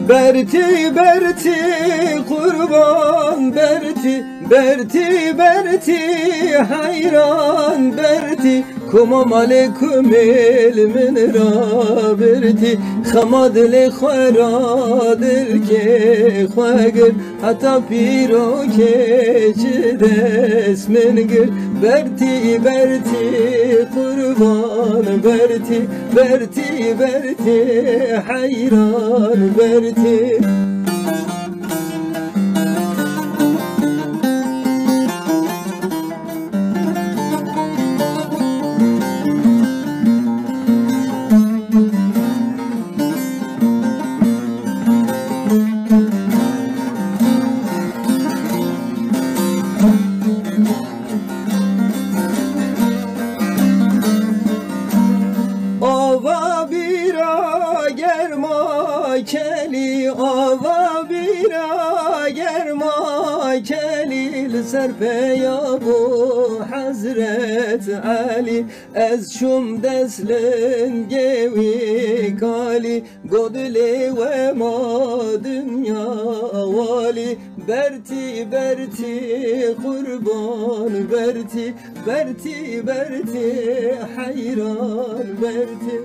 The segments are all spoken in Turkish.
Berti berti kurban berti berti berti hayran berti kumam aleyküm ilmin berti khamad le kharadir ke khagir hatta piro ke çides mengir berti berti kurban berti berti berti hayran berti Ava bira germa keli ava bira germa keli serpeya bu Hazret Ali ez şum deslin gevi kali godle ve ma dünya vali berti berti kurban berti berti berti hayran berti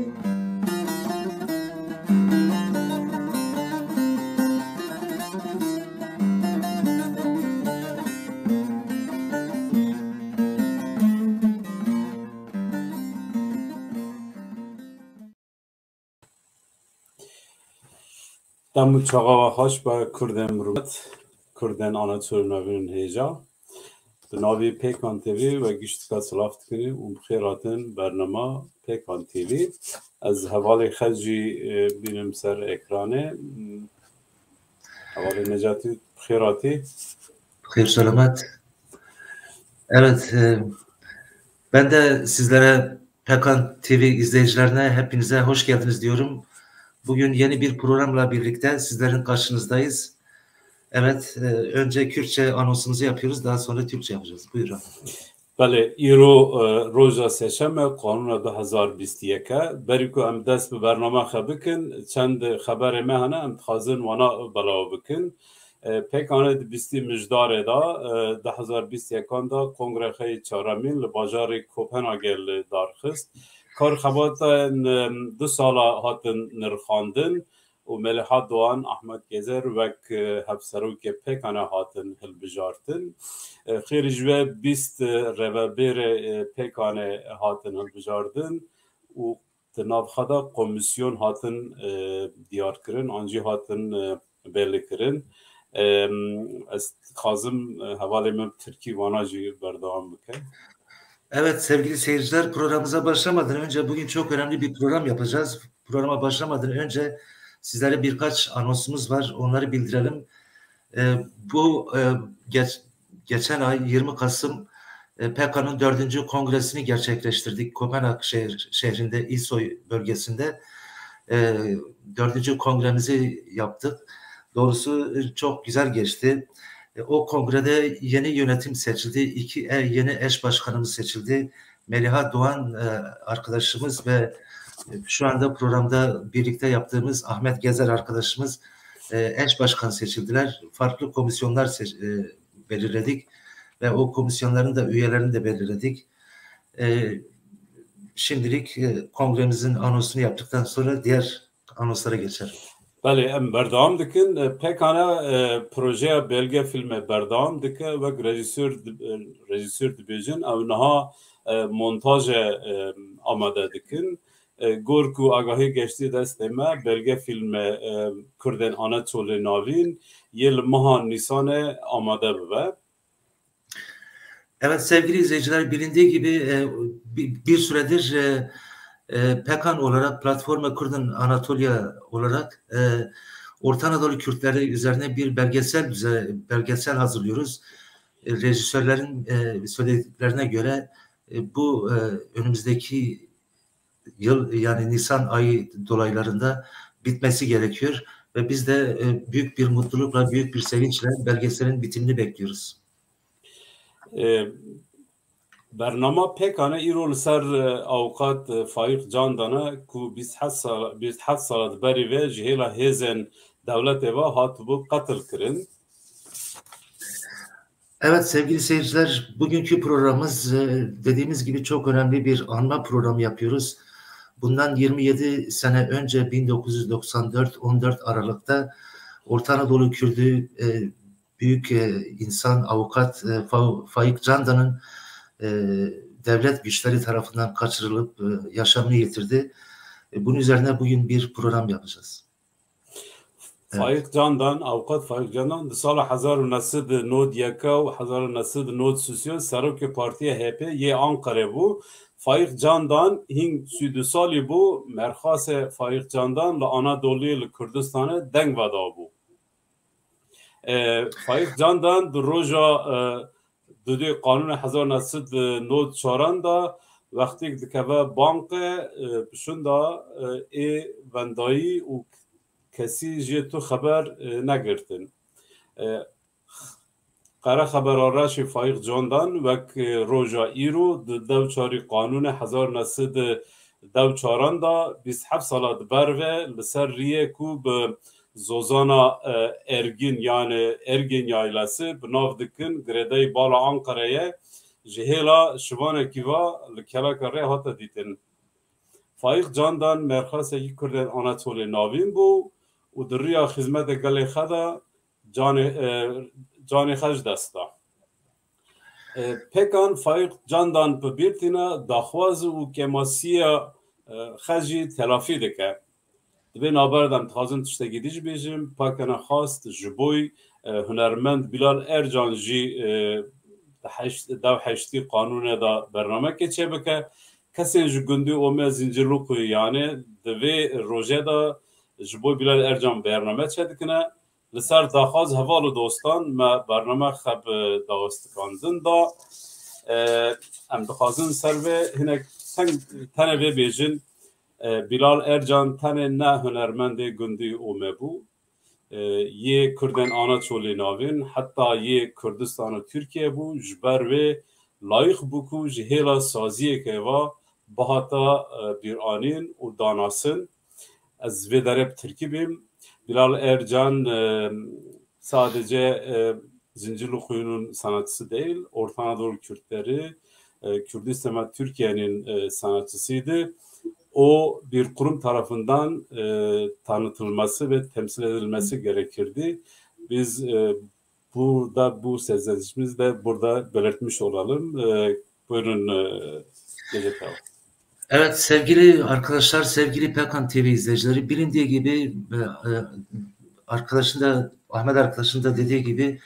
دم چاقا و خوش با کردن مروت کردن آناتور نوین هیجا بنابی پیکان تیوی و گشت که سلافت کنی و بخیراتن برنامه پیکان تیوی از حوالی خجی بینم سر اکرانه حوالی نجاتی بخیراتی Hayır selamet. Evet, ben de sizlere Pekan TV izleyicilerine hepinize hoş geldiniz diyorum. Bugün yeni bir programla birlikte sizlerin karşınızdayız. Evet, önce Kürtçe anonsumuzu yapıyoruz, daha sonra Türkçe yapacağız. Buyurun. بله ایرو روزا سشنبه قانون 2021 بریکو ام دست به برنامه خبکن چند خبر مهنه ام تخازن وانا بلاو بکن پیکانه بیستی مجدار دا 2021 دا کنگره خی چارمین لباجار کوپنهاگل دارخست کار خبات 2 سال هاتن نرخاندن و ملحات دوان احمد گزر وک هفسروک پیکانه هاتن هل بجارتن خیر جوه 20 روابیر پیکانه هاتن هل بجاردن و تناب خدا کمیسیون هاتن دیار کرن آنجی هاتن belli kirin. Kazım havalime Türkiye vanacı berdevam bike. Evet sevgili seyirciler, programımıza başlamadan önce bugün çok önemli bir program yapacağız. Programa başlamadan önce sizlere birkaç anonsumuz var. Onları bildirelim. Bu geçen ay 20 Kasım PKK'nın 4. kongresini gerçekleştirdik. Kopenhag şehrinde İsoy bölgesinde 4. kongremizi yaptık. Doğrusu çok güzel geçti. O kongrede yeni yönetim seçildi. 2 yeni eş başkanımız seçildi. Meliha Doğan arkadaşımız ve şu anda programda birlikte yaptığımız Ahmet Gezer arkadaşımız eş başkan seçildiler. Farklı komisyonlar belirledik ve o komisyonların da üyelerini de belirledik. Şimdilik kongremizin anonsunu yaptıktan sonra diğer anonslara geçelim. بله ام بردام دکن پکانه پروژه belge filme بردام دکه و رژیسور دبیجن او نها montaj آماده دکن گورکو آگاهی گشتی دست ما belge filme کردن آناتول ناوین یل ماه نیسان آماده ببه. Evet sevgili izleyiciler, bilindiği gibi bir süredir PKK olarak Platforma Kurdun Anatolia olarak Orta Anadolu Kürtleri üzerine bir belgesel hazırlıyoruz. Rejisörlerin söylediklerine göre bu önümüzdeki yıl yani Nisan ayı dolaylarında bitmesi gerekiyor ve biz de büyük bir mutlulukla, büyük bir sevinçle belgeselin bitimini bekliyoruz. برنامه پکانه ایرو لسر اوقات فایق جاندانه کو 27 سال بری و جهیلا هیزن devlet eva hat bu katıl kırın. Evet sevgili seyirciler, bugünkü programımız dediğimiz gibi çok önemli bir anma programı yapıyoruz. Bundan 27 sene önce 1994 14 Aralık'ta Orta Anadolu Kürdü büyük insan avukat Faik Candan'ın devlet güçleri tarafından kaçırılıp yaşamını yitirdi. Bunun üzerine bugün bir program yapacağız. Faik Candan, avukat Faik Candan, sala 1991 ve 1993 Serokê Partiya HP yê Ankara bû. Faik Candan hing südü salî bû, merxasê Faik Candan li Anadolu'ya li Kurdistanê deng veda bû. Faik Candan di roja dudê Kanûna 1994 da wextêk dikeve bankê pişûnda ê wendayî û کسی جه تو خبر نگرتن قرار خبر آرش فایق جاندان وک روژا ایرو دو چاری قانون 1994 دا 27 سالات بروه لسر ریه کو به زوزانا ارگین یعنی ارگین یایلسی بناو دکن گرده بالا آنقره جهیلا شوانه کیوا لکلا کره هاتا دیتن فایق جاندان مرخص یکی کردن آناتولی ناوین بو و در ریا خدمت گلی خدا جان خش دستا پکان فایق جاندان په بیرتینا داخواز و کماسیا خجی تلافی دکه دبین آبردم تازن تشتگی دیج بیجیم پاکنا خواست جبوی هنرمند بلال ارجان جی دو حشتی قانون دا برنامه که چه بکه کسی جو گندی اومه زنجیرلو کوی یعنی دوی روژه دا جبوی بلال ارجان برنامه چه دکنه لسر داخواز حوال دوستان ما برنامه خب داستکاندن دا ام دخوازن سر و هنک تنه بی بیجن بلال ارجان تنه نه هنرمند گندی اومه بو یه کردن آنا چولی ناوین حتی یه کردستان و ترکیه بو جبر و لایق بکو جهیلا سازیه که و بحاتا بیرانین و داناسن از وی درب ترکی بیم Bilal Ercan sadece Zincirli Kuyu'nun sanatçısı değil, Orta Anadolu Kürtleri, Kürdistan Türkiye'nin sanatçısıydı. O bir kurum tarafından tanıtılması ve temsil edilmesi gerekirdi. Biz burada bu sözleşmemizi de burada belirtmiş olalım. Buyurun Recep abi. Evet sevgili arkadaşlar, sevgili Pekan TV izleyicileri, bilindiği gibi Ahmet arkadaşın da dediği gibi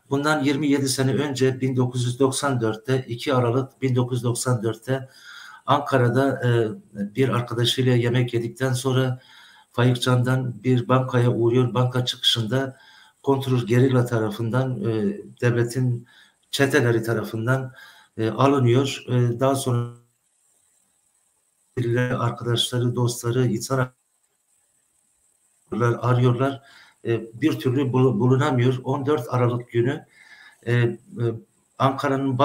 bundan 27 sene önce 1994'te 2 Aralık 1994'te Ankara'da bir arkadaşıyla yemek yedikten sonra Faik Candan bir bankaya uğruyor. Banka çıkışında kontrol gerilla tarafından devletin çeteleri tarafından alınıyor. Daha sonra arkadaşları, dostları, insan arıyorlar. Bir türlü bulunamıyor. 14 Aralık günü Ankara'nın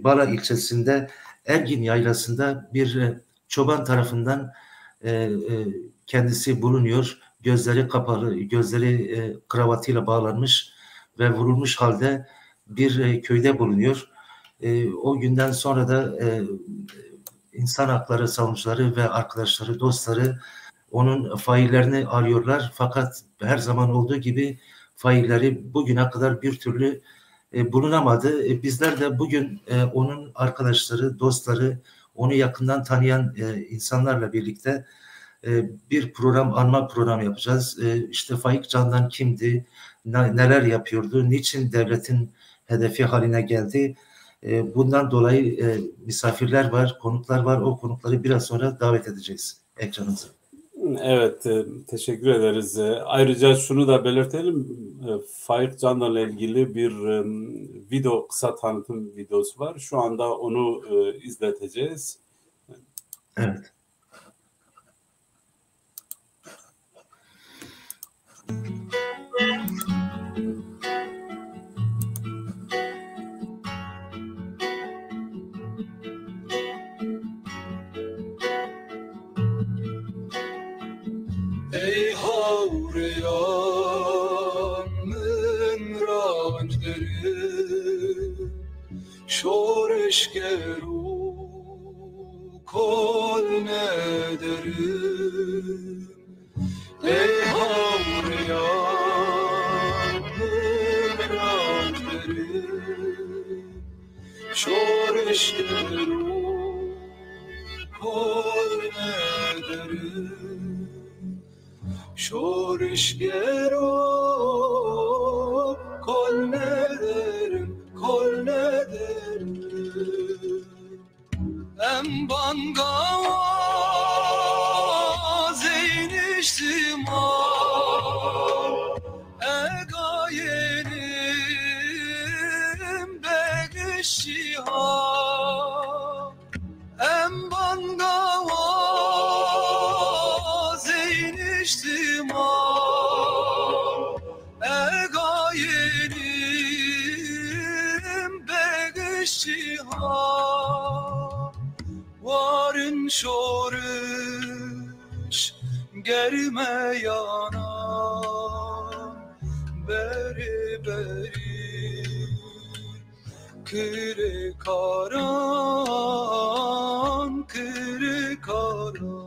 Bala ilçesinde Ergin Yaylası'nda bir çoban tarafından kendisi bulunuyor. Gözleri kapalı, gözleri kravatıyla bağlanmış ve vurulmuş halde bir köyde bulunuyor. O günden sonra da İnsan hakları savunucuları ve arkadaşları, dostları onun faillerini arıyorlar. Fakat her zaman olduğu gibi failleri bugüne kadar bir türlü bulunamadı. Bizler de bugün onun arkadaşları, dostları, onu yakından tanıyan insanlarla birlikte bir anma programı yapacağız. İşte Faik Candan kimdi, neler yapıyordu, niçin devletin hedefi haline geldi? Bundan dolayı misafirler var, konuklar var. O konukları biraz sonra davet edeceğiz ekranımıza. Evet, teşekkür ederiz. Ayrıca şunu da belirtelim. Faik Candan'la ilgili bir video, kısa tanıtım videosu var. Şu anda onu izleteceğiz. Evet. havreyanın rançları şoreşgeru kol nederim ey havreyanın rançları şoreşgeru kol nederim şoreşgeru kol nederim kol nederim em bangava zeyniştima egayenim begişiha em bangava zeyniştima egayenim begişiha varın şorış germe yana beri beri kırı karan kırı karan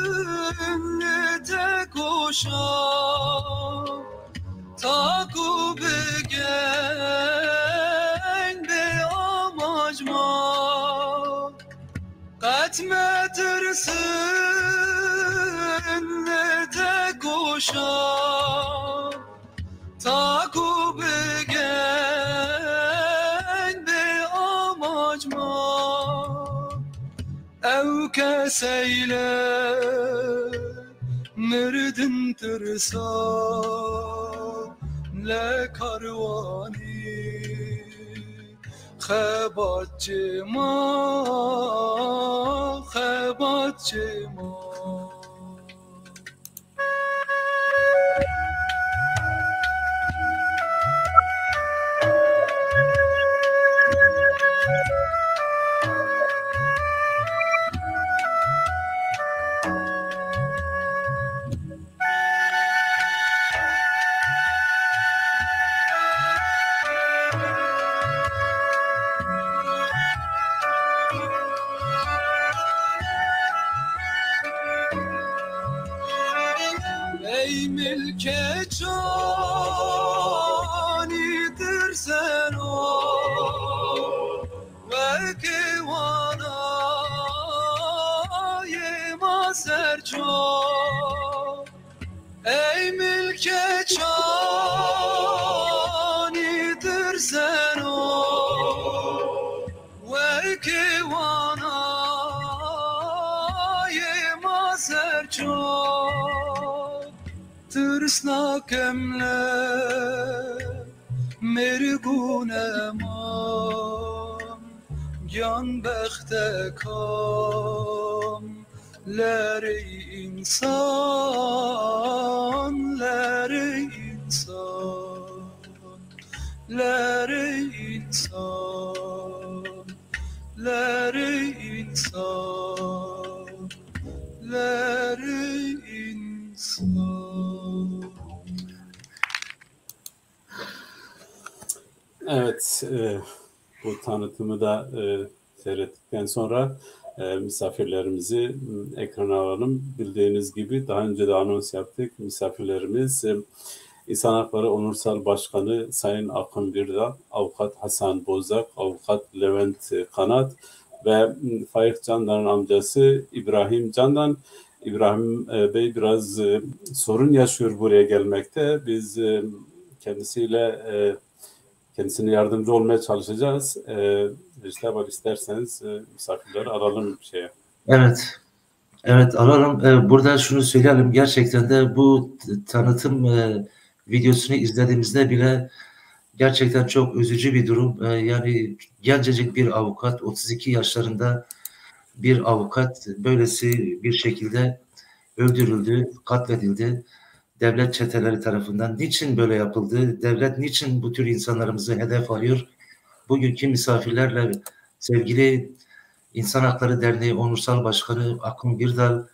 etmetirsin te koşa takub gen be amacma etmetirsin te koşa takub gen be amacma ev keseyle merdin tırsa le karvani khebatçema khebatçema ey milke canidir sen o ve kevana yema serço ey milke canidir sen o ve kevana yema serço ترسناک امله مرگونمان جان بختکام لری انسان لری انسان لری انسان لری انسان لری انسان. Evet, bu tanıtımı da seyrettikten sonra misafirlerimizi ekrana alalım. Bildiğiniz gibi daha önce de anons yaptık. Misafirlerimiz İnsan Hakları Onursal Başkanı Sayın Akın Birdağ, Avukat Hasan Bozak, Avukat Levent Kanat ve Faik Candan'ın amcası İbrahim Candan. İbrahim Bey biraz sorun yaşıyor buraya gelmekte. Biz kendisine yardımcı olmaya çalışacağız. İşte var, isterseniz misafirleri alalım şeye. Evet. Evet, alalım. Burada şunu söyleyelim. Gerçekten de bu tanıtım videosunu izlediğimizde bile gerçekten çok üzücü bir durum. Yani gencecik bir avukat, 32 yaşlarında bir avukat böylesi bir şekilde öldürüldü, katledildi. Devlet çeteleri tarafından. Niçin böyle yapıldı? Devlet niçin bu tür insanlarımızı hedef alıyor? Bugünkü misafirlerle sevgili İnsan Hakları Derneği Onursal Başkanı Akın Birdal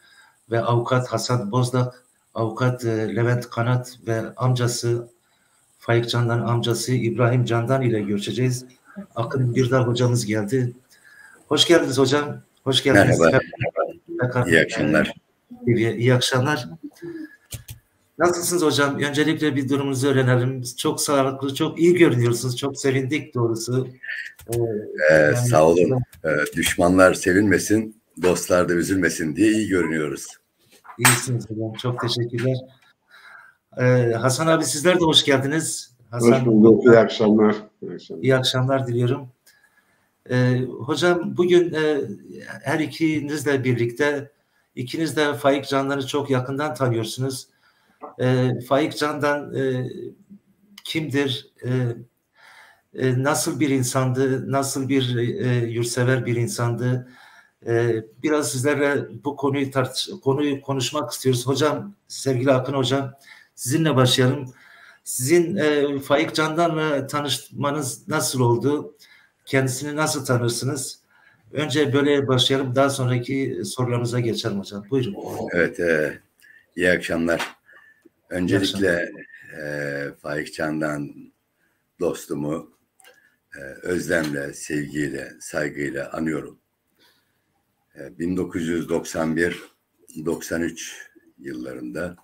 ve Avukat Hasan Bozdak, Avukat Levent Kanat ve amcası Faik Candan amcası İbrahim Candan ile görüşeceğiz. Akın Birdal hocamız geldi. Hoş geldiniz hocam. Hoş geldiniz. Merhaba. İyi akşamlar. İyi akşamlar. Nasılsınız hocam? Öncelikle bir durumunuzu öğrenelim. Çok sağlıklı, çok iyi görünüyorsunuz. Çok sevindik doğrusu. Yani, sağ olun. Düşmanlar sevinmesin, dostlar da üzülmesin diye iyi görünüyoruz. İyisiniz hocam. Çok teşekkürler. Hasan abi sizler de hoş geldiniz. Hasan, hoş bulduk. İyi akşamlar. İyi akşamlar diliyorum. Hocam bugün her ikinizle birlikte ikiniz de Faik Candan'ı çok yakından tanıyorsunuz. Faik Candan kimdir? Nasıl bir insandı? Nasıl bir yurtsever bir insandı? Biraz sizlerle bu konuyu konuşmak istiyoruz. Hocam, sevgili Akın hocam, sizinle başlayalım. Sizin Faik Candan'la tanışmanız nasıl oldu? Kendisini nasıl tanırsınız? Önce böyle başlayalım. Daha sonraki sorularımıza geçelim hocam. Buyurun. Evet, iyi akşamlar. Öncelikle Faik Candan dostumu özlemle, sevgiyle, saygıyla anıyorum. 1991-93 yıllarında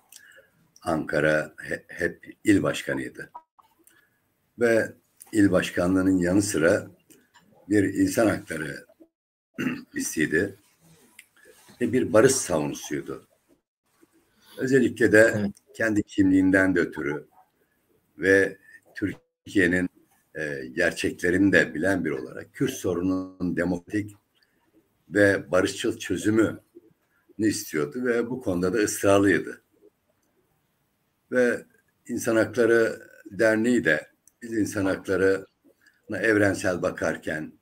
Ankara hep il başkanıydı. Ve il başkanlığının yanı sıra bir insan hakları listiydi ve bir barış savunusuydu. Özellikle de kendi kimliğinden de ötürü ve Türkiye'nin gerçeklerini de bilen biri olarak Kürt sorununun demokratik ve barışçıl çözümünü istiyordu ve bu konuda da ısrarlıydı. Ve İnsan Hakları Derneği de biz insan haklarına evrensel bakarken,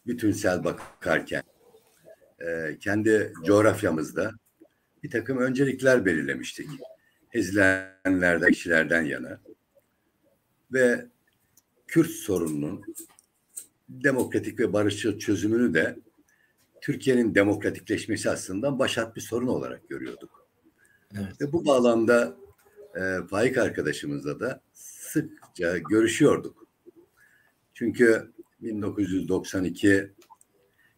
bütünsel bakarken kendi coğrafyamızda bir takım öncelikler belirlemiştik. Ezilenlerden, kişilerden yana ve Kürt sorununun demokratik ve barışçıl çözümünü de Türkiye'nin demokratikleşmesi aslında başat bir sorun olarak görüyorduk. Evet. Ve bu bağlamda Faik arkadaşımızla da sıkça görüşüyorduk. Çünkü 1992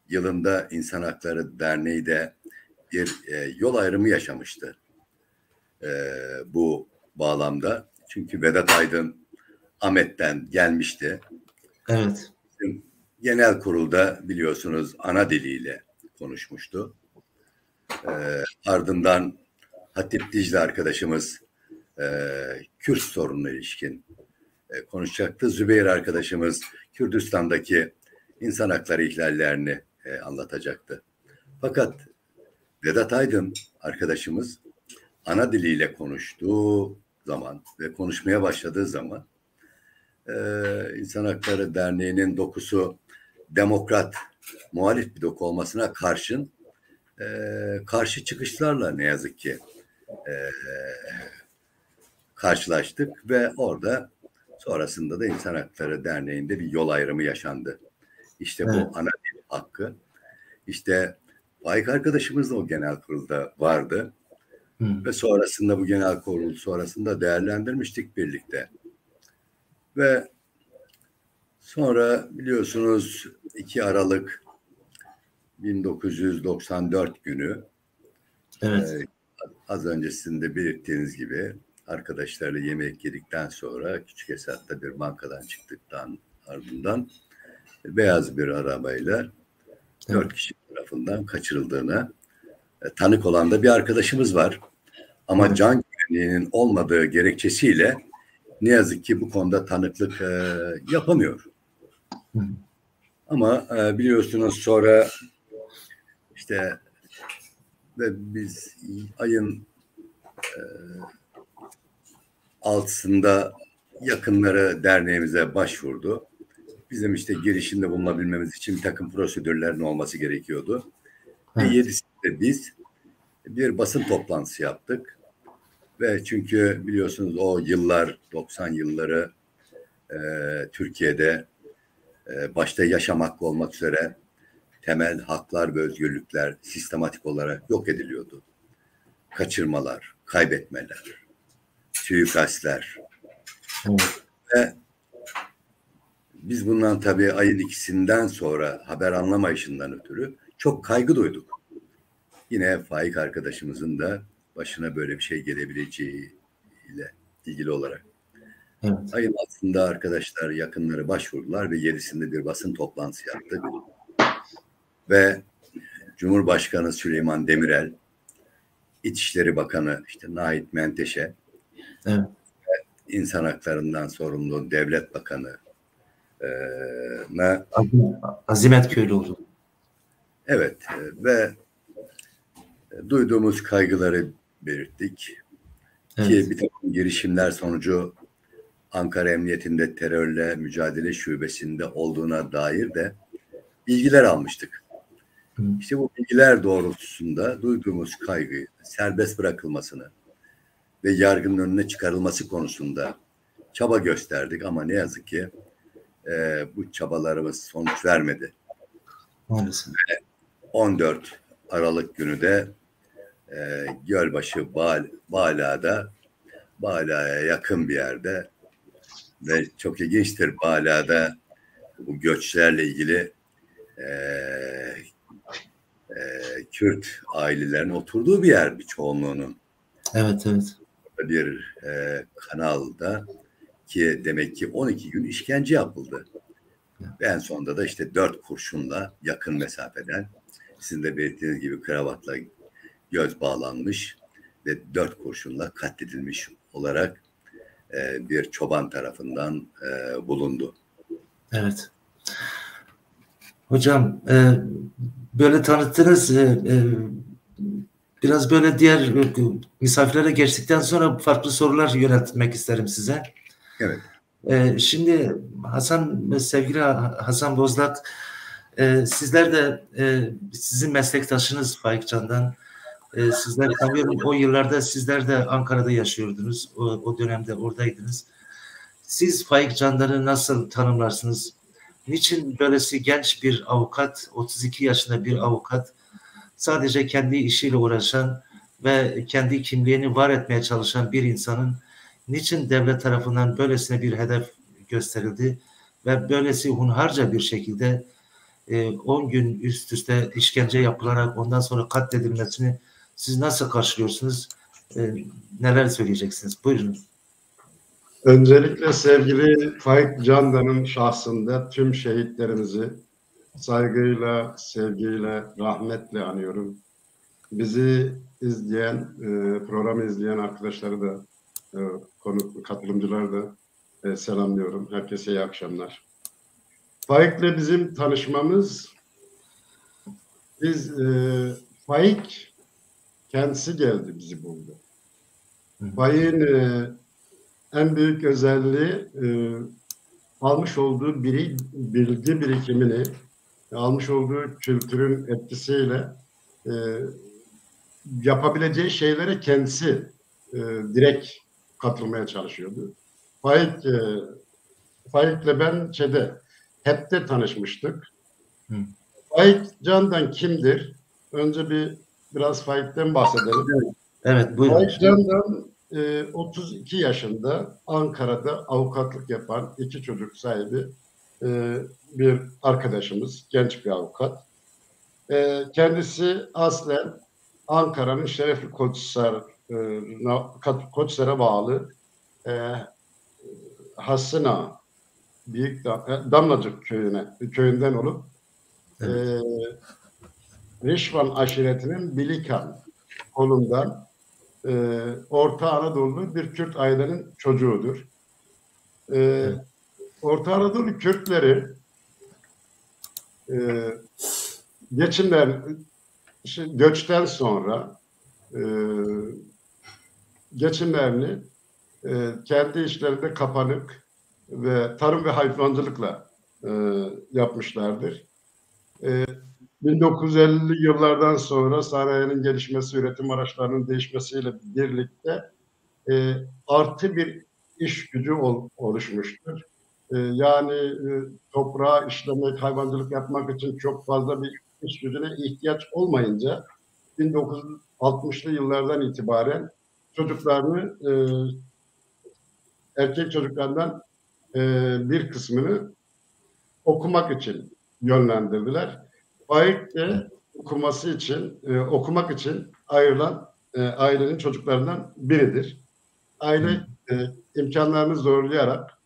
yılında İnsan Hakları Derneği de bir yol ayrımı yaşamıştı bu bağlamda. Çünkü Vedat Aydın Ahmet'ten gelmişti. Evet. Bizim genel kurulda biliyorsunuz ana diliyle konuşmuştu. Ardından Hatip Dicle arkadaşımız Kürt sorununa ilişkin konuşacaktı. Zübeyir arkadaşımız Kürdistan'daki insan hakları ihlallerini anlatacaktı. Fakat Vedat Aydın arkadaşımız ana diliyle konuştuğu zaman ve konuşmaya başladığı zaman İnsan Hakları Derneği'nin dokusu demokrat, muhalif bir doku olmasına karşın karşı çıkışlarla ne yazık ki karşılaştık ve orada sonrasında da İnsan Hakları Derneği'nde bir yol ayrımı yaşandı. İşte bu ana dil hakkı. İşte Faik arkadaşımız da o genel kurulda vardı. Ve sonrasında bu genel kurul sonrasında değerlendirmiştik birlikte. Ve sonra biliyorsunuz 2 Aralık 1994 günü az öncesinde belirttiğiniz gibi arkadaşlarla yemek yedikten sonra Küçük Esat'ta bir bankadan çıktıktan ardından beyaz bir arabayla 4 kişi tarafından kaçırıldığına tanık olan da bir arkadaşımız var. Ama can güvenliğinin olmadığı gerekçesiyle ne yazık ki bu konuda tanıklık yapamıyor. Ama biliyorsunuz sonra işte ve biz ayın 6'sında yakınları derneğimize başvurdu. Bizim işte girişimde bulunabilmemiz için bir takım prosedürlerin olması gerekiyordu. Evet. Ve 7'sinde biz bir basın toplantısı yaptık. Ve çünkü biliyorsunuz o yıllar, 90 yılları Türkiye'de başta yaşam hakkı olmak üzere temel haklar ve özgürlükler sistematik olarak yok ediliyordu. Kaçırmalar, kaybetmeler, suikastler. Evet. Ve biz bundan tabii ayın 2'sinden sonra haber anlamayışından ötürü çok kaygı duyduk. Yine Faik arkadaşımızın da başına böyle bir şey gelebileceği ile ilgili olarak. Evet. Ayın altında arkadaşlar yakınları başvurdular ve 7'sinde bir basın toplantısı yaptık. Ve Cumhurbaşkanı Süleyman Demirel, İçişleri Bakanı işte Nahit Menteşe, Evet. İnsan Haklarından sorumlu Devlet Bakanı Azimet Köylüoğlu. evet ve duyduğumuz kaygıları belirttik. Evet. Ki bir takım girişimler sonucu Ankara Emniyetinde terörle mücadele şubesinde olduğuna dair de bilgiler almıştık. İşte bu bilgiler doğrultusunda duyduğumuz kaygıyı, serbest bırakılmasını ve yargının önüne çıkarılması konusunda çaba gösterdik ama ne yazık ki bu çabalarımız sonuç vermedi. Maalesef. 14 Aralık günü de Gölbaşı Bala'ya yakın bir yerde ve çok ilginçtir, Bala'da bu göçlerle ilgili Kürt ailelerin oturduğu bir yer, bir çoğunluğunun. Evet, evet. Bir kanalda ki demek ki 12 gün işkence yapıldı. Ve en sonunda da işte 4 kurşunla yakın mesafeden, sizin de belirttiğiniz gibi kravatla göz bağlanmış ve 4 kurşunla katledilmiş olarak bir çoban tarafından bulundu. Evet. Hocam böyle tanıttınız. Biraz böyle diğer misafirlere geçtikten sonra farklı sorular yöneltmek isterim size. Evet. Şimdi sevgili Hasan Bozlak, sizler de sizin meslektaşınız Faik Can'dan. Sizler tanıyorum, o yıllarda sizler de Ankara'da yaşıyordunuz. O dönemde oradaydınız. Siz Faik Candan'ı nasıl tanımlarsınız? Niçin böylesi genç bir avukat, 32 yaşında bir avukat, sadece kendi işiyle uğraşan ve kendi kimliğini var etmeye çalışan bir insanın niçin devlet tarafından böylesine bir hedef gösterildi ve böylesi hunharca bir şekilde 10 gün üst üste işkence yapılarak ondan sonra katledilmesini siz nasıl karşılıyorsunuz? Neler söyleyeceksiniz? Buyurun. Öncelikle sevgili Faik Candan'ın şahsında tüm şehitlerimizi saygıyla, sevgiyle, rahmetle anıyorum. Bizi izleyen, programı izleyen arkadaşları da, katılımcıları da selamlıyorum. Herkese iyi akşamlar. Faik'le bizim tanışmamız, Faik kendisi geldi bizi buldu. Faik'in en büyük özelliği almış olduğu bilgi birikimini, almış olduğu kültürün etkisiyle yapabileceği şeylere kendisi direkt katılmaya çalışıyordu. Faik'le ben HEP'te tanışmıştık. Faik Candan kimdir? Önce biraz Faik'ten bahsedelim. Evet, buyurun. Faik Candan 32 yaşında Ankara'da avukatlık yapan 2 çocuk sahibi bir arkadaşımız, genç bir avukat. Kendisi aslen Ankara'nın Şerefli Koçhisar'a bağlı Hasına Damlacık köyünden olup Rişvan aşiretinin Bilikan kolundan Orta Anadolu bir Kürt ailenin çocuğudur. Orta Anadolu Kürtleri göçten sonra geçimlerini kendi işlerinde kapanık ve tarım ve hayvancılıkla yapmışlardır. 1950'li yıllardan sonra sanayinin gelişmesi, üretim araçlarının değişmesiyle birlikte artı bir iş gücü oluşmuştur. Yani toprağı işlemek, hayvancılık yapmak için çok fazla bir iş gücüne ihtiyaç olmayınca 1960'lı yıllardan itibaren çocuklarını, erkek çocuklardan bir kısmını okumak için yönlendirdiler. Faik de okumak için ayrılan ailenin çocuklarından biridir. Aile imkanlarını zorlayarak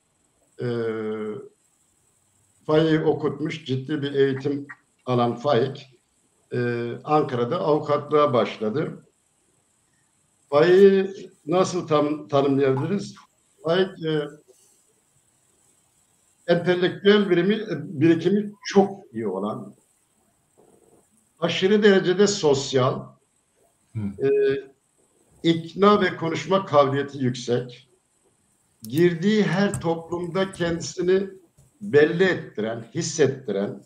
Faik'i okutmuş, ciddi bir eğitim alan Faik Ankara'da avukatlığa başladı. Faik'i nasıl tanımlayabiliriz? Faik entelektüel birikimi çok iyi olan, aşırı derecede sosyal, ikna ve konuşma kabiliyeti yüksek, girdiği her toplumda kendisini belli ettiren, hissettiren,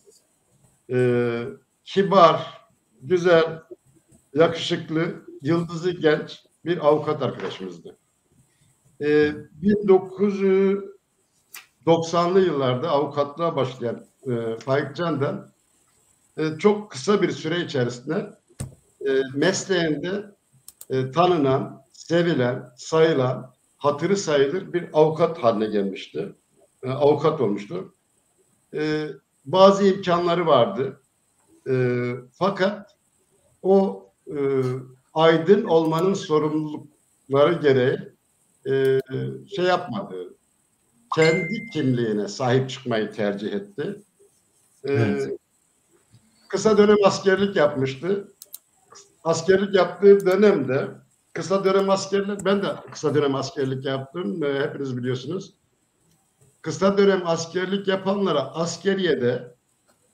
kibar, güzel, yakışıklı, yıldızı genç bir avukat arkadaşımızdı. 1990'lı yıllarda avukatlığa başlayan Faik Candan çok kısa bir süre içerisinde mesleğinde tanınan, sevilen, sayılan, hatırı sayılır bir avukat haline gelmişti. Avukat olmuştu. Bazı imkanları vardı. Fakat o aydın olmanın sorumlulukları gereği şey yapmadı. Kendi kimliğine sahip çıkmayı tercih etti. Evet. Kısa dönem askerlik yapmıştı. Askerlik yaptığı dönemde ben de kısa dönem askerlik yaptım. Hepiniz biliyorsunuz. Kısa dönem askerlik yapanlara askeriyede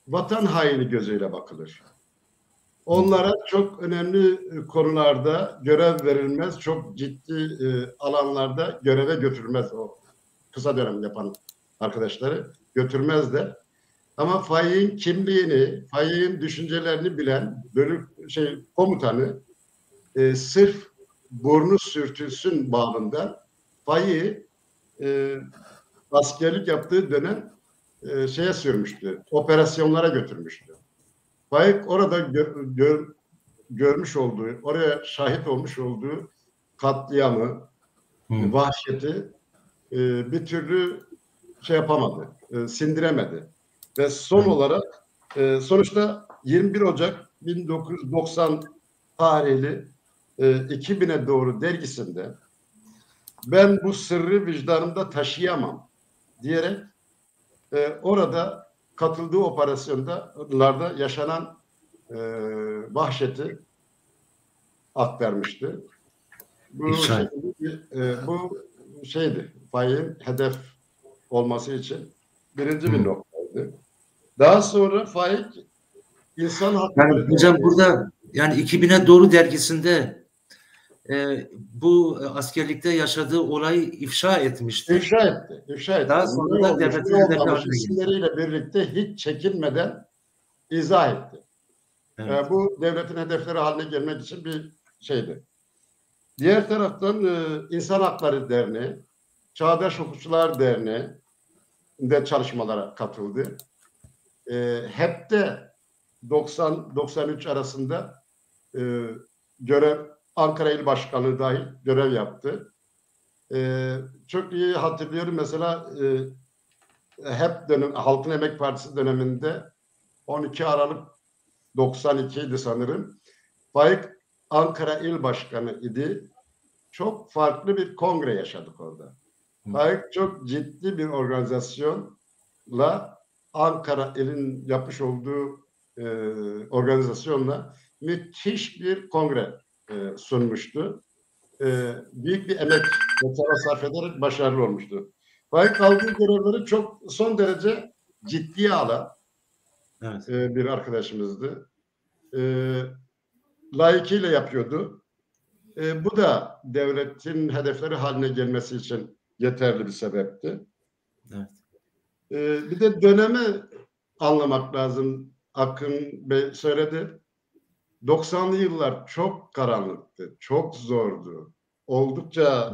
vatan haini gözüyle bakılır. Onlara çok önemli konularda görev verilmez, çok ciddi alanlarda göreve götürülmez o kısa dönem yapan arkadaşları götürmez de. Ama Faik'in kimliğini, Faik'in düşüncelerini bilen komutanı sırf burnu sürtülsün babından Faik'i askerlik yaptığı dönem şeye sürmüştü, operasyonlara götürmüştü. Faik orada görmüş olduğu, oraya şahit olmuş olduğu katliamı, vahşeti bir türlü şey yapamadı, sindiremedi. Ve son olarak sonuçta 21 Ocak 1990 tarihli 2000'e doğru dergisinde ben bu sırrı vicdanımda taşıyamam diyerek orada katıldığı operasyonlarda yaşanan vahşeti aktarmıştı. Bu şeydi, Faik'in hedef olması için birinci bir noktaydı. Daha sonra Faik insan hakları... Yani hocam burada yani 2000'e doğru dergisinde bu askerlikte yaşadığı olayı ifşa etmişti. İfşa etti. Daha sonra da devletin hedeflerine isimleriyle birlikte hiç çekinmeden izah etti. Evet. Bu devletin hedefleri haline gelmek için bir şeydi. Diğer taraftan İnsan Hakları Derneği, Çağdaş Hukukçular Derneği de çalışmalara katıldı. Hep de 90-93 arasında Ankara İl Başkanlığı dahil görev yaptı. Çok iyi hatırlıyorum mesela hep Halkın Emek Partisi döneminde 12 Aralık 92 idi sanırım. Faik Ankara İl Başkanı idi. Çok farklı bir kongre yaşadık orada. Faik çok ciddi bir organizasyonla Ankara İl'in yapmış olduğu organizasyonla müthiş bir kongre sunmuştu. Büyük bir emek ve çaba sarf ederek başarılı olmuştu. Faik aldığı görevleri çok son derece ciddiye alan bir arkadaşımızdı. layıkıyla yapıyordu. Bu da devletin hedefleri haline gelmesi için yeterli bir sebepti. Evet. Bir de dönemi anlamak lazım. Akın Bey söyledi. 90'lı yıllar çok karanlıktı, çok zordu. Oldukça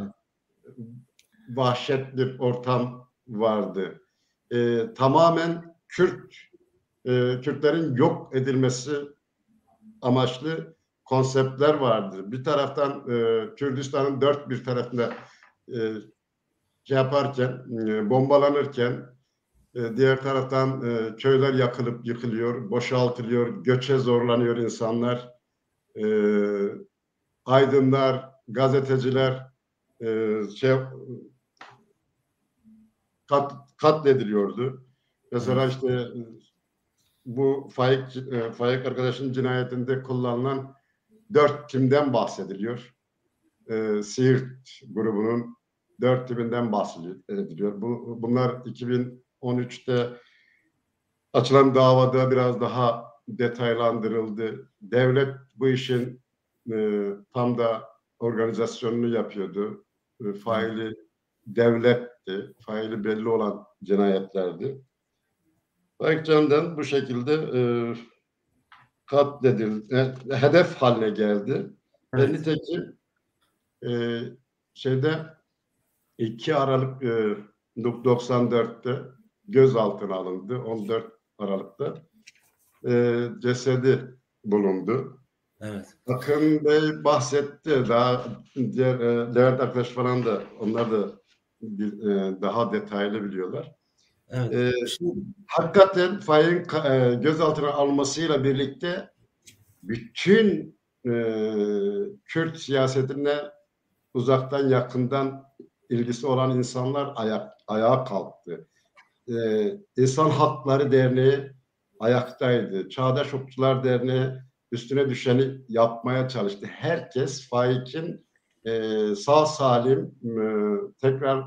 vahşet bir ortam vardı. Tamamen Kürtlerin yok edilmesi amaçlı konseptler vardı. Bir taraftan Kürdistan'ın dört bir tarafında bombalanırken diğer taraftan köyler yakılıp yıkılıyor, boşaltılıyor, göçe zorlanıyor insanlar. Aydınlar, gazeteciler katlediliyordu. Mesela işte bu Faik arkadaşın cinayetinde kullanılan 4 timden bahsediliyor. Siirt grubunun 4 timinden bahsediliyor. Bunlar 2013'te açılan davada biraz daha detaylandırıldı. Devlet bu işin tam da organizasyonunu yapıyordu. Faili devletti. Faili belli olan cinayetlerdi. Faik Can'dan bu şekilde katledildi, hedef haline geldi. Evet. Ve nitekim 2 Aralık 94'te gözaltına alındı. 14 Aralık'ta cesedi bulundu. Evet. Akın Bey bahsetti. Daha diğer Levent arkadaş falan da onlar da daha detaylı biliyorlar. Evet. Hakikaten Faik'in gözaltına almasıyla birlikte bütün Kürt siyasetine uzaktan yakından ilgisi olan insanlar ayağa kalktı. İnsan Hakları Derneği ayaktaydı. Çağdaş Hukukçular Derneği üstüne düşeni yapmaya çalıştı. Herkes Faik'in sağ salim tekrar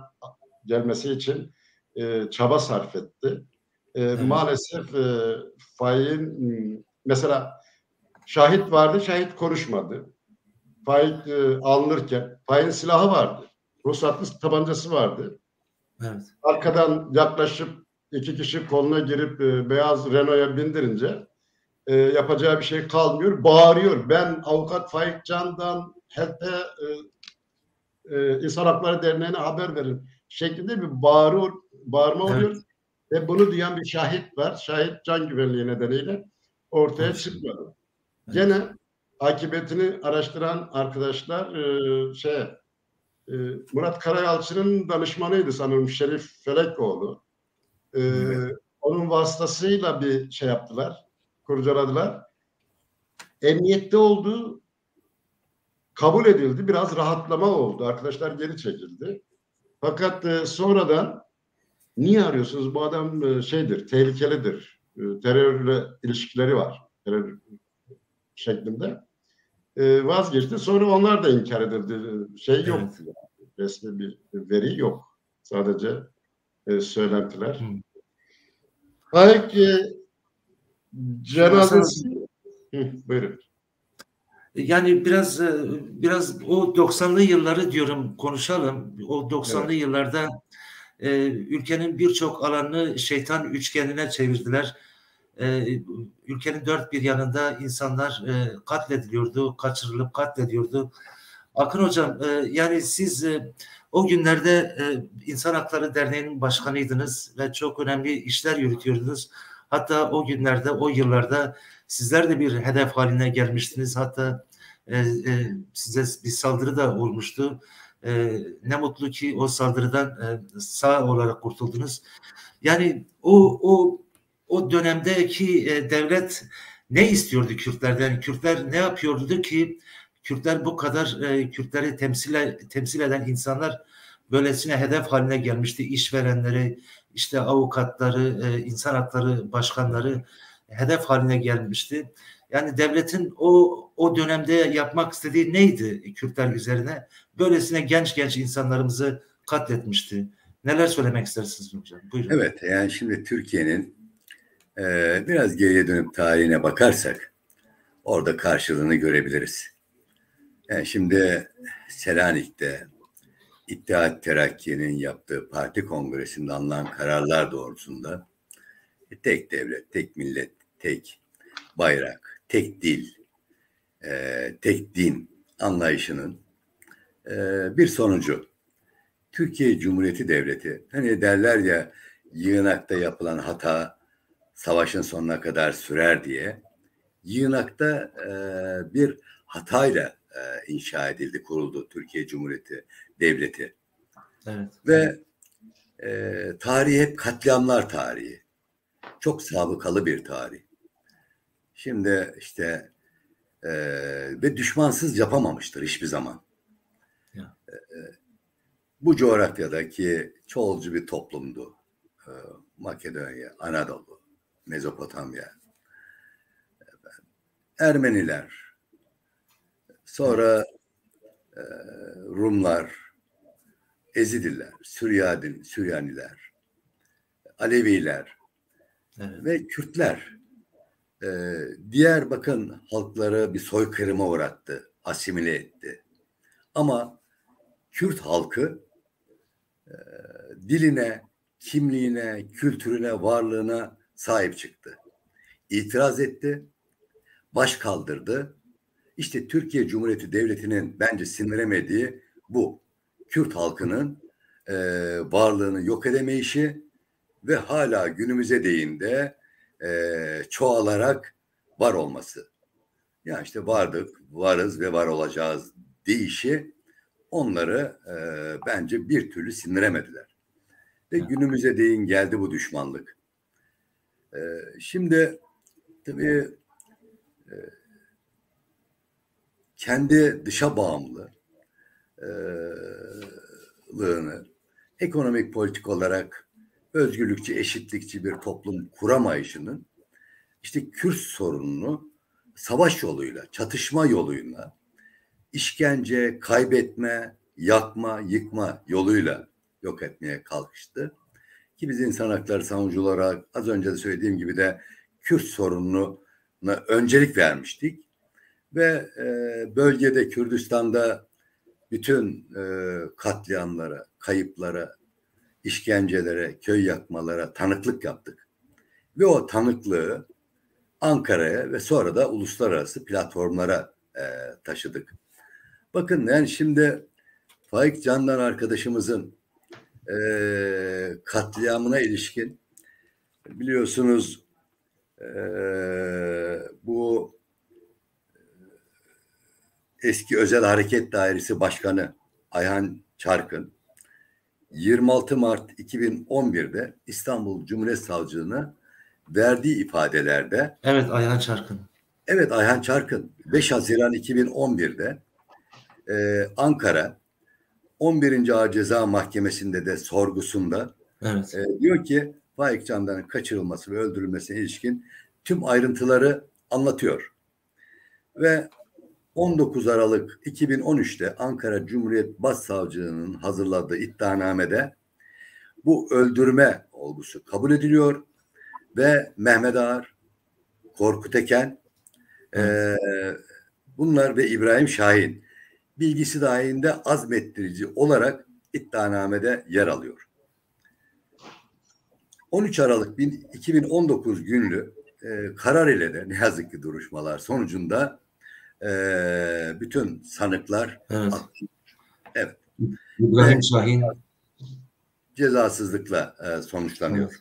gelmesi için çaba sarf etti. Evet. Maalesef Faik'in mesela şahit vardı, şahit konuşmadı. Faik alınırken Faik'in silahı vardı. Ruhsatlı tabancası vardı. Evet. Arkadan yaklaşıp 2 kişi koluna girip beyaz Renault'a bindirince yapacağı bir şey kalmıyor. Bağırıyor. Ben avukat Faik Can'dan HDP İnsan Hakları Derneği'ne haber verin şeklinde bir bağırma oluyor. Evet. Ve bunu duyan bir şahit var. Şahit can güvenliği nedeniyle ortaya çıkmadı. Evet. Gene akıbetini araştıran arkadaşlar Murat Karayalçı'nın danışmanıydı sanırım Şerif Felekoğlu. Evet. Onun vasıtasıyla bir şey yaptılar, kurcaladılar. Emniyette olduğu kabul edildi. Biraz rahatlama oldu. Arkadaşlar geri çekildi. Fakat sonradan niye arıyorsunuz? Bu adam tehlikelidir. Terörle ilişkileri var. Terör şeklinde. Vazgeçti. Sonra onlar da inkar edildi. Yok. Evet. Resmi bir veri yok. Sadece söylentiler. Faik cenazesi buyurun. Yani biraz o 90'lı yılları diyorum konuşalım. O 90'lı evet. Yıllarda ülkenin birçok alanını şeytan üçgenine çevirdiler. Ülkenin dört bir yanında insanlar katlediliyordu, kaçırılıp katlediyordu. Akın Hocam, yani siz o günlerde İnsan Hakları Derneği'nin başkanıydınız ve çok önemli işler yürütüyordunuz. Hatta o günlerde, o yıllarda sizler de bir hedef haline gelmiştiniz. Hatta size bir saldırı da olmuştu. Ne mutlu ki o saldırıdan sağ olarak kurtuldunuz. Yani o dönemdeki devlet ne istiyordu Kürtlerden? Kürtler ne yapıyordu ki Kürtler bu kadar Kürtleri temsil eden insanlar böylesine hedef haline gelmişti. İşverenleri, işte avukatları, insan hakları başkanları hedef haline gelmişti. Yani devletin o dönemde yapmak istediği neydi Kürtler üzerine? Böylesine genç insanlarımızı katletmişti. Neler söylemek istersiniz hocam? Buyurun. Evet, yani şimdi Türkiye'nin biraz geriye dönüp tarihine bakarsak orada karşılığını görebiliriz. Yani şimdi Selanik'te İttihat Terakki'nin yaptığı parti kongresinde alınan kararlar doğrultusunda tek devlet, tek millet, tek bayrak, tek dil, tek din anlayışının bir sonucu. Türkiye Cumhuriyeti Devleti, hani derler ya, yığınakta yapılan hata savaşın sonuna kadar sürer diye, yığınakta bir hatayla inşa edildi, kuruldu Türkiye Cumhuriyeti Devleti. Evet. Ve tarihi hep katliamlar tarihi. Çok sabıkalı bir tarih. Şimdi işte ve düşmansız yapamamıştır hiçbir zaman. Bu coğrafyadaki çoğulcu bir toplumdu. Makedonya, Anadolu, Mezopotamya, Ermeniler, sonra Rumlar, Ezidiler, Süryaniler, Aleviler ve Kürtler. Diğer bakın halkları bir soykırıma uğrattı, asimile etti. Ama Kürt halkı diline, kimliğine, kültürüne, varlığına sahip çıktı. İtiraz etti, baş kaldırdı. İşte Türkiye Cumhuriyeti Devleti'nin bence sindiremediği bu. Kürt halkının varlığını yok edemeyişi ve hala günümüze değin de çoğalarak var olması. Yani işte vardık, varız ve var olacağız deyişi onları bence bir türlü sindiremediler. Ve günümüze değin geldi bu düşmanlık. Şimdi tabii kendi dışa bağımlılığını, ekonomik politik olarak özgürlükçü, eşitlikçi bir toplum kuramayışının işte Kürt sorununu savaş yoluyla, çatışma yoluyla, işkence, kaybetme, yakma, yıkma yoluyla yok etmeye kalkıştı. Ki biz insan hakları savunucu olarak az önce de söylediğim gibi de Kürt sorununa öncelik vermiştik. Ve bölgede Kürdistan'da bütün katliamlara, kayıplara, işkencelere, köy yakmalara tanıklık yaptık. Ve o tanıklığı Ankara'ya ve sonra da uluslararası platformlara taşıdık. Bakın yani şimdi Faik Candan arkadaşımızın katliamına ilişkin biliyorsunuz bu eski Özel Hareket Dairesi Başkanı Ayhan Çarkın 26 Mart 2011'de İstanbul Cumhuriyet Savcılığına verdiği ifadelerde Ayhan Çarkın. Evet, Ayhan Çarkın 5 Haziran 2011'de Ankara 11. Ağır Ceza Mahkemesi'nde de sorgusunda diyor ki Faik Candan'ın kaçırılması ve öldürülmesine ilişkin tüm ayrıntıları anlatıyor. Ve 19 Aralık 2013'te Ankara Cumhuriyet Başsavcılığı'nın hazırladığı iddianamede bu öldürme olgusu kabul ediliyor ve Mehmet Ağar, Korkut Eken, bunlar ve İbrahim Şahin bilgisi dahilinde azmettirici olarak iddianamede yer alıyor. 13 Aralık 2019 günlü karar ile de ne yazık ki duruşmalar sonucunda bütün sanıklar İbrahim Şahin cezasızlıkla sonuçlanıyor.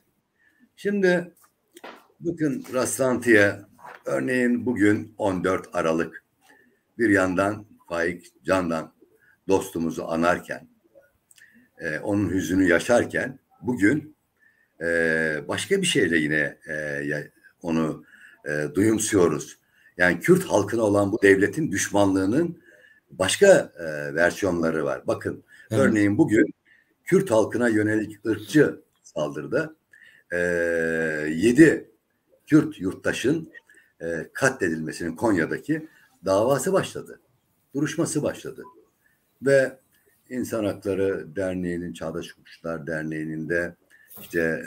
Şimdi bakın rastlantıya, örneğin bugün 14 Aralık bir yandan Faik Candan dostumuzu anarken, onun hüznünü yaşarken bugün başka bir şeyle yine onu duyumsuyoruz. Yani Kürt halkına olan bu devletin düşmanlığının başka versiyonları var. Bakın örneğin bugün Kürt halkına yönelik ırkçı saldırıda 7 Kürt yurttaşın katledilmesinin Konya'daki davası başladı. Duruşması başladı. Ve İnsan Hakları Derneği'nin, Çağdaş Hukukçular Derneği'nin de işte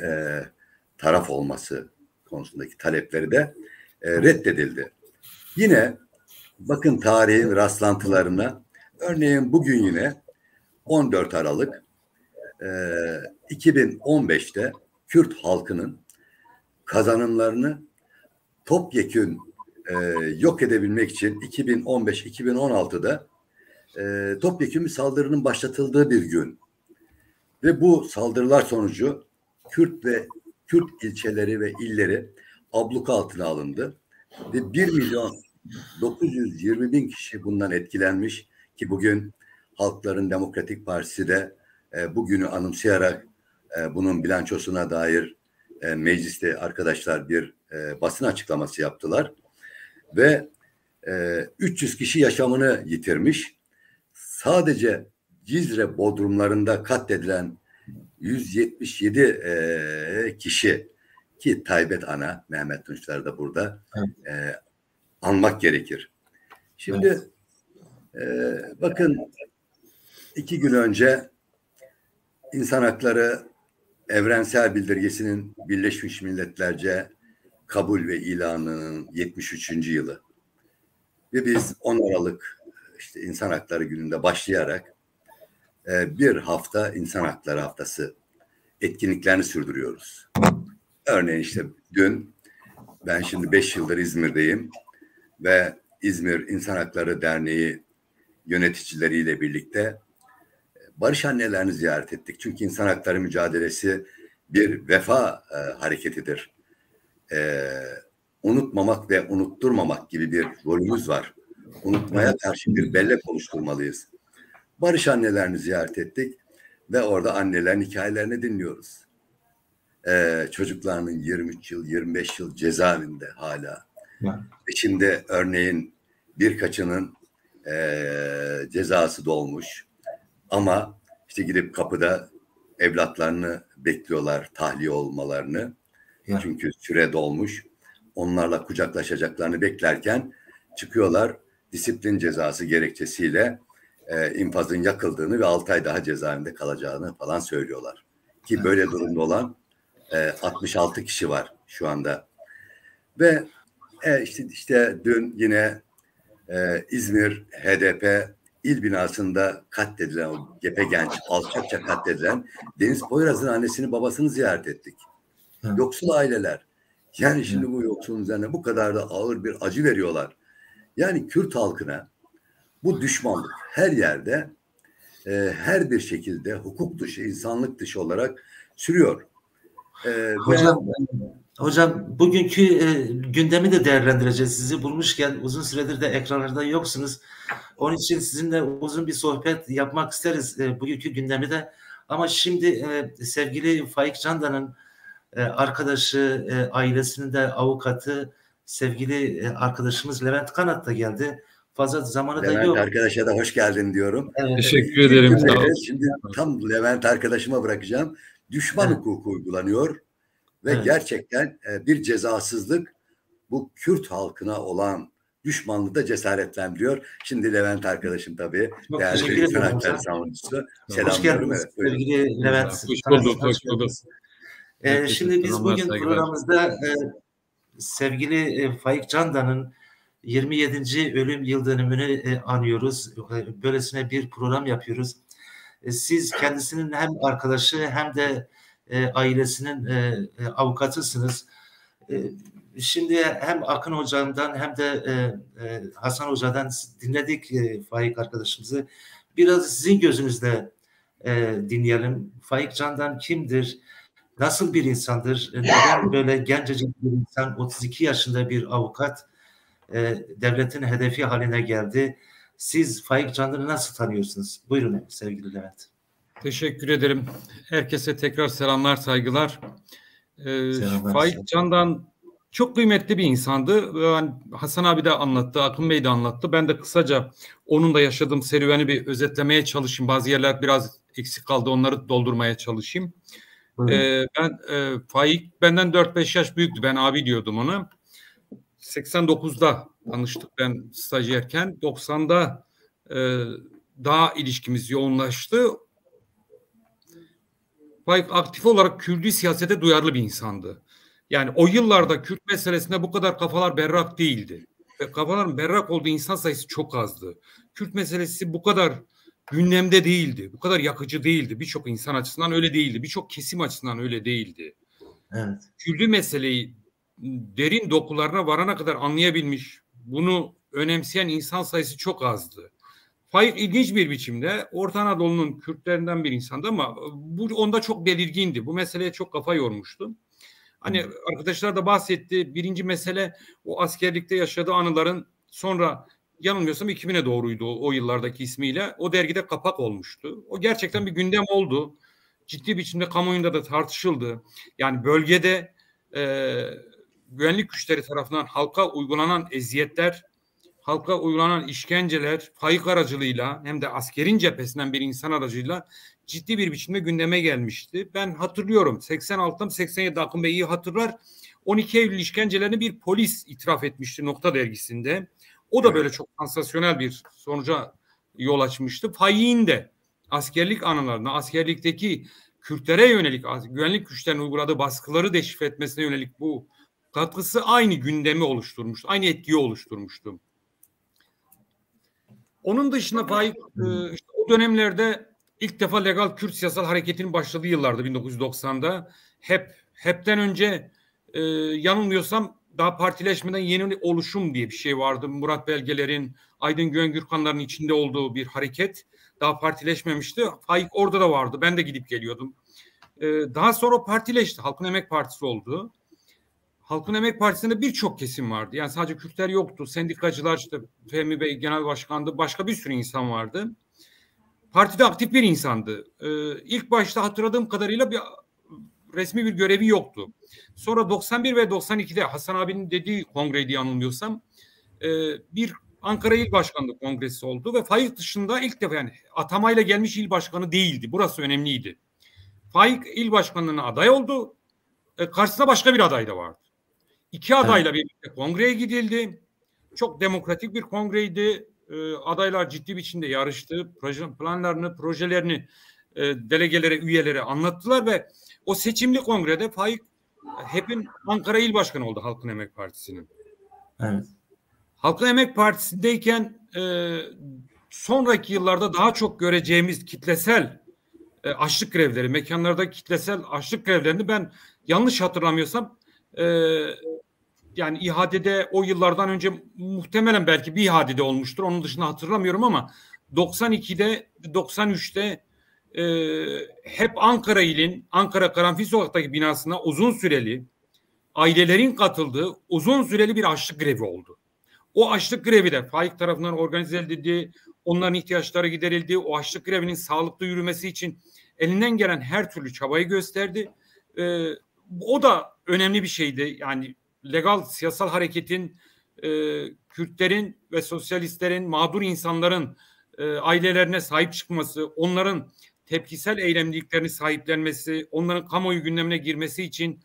taraf olması konusundaki talepleri de reddedildi. Yine bakın tarihin rastlantılarına. Örneğin bugün yine 14 Aralık 2015'te Kürt halkının kazanımlarını topyekün yok edebilmek için 2015-2016'da topyekün bir saldırının başlatıldığı bir gün. Ve bu saldırılar sonucu Kürt ilçeleri ve illeri abluka altına alındı. Ve 1.920.000 kişi bundan etkilenmiş ki bugün Halkların Demokratik Partisi de bugünü anımsayarak bunun bilançosuna dair mecliste arkadaşlar bir basın açıklaması yaptılar. Ve 300 kişi yaşamını yitirmiş. Sadece Cizre bodrumlarında katledilen 177 kişi ki Taybet Ana, Mehmet Tunçlar da burada anmak gerekir. Şimdi bakın 2 gün önce İnsan Hakları Evrensel Bildirgesi'nin Birleşmiş Milletlerce kabul ve ilanının 73. yılı. Ve biz 10 Aralık İnsan Hakları Günü'nde başlayarak bir hafta İnsan Hakları Haftası etkinliklerini sürdürüyoruz. Örneğin dün ben şimdi 5 yıldır İzmir'deyim ve İzmir İnsan Hakları Derneği yöneticileriyle birlikte barış annelerini ziyaret ettik. Çünkü insan hakları mücadelesi bir vefa hareketidir. Unutmamak ve unutturmamak gibi bir rolümüz var. Unutmaya karşı bir bellek oluşturmalıyız. Barış annelerini ziyaret ettik ve orada annelerin hikayelerini dinliyoruz. Çocuklarının 23 yıl, 25 yıl cezaevinde hala. Ve şimdi örneğin birkaçının cezası dolmuş. Ama gidip kapıda evlatlarını bekliyorlar, tahliye olmalarını. Çünkü süre dolmuş. Onlarla kucaklaşacaklarını beklerken çıkıyorlar, disiplin cezası gerekçesiyle infazın yakıldığını ve 6 ay daha cezaevinde kalacağını falan söylüyorlar. Ki böyle durumda olan 66 kişi var şu anda. Ve dün yine İzmir HDP il binasında katledilen, o gepegenç, alçakça katledilen Deniz Poyraz'ın annesini babasını ziyaret ettik. Yoksul aileler. Yani şimdi bu yoksulun üzerine bu kadar da ağır bir acı veriyorlar. Yani Kürt halkına bu düşmanlık her yerde her bir şekilde hukuk dışı, insanlık dışı olarak sürüyor. Hocam bugünkü gündemi de değerlendireceğiz. Sizi bulmuşken uzun süredir de ekranlarda yoksunuz. Onun için sizinle uzun bir sohbet yapmak isteriz bugünkü gündemi de. Ama şimdi sevgili Faik Candan'ın arkadaşı, ailesinin de avukatı, sevgili arkadaşımız Levent Kanat da geldi. Fazla zamanı da yok. Levent arkadaşa da hoş geldin diyorum. Teşekkür ederim. Şimdi tam Levent arkadaşıma bırakacağım. Düşman hukuku uygulanıyor ve gerçekten bir cezasızlık bu Kürt halkına olan düşmanlığı da cesaretlendiriyor. Şimdi Levent arkadaşım tabii değerli bir insan hakları savunucusu. Selamlıyorum. Hoş geldiniz sevgili Levent. Hoş bulduk. Şimdi biz bugün programımızda sevgili Faik Candan'ın 27. ölüm yıl dönümünü anıyoruz. Böylesine bir program yapıyoruz. Siz kendisinin hem arkadaşı hem de ailesinin avukatısınız. Şimdi hem Akın Hoca'dan hem de Hasan Hoca'dan dinledik Faik arkadaşımızı. Biraz sizin gözünüzde dinleyelim. Faik Candan kimdir? Nasıl bir insandır? Neden böyle gencecik bir insan, 32 yaşında bir avukat devletin hedefi haline geldi? Siz Faik Candan'ı nasıl tanıyorsunuz? Buyurun sevgili Levent. Teşekkür ederim. Herkese tekrar selamlar, saygılar. Faik Candan çok kıymetli bir insandı. Hasan abi de anlattı, Akın Bey de anlattı. Ben de kısaca onun da yaşadığım serüveni bir özetlemeye çalışayım. Bazı yerler biraz eksik kaldı, onları doldurmaya çalışayım. Faik benden 4-5 yaş büyüktü. Ben abi diyordum ona. 89'da tanıştık ben stajyerken. 90'da daha ilişkimiz yoğunlaştı. Faik aktif olarak Kürdi siyasete duyarlı bir insandı. Yani o yıllarda Kürt meselesinde bu kadar kafalar berrak değildi. kafaların berrak olduğu insan sayısı çok azdı. Kürt meselesi bu kadar gündemde değildi. Bu kadar yakıcı değildi. Birçok insan açısından öyle değildi. Birçok kesim açısından öyle değildi. Evet. Kürdü meseleyi derin dokularına varana kadar anlayabilmiş, bunu önemseyen insan sayısı çok azdı. Faik ilginç bir biçimde Orta Anadolu'nun Kürtlerinden bir insandı ama bu onda çok belirgindi. Bu meseleye çok kafa yormuştu. Hani arkadaşlar da bahsetti. Birinci mesele o askerlikte yaşadığı anıların, sonra yanılmıyorsam 2000'e doğruydu o yıllardaki ismiyle. O dergide kapak olmuştu. O gerçekten bir gündem oldu. Ciddi biçimde kamuoyunda da tartışıldı. Yani bölgede güvenlik güçleri tarafından halka uygulanan eziyetler, halka uygulanan işkenceler Faik aracılığıyla hem de askerin cephesinden bir insan aracıyla ciddi bir biçimde gündeme gelmişti. Ben hatırlıyorum 86'dan 87 Akın Bey iyi hatırlar. 12 Eylül işkencelerini bir polis itiraf etmişti Nokta dergisinde. O da böyle çok sansasyonel bir sonuca yol açmıştı. Faik'in de askerlik anılarına, askerlikteki Kürtlere yönelik güvenlik güçlerinin uyguladığı baskıları deşifre etmesine yönelik bu katkısı aynı gündemi oluşturmuştu. Aynı etkiyi oluşturmuştu. Onun dışında Faik işte o dönemlerde ilk defa legal Kürt siyasal hareketinin başladığı yıllarda 1990'da HEP'ten önce yanılmıyorsam daha partileşmeden yeni oluşum diye bir şey vardı. Murat Belgeler'in, Aydın Güven Gürkanlar'ın içinde olduğu bir hareket. Daha partileşmemişti. Faik orada da vardı. Ben de gidip geliyordum. Daha sonra partileşti. Halkın Emek Partisi oldu. Halkın Emek Partisi'nde birçok kesim vardı. Yani sadece Kürtler yoktu. Sendikacılar, işte Fehmi Bey genel başkandı. Başka bir sürü insan vardı. Partide aktif bir insandı. İlk başta hatırladığım kadarıyla bir resmi bir görevi yoktu. Sonra 91 ve 92'de Hasan abinin dediği kongreydi yanılmıyorsam bir Ankara İl Başkanlığı Kongresi oldu ve Faik dışında ilk defa, yani atamayla gelmiş il başkanı değildi. Burası önemliydi. Faik il başkanlığına aday oldu. Karşısında başka bir aday da vardı. İki adayla birlikte kongreye gidildi. Çok demokratik bir kongreydi. Adaylar ciddi biçimde yarıştı. Planlarını, projelerini delegelere, üyelere anlattılar ve o seçimli kongrede Faik HEP'in Ankara İl Başkanı oldu Halkın Emek Partisi'nin. Evet. Halkın Emek Partisi'ndeyken sonraki yıllarda daha çok göreceğimiz kitlesel açlık grevleri, mekanlarda kitlesel açlık grevlerini ben yanlış hatırlamıyorsam yani İHA'de o yıllardan önce muhtemelen belki bir İHA'de olmuştur. Onun dışında hatırlamıyorum ama 92'de, 93'te hep Ankara ilin, Ankara Karanfil Sokak'taki binasına uzun süreli, ailelerin katıldığı uzun süreli bir açlık grevi oldu. O açlık grevi de Faik tarafından organize edildi, onların ihtiyaçları giderildi. O açlık grevinin sağlıklı yürümesi için elinden gelen her türlü çabayı gösterdi. O da önemli bir şeydi. Yani legal siyasal hareketin, Kürtlerin ve sosyalistlerin, mağdur insanların ailelerine sahip çıkması, onların tepkisel eylemliliklerini sahiplenmesi, onların kamuoyu gündemine girmesi için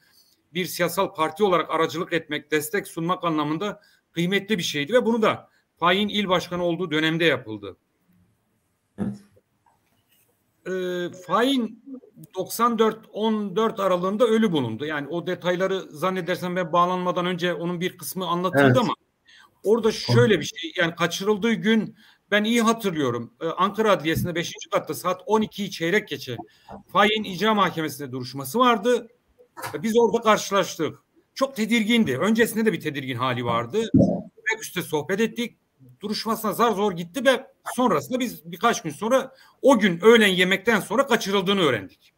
bir siyasal parti olarak aracılık etmek, destek sunmak anlamında kıymetli bir şeydi ve bunu da Faik'in il başkanı olduğu dönemde yapıldı. Faik'in 94-14 aralığında ölü bulundu. Yani o detayları zannedersem ben bağlanmadan önce onun bir kısmı anlatıldı ama orada şöyle bir şey, yani kaçırıldığı gün ben iyi hatırlıyorum. Ankara Adliyesi'nde 5. katta saat 12'yi çeyrek geçe Faik'in icra mahkemesinde duruşması vardı. Biz orada karşılaştık. Çok tedirgindi. Öncesinde de bir tedirgin hali vardı. Ve üstte sohbet ettik. Duruşmasına zar zor gitti ve sonrasında biz birkaç gün sonra o gün öğlen yemekten sonra kaçırıldığını öğrendik.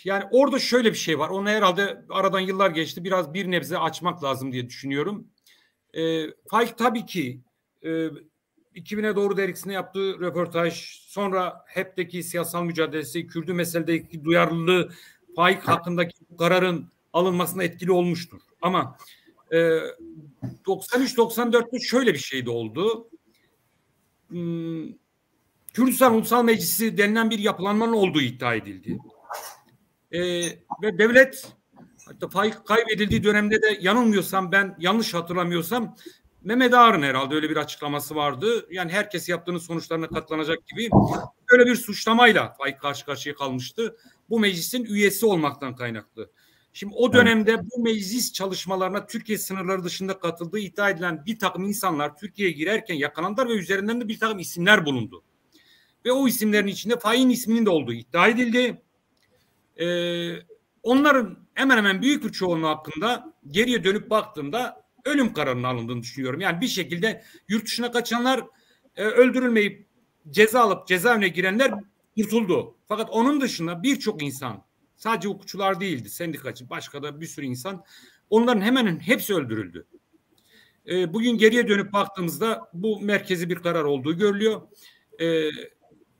Yani orada şöyle bir şey var. Onu herhalde aradan yıllar geçti. Biraz bir nebze açmak lazım diye düşünüyorum. Faik tabii ki 2000'e doğru dergisine yaptığı röportaj, sonra HEP'teki siyasal mücadelesi, Kürdü meseledeki duyarlılığı Faik hakkındaki kararın alınmasına etkili olmuştur. Ama 93-94'te şöyle bir şey de oldu. Kürdistan Ulusal Meclisi denilen bir yapılanmanın olduğu iddia edildi. Ve devlet, hatta Faik kaybedildiği dönemde de yanılmıyorsam, ben yanlış hatırlamıyorsam Mehmet Ağar'ın herhalde öyle bir açıklaması vardı. Yani herkes yaptığının sonuçlarına katlanacak gibi böyle bir suçlamayla Faik karşı karşıya kalmıştı. Bu meclisin üyesi olmaktan kaynaklı. Şimdi o dönemde bu meclis çalışmalarına Türkiye sınırları dışında katıldığı iddia edilen bir takım insanlar Türkiye'ye girerken yakalandılar ve üzerinden de bir takım isimler bulundu. Ve o isimlerin içinde Faik'in isminin de olduğu iddia edildi. Onların hemen hemen büyük bir çoğunluğu hakkında geriye dönüp baktığımda ölüm kararının alındığını düşünüyorum. Yani bir şekilde yurt dışına kaçanlar öldürülmeyip ceza alıp cezaevine girenler kurtuldu. Fakat onun dışında birçok insan, sadece hukukçular değildi, sendikacı, başka da bir sürü insan, onların hemen hepsi öldürüldü. Bugün geriye dönüp baktığımızda bu merkezi bir karar olduğu görülüyor.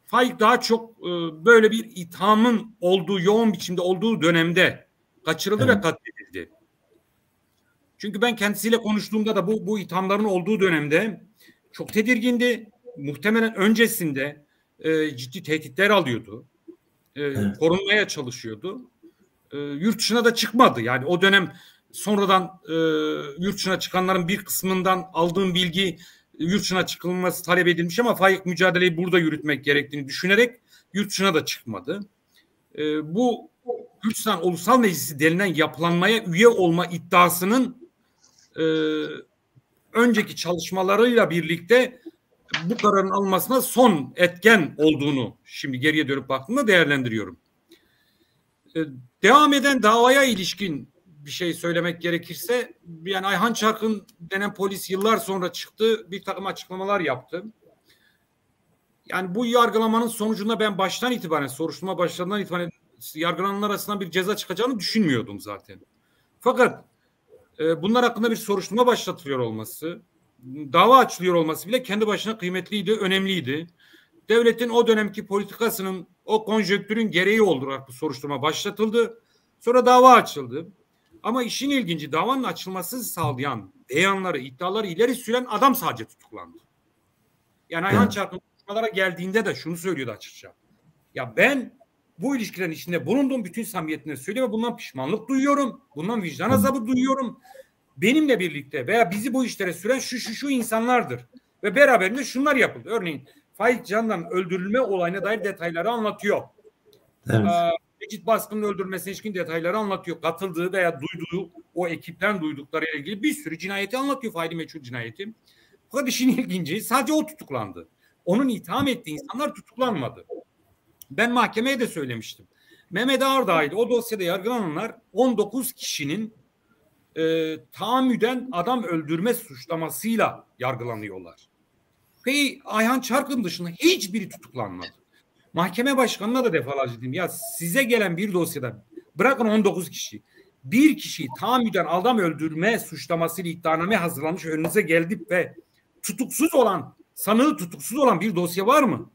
Faik daha çok böyle bir ithamın olduğu, yoğun biçimde olduğu dönemde kaçırıldı ve katledildi. Çünkü ben kendisiyle konuştuğumda da bu ithamların olduğu dönemde çok tedirgindi. Muhtemelen öncesinde ciddi tehditler alıyordu. Korunmaya çalışıyordu. Yurt dışına da çıkmadı. Yani o dönem sonradan yurt dışına çıkanların bir kısmından aldığım bilgi yurt dışına çıkılması talep edilmiş ama Faik mücadeleyi burada yürütmek gerektiğini düşünerek yurt dışına da çıkmadı. Bu Kürdistan Ulusal Meclisi denilen yapılanmaya üye olma iddiasının önceki çalışmalarıyla birlikte bu kararın alınmasına son etken olduğunu şimdi geriye dönüp baktığımda değerlendiriyorum. Devam eden davaya ilişkin bir şey söylemek gerekirse, yani Ayhan Çarkın denen polis yıllar sonra çıktı, bir takım açıklamalar yaptı. Yani bu yargılamanın sonucunda ben baştan itibaren, soruşturma başlarından itibaren yargılananlar arasından bir ceza çıkacağını düşünmüyordum zaten. Fakat bunlar hakkında bir soruşturma başlatılıyor olması, dava açılıyor olması bile kendi başına kıymetliydi, önemliydi. Devletin o dönemki politikasının, o konjonktürün gereği olarak bu soruşturma başlatıldı. Sonra dava açıldı. Ama işin ilginci, davanın açılmasını sağlayan beyanları, iddiaları ileri süren adam sadece tutuklandı. Yani Ayhan Çarkın konuşmalara geldiğinde de şunu söylüyordu açıkça. Ya ben bu ilişkilerin içinde bulunduğum bütün samimiyetle söylüyorum ve bundan pişmanlık duyuyorum. Bundan vicdan azabı duyuyorum. Benimle birlikte veya bizi bu işlere süren şu insanlardır. Ve beraberinde şunlar yapıldı. Örneğin Faik Candan öldürülme olayına dair detayları anlatıyor. Evet. Mecit Baskın'ın öldürülmesine ilişkin detayları anlatıyor. Katıldığı veya duyduğu, o ekipten duyduklarıyla ilgili bir sürü cinayeti anlatıyor. Faili meçhul cinayeti. Fakat işin ilginci, sadece o tutuklandı. Onun itham ettiği insanlar tutuklanmadı. Ben mahkemeye de söylemiştim. Mehmet Ağar dahil o dosyada yargılananlar 19 kişinin tahammüden adam öldürme suçlamasıyla yargılanıyorlar. Ve Ayhan Çarkın dışında hiçbiri tutuklanmadı. Mahkeme başkanına da defalarca dedim. Ya size gelen bir dosyada bırakın 19 kişi. Bir kişiyi tahammüden adam öldürme suçlamasıyla iddianame hazırlanmış önünüze geldi ve sanığı tutuksuz olan bir dosya var mı?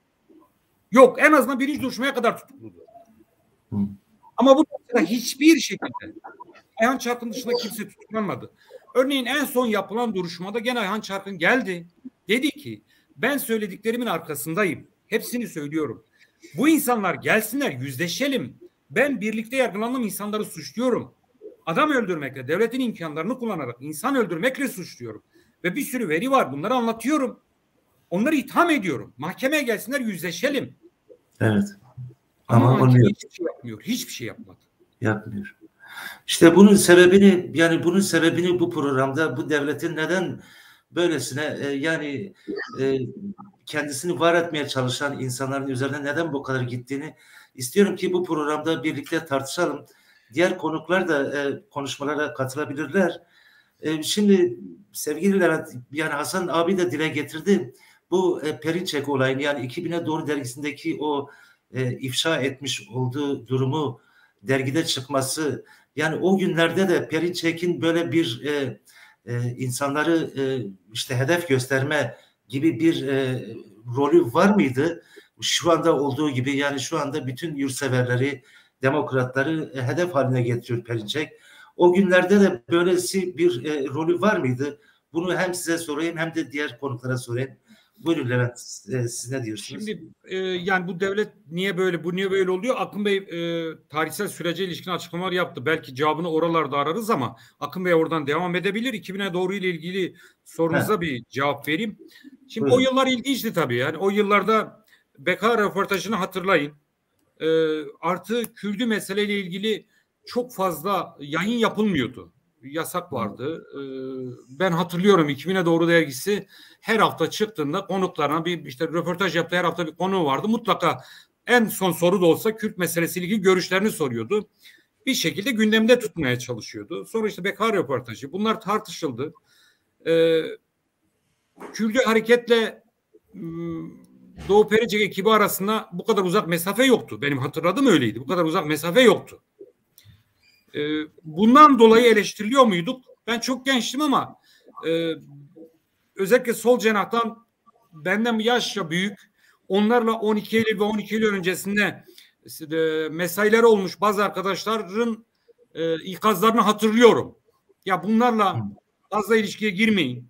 Yok. En azından birinci duruşmaya kadar tutukludu. Ama bu dosyada hiçbir şekilde Ayhan Çarkın dışında kimse tutuklanmadı. Örneğin en son yapılan duruşmada gene Ayhan Çarkın geldi. Dedi ki ben söylediklerimin arkasındayım. Hepsini söylüyorum. Bu insanlar gelsinler, yüzleşelim. Ben birlikte yargılandığım insanları suçluyorum. Adam öldürmekle, devletin imkanlarını kullanarak insan öldürmekle suçluyorum. Ve bir sürü veri var. Bunları anlatıyorum. Onları itham ediyorum. Mahkemeye gelsinler, yüzleşelim. Evet. Ama mahkeme hiçbir şey yapmıyor. Hiçbir şey yapmadı. Yapmıyor. İşte bunun sebebini bu programda bu devletin neden böylesine kendisini var etmeye çalışan insanların üzerine neden bu kadar gittiğini istiyorum ki bu programda birlikte tartışalım. Diğer konuklar da konuşmalara katılabilirler. Şimdi sevgili Levent, yani Hasan abi de dile getirdi. Bu Perinçek olayını, yani 2000'e doğru dergisindeki o ifşa etmiş olduğu durumu dergide çıkması, yani o günlerde de Perinçek'in böyle bir insanları işte hedef gösterme gibi bir rolü var mıydı? Şu anda olduğu gibi, yani şu anda bütün yurtseverleri, demokratları hedef haline getiriyor Perinçek. O günlerde de böylesi bir rolü var mıydı? Bunu hem size sorayım hem de diğer konuklara sorayım. Buyurun Levent, siz ne diyorsunuz? Şimdi yani bu devlet niye böyle oluyor? Akın Bey tarihsel sürece ilişkin açıklamalar yaptı. Belki cevabını oralarda ararız ama Akın Bey oradan devam edebilir. 2000'e doğru ile ilgili sorunuza bir cevap vereyim. Şimdi buyurun. O yıllar ilginçti tabii. Yani o yıllarda BK röportajını hatırlayın. Artı Kürdü meseleyle ilgili çok fazla yayın yapılmıyordu. Yasak vardı. Ben hatırlıyorum 2000'e doğru dergisi her hafta çıktığında konuklarına bir işte röportaj yaptı. Her hafta bir konu vardı. Mutlaka en son soru da olsa Kürt meselesiyle ilgili görüşlerini soruyordu. Bir şekilde gündemde tutmaya çalışıyordu. Sonra işte Beka röportajı. Bunlar tartışıldı. Kürtçü hareketle Doğu Perinçek ekibi arasında bu kadar uzak mesafe yoktu. Benim hatırladığım öyleydi. Bu kadar uzak mesafe yoktu. Bundan dolayı eleştiriliyor muyduk? Ben çok gençtim ama özellikle sol cenahtan benden yaşça büyük, onlarla 12 Eylül ve 12 Eylül öncesinde mesaileri olmuş bazı arkadaşların ikazlarını hatırlıyorum. Ya bunlarla fazla ilişkiye girmeyin.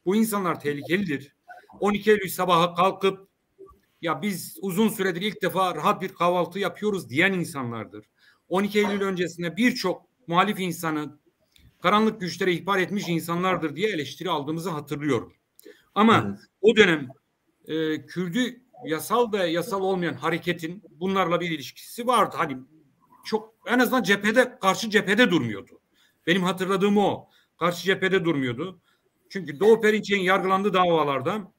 Bu insanlar tehlikelidir. 12 Eylül sabahı kalkıp ya biz uzun süredir ilk defa rahat bir kahvaltı yapıyoruz diyen insanlardır. 12 Eylül öncesinde birçok muhalif insanı karanlık güçlere ihbar etmiş insanlardır diye eleştiri aldığımızı hatırlıyorum. Ama o dönem Kürt'ü yasal ve yasal olmayan hareketin bunlarla bir ilişkisi vardı. Hani çok en azından cephede, karşı cephede durmuyordu. Benim hatırladığım o. Karşı cephede durmuyordu. Çünkü Doğu Perinçek'in yargılandığı davalarda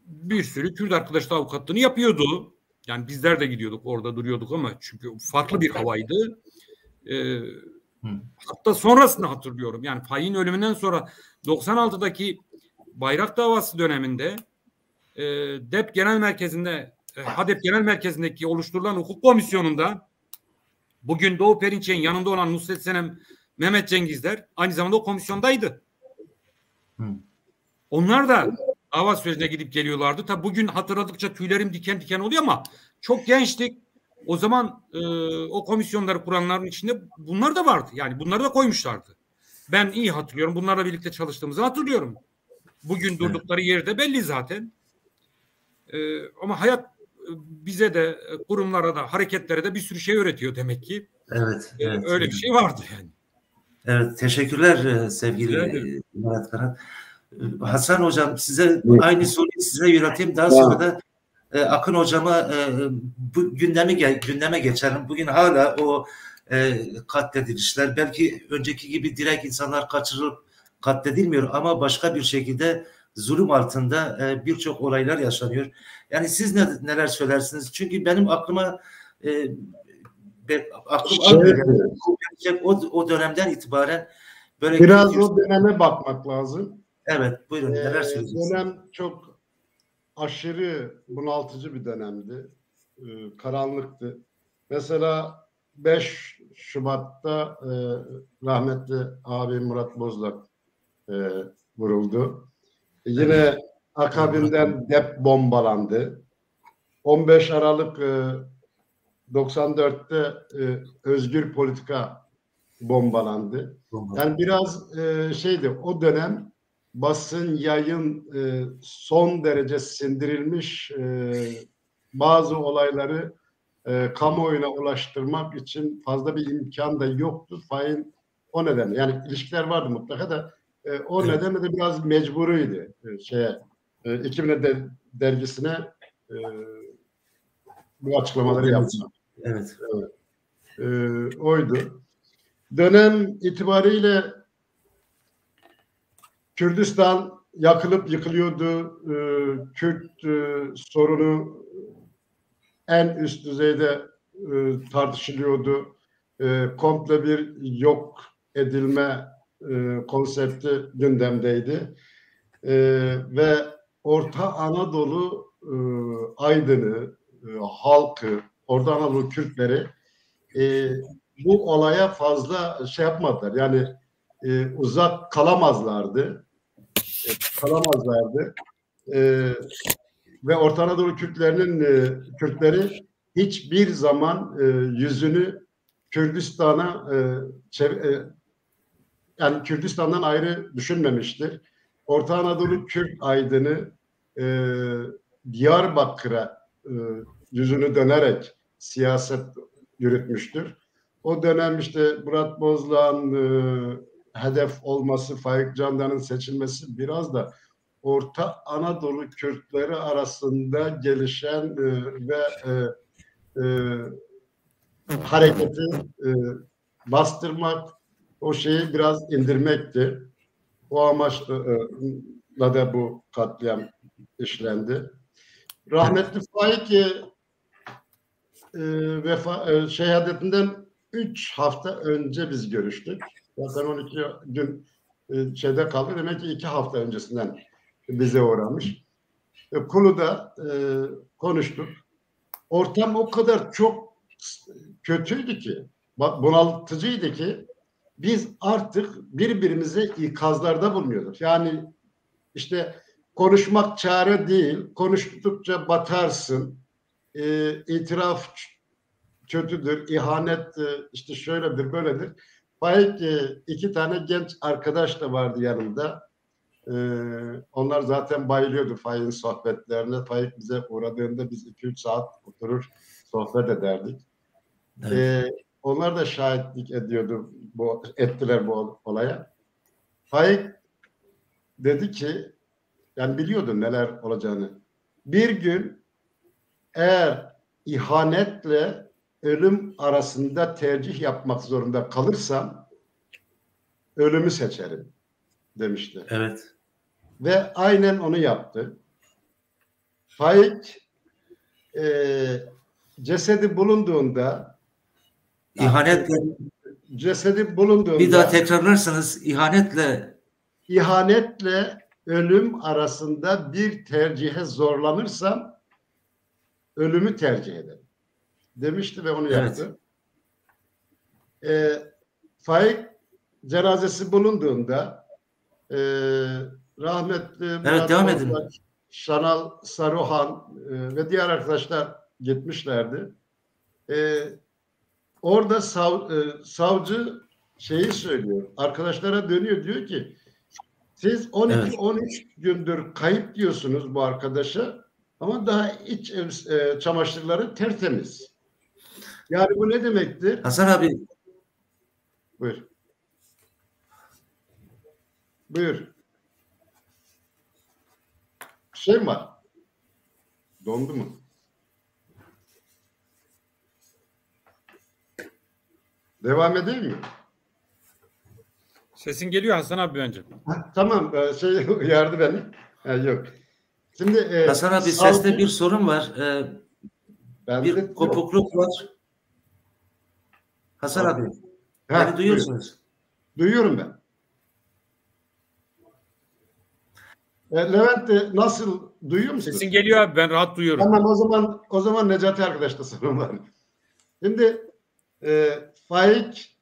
bir sürü Kürt arkadaş da avukatlığını yapıyordu. Yani bizler de gidiyorduk orada duruyorduk ama çünkü farklı bir havaydı. Hatta sonrasını hatırlıyorum. Yani Faik'in ölümünden sonra 96'daki Bayrak davası döneminde DEP Genel Merkezi'nde HADEP Genel Merkezi'ndeki oluşturulan hukuk komisyonunda bugün Doğu Perinçek'in yanında olan Nusret Senem, Mehmet Cengizler aynı zamanda o komisyondaydı. Onlar da dava sürecine gidip geliyorlardı. Tabi bugün hatırladıkça tüylerim diken diken oluyor ama çok gençtik. O zaman o komisyonları kuranların içinde bunlar da vardı. Yani bunları da koymuşlardı. Ben iyi hatırlıyorum. Bunlarla birlikte çalıştığımızı hatırlıyorum. Bugün durdukları yerde belli zaten. Ama hayat bize de kurumlara da hareketlere de bir sürü şey öğretiyor demek ki. Evet. Öyle bir şey vardı yani. Evet, teşekkürler sevgili Murat Karan. Hasan Hocam size aynı soruyu size yönelteyim. Daha sonra da Akın Hocama bu gündeme geçelim. Bugün hala o katledilişler, belki önceki gibi direkt insanlar kaçırılıp katledilmiyor ama başka bir şekilde zulüm altında birçok olaylar yaşanıyor. Yani siz neler söylersiniz? Çünkü benim aklım almıyor. O dönemden itibaren böyle biraz o döneme bakmak lazım. Evet, buyurun. Neler söyleyeceksiniz? Dönem çok aşırı bunaltıcı bir dönemdi. Karanlıktı. Mesela 5 Şubat'ta rahmetli abi Murat Bozlak vuruldu. Yine akabinden DEP bombalandı. 15 Aralık 94'te Özgür Politika bombalandı. Yani biraz şeydi o dönem basın, yayın son derece sindirilmiş bazı olayları kamuoyuna ulaştırmak için fazla bir imkan da yoktu. Faik'in o nedenle yani ilişkiler vardı mutlaka da o nedenle de biraz mecburuydu 2000'e dergisine bu açıklamaları yapmak. Evet. Oydu. Dönem itibariyle Kürdistan yakılıp yıkılıyordu. Kürt sorunu en üst düzeyde tartışılıyordu. Komple bir yok edilme konsepti gündemdeydi. Ve Orta Anadolu aydını, halkı, Orta Anadolu Kürtleri bu olaya fazla şey yapmadılar. Yani uzak kalamazlardı. Ve Orta Anadolu Kürtleri hiçbir zaman yüzünü Kürdistan'a yani Kürdistan'dan ayrı düşünmemiştir. Orta Anadolu Kürt aydını Diyarbakır'a yüzünü dönerek siyaset yürütmüştür. O dönem işte Murat Bozlak'ın hedef olması, Faik Candan'ın seçilmesi biraz da Orta Anadolu Kürtleri arasında gelişen ve hareketi bastırmak, o şeyi biraz indirmekti. O amaçla da bu katliam işlendi. Rahmetli Faik şehadetinden 3 hafta önce biz görüştük. Zaten 12 gün şeyde kaldı. Demek ki 2 hafta öncesinden bize uğramış. Kulu'da konuştuk. Ortam o kadar çok kötüydü ki, bunaltıcıydı ki biz artık birbirimize ikazlarda bulunuyorduk. Yani işte konuşmak çare değil, konuştukça batarsın, itiraf kötüdür, ihanet işte şöyledir, böyledir. Faik 2 tane genç arkadaş da vardı yanımda. Onlar zaten bayılıyordu Faik'in sohbetlerine. Faik bize uğradığında biz 2-3 saat oturur sohbet ederdik. Evet. Onlar da şahitlik ettiler bu olaya. Faik dedi ki, yani biliyordu neler olacağını. Bir gün eğer ihanetle ölüm arasında tercih yapmak zorunda kalırsam ölümü seçerim demişti. Evet. Ve aynen onu yaptı. Faik cesedi bulunduğunda cesedi bulunduğunda bir daha tekrarlarsanız ihanetle ölüm arasında bir tercihe zorlanırsam ölümü tercih ederim demişti ve onu yaptı. Faik cenazesi bulunduğunda rahmetli devam edin. Şanal Saruhan ve diğer arkadaşlar gitmişlerdi. Orada savcı şeyi söylüyor. Arkadaşlara dönüyor, diyor ki siz 12-13 gündür kayıp diyorsunuz bu arkadaşa ama daha iç çamaşırları tertemiz. Yani bu ne demektir? Hasan abi. Buyur. Buyur. Şey mi var? Dondu mu? Devam edeyim mi? Sesin geliyor Hasan abi önce. Tamam. Uyardı beni. Yok. Şimdi Hasan abi seste bir sorun var. Bir kopukluk var. Hasan abi. Beni duyuyorsunuz. Duyuyorum ben. Levent nasıl, duyuyor musunuz? Sesin geliyor abi, ben rahat duyuyorum. Tamam, o zaman Necati arkadaşta sorun var. Şimdi Faik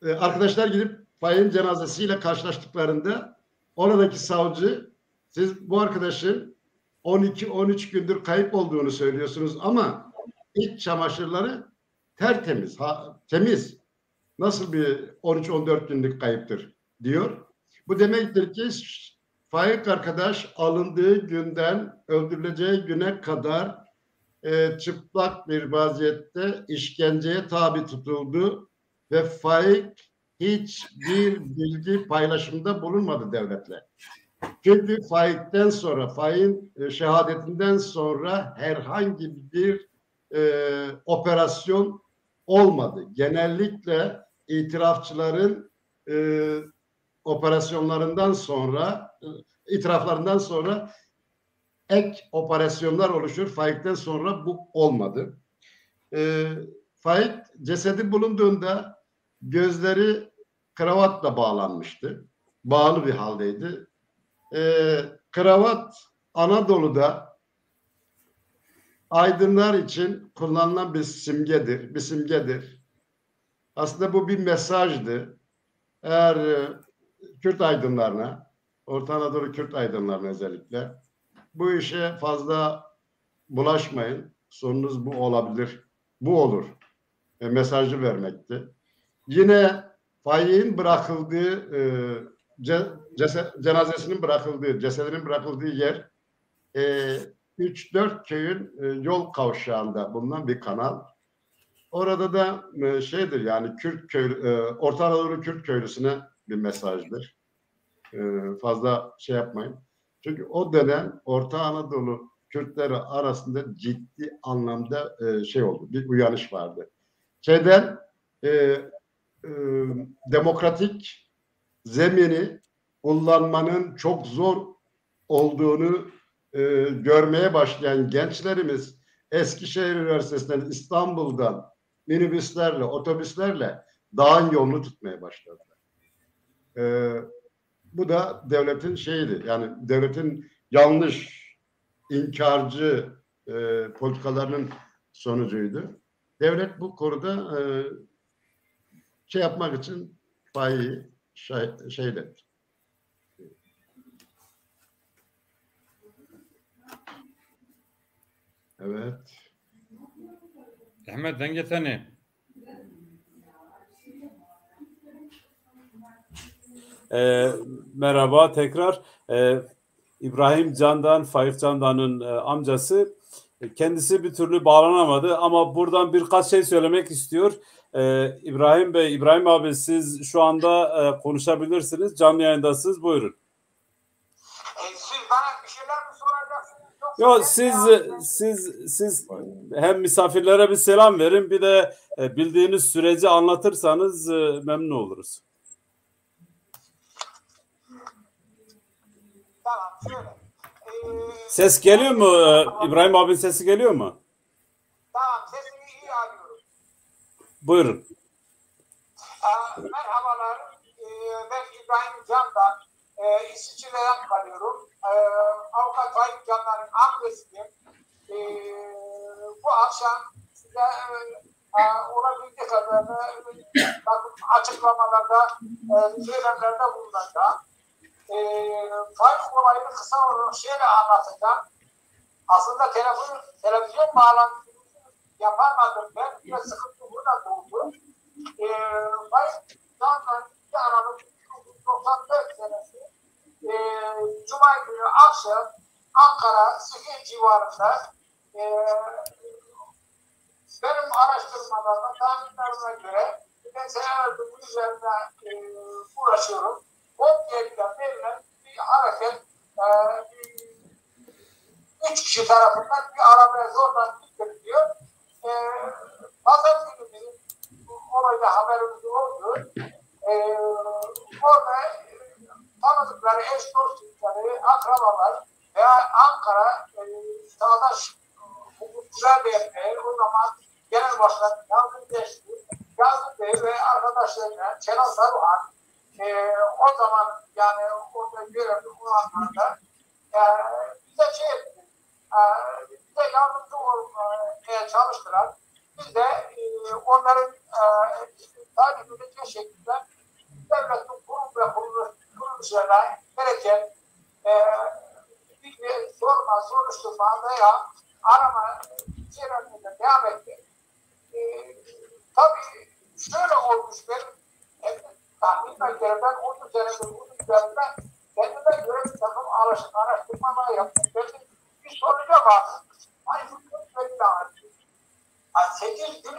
arkadaşlar gidip Faik'in cenazesiyle karşılaştıklarında oradaki savcı, siz bu arkadaşın 12-13 gündür kayıp olduğunu söylüyorsunuz ama iç çamaşırları tertemiz, temiz. Nasıl bir 13-14 günlük kayıptır diyor. Bu demektir ki Faik arkadaş alındığı günden öldürüleceği güne kadar çıplak bir vaziyette işkenceye tabi tutuldu ve Faik hiçbir bilgi paylaşımında bulunmadı devletle. Çünkü Faik'in şehadetinden sonra herhangi bir operasyon olmadı. Genellikle itirafçıların itiraflarından sonra ek operasyonlar oluşur. Faik'ten sonra bu olmadı. Faik cesedi bulunduğunda gözleri kravatla bağlanmıştı. Bağlı bir haldeydi. Kravat Anadolu'da aydınlar için kullanılan bir simgedir. Aslında bu bir mesajdı. Eğer Kürt aydınlarına, Orta Anadolu Kürt aydınlarına özellikle bu işe fazla bulaşmayın. Sonunuz bu olabilir. Bu olur. Mesajı vermekti. Yine Faik'in bırakıldığı cenazesinin bırakıldığı, cesedinin bırakıldığı yer 3-4 köyün yol kavşağında bulunan bir kanal. Orada da yani Kürt köylü, Orta Anadolu Kürt köylüsüne bir mesajdır. Fazla yapmayın. Çünkü o dönem Orta Anadolu Kürtleri arasında ciddi anlamda oldu. Bir uyanış vardı. demokratik zemini kullanmanın çok zor olduğunu görmeye başlayan gençlerimiz Eskişehir Üniversitesi'nden, İstanbul'dan minibüslerle, otobüslerle dağın yolunu tutmaya başladılar. Bu da devletin şeyiydi. Yani devletin yanlış, inkarcı politikalarının sonucuydu. Devlet bu konuda şey yapmak için payı şeyle. Evet. Ahmet Dengetani. Merhaba tekrar. İbrahim Candan, Faik Candan'ın amcası. Kendisi bir türlü bağlanamadı ama buradan birkaç şey söylemek istiyor. İbrahim Bey, İbrahim abi siz şu anda konuşabilirsiniz. Canlı yayındasınız. Buyurun. Siz bana bir şeyler mi soracaksınız? Yok siz hem misafirlere bir selam verin bir de bildiğiniz süreci anlatırsanız memnun oluruz. Tamam şöyle. Ses geliyor mu? İbrahim abinin sesi geliyor mu? Tamam sesini iyi alıyorum. Buyurun. Merhabalar. Ben İbrahim Candan. İsviçre'den kalıyorum. Avukat Faik Candan'ın amcasıyım. Bu akşam size olabildiği kadarını açıklamalarda, söylemlerde bulunacağım. Faik olayını kısa olarak şöyle anlatacağım. Aslında televizyon bağlantısını yapamadım ben. Bir sıkıntı burada doğdu. Faik Candan 2 Aralık 1994 senesi Cuma günü akşam Ankara Sıhhi civarında benim araştırmalarıma, tahminlerime göre ben senelerdir bu üzerine uğraşıyorum. Bobgey'den verilen bir hareket 3 kişi tarafından bir arabaya zorla gittiriliyor. Pazar günü bizim olayda haberimiz oldu. Orada tanıdıkları eş dostlukları, akrabalar veya Ankara Çağdaş Hukukçular Derneği o zaman Genel Başkan Yazgın Geçti, Yazgın Bey ve arkadaşlarına Çenan Saruhan o zaman yani orada görevli olanlarda bize şey etti, bize yardımcı olmaya çalıştılar. Biz de onların takip edeceği şekilde devletin kurum ve kuruluşlarına gereken bir sorma, soruşturma veya arama şeylerine devam ettik. Tabii şöyle olmuş benim tahminime göre ben 10 senedir bunun üzerinden kendime göre bir takım araştırmalar yaptım. Benim bir sonuca vardım. Aynı belli ağacı. 8 gün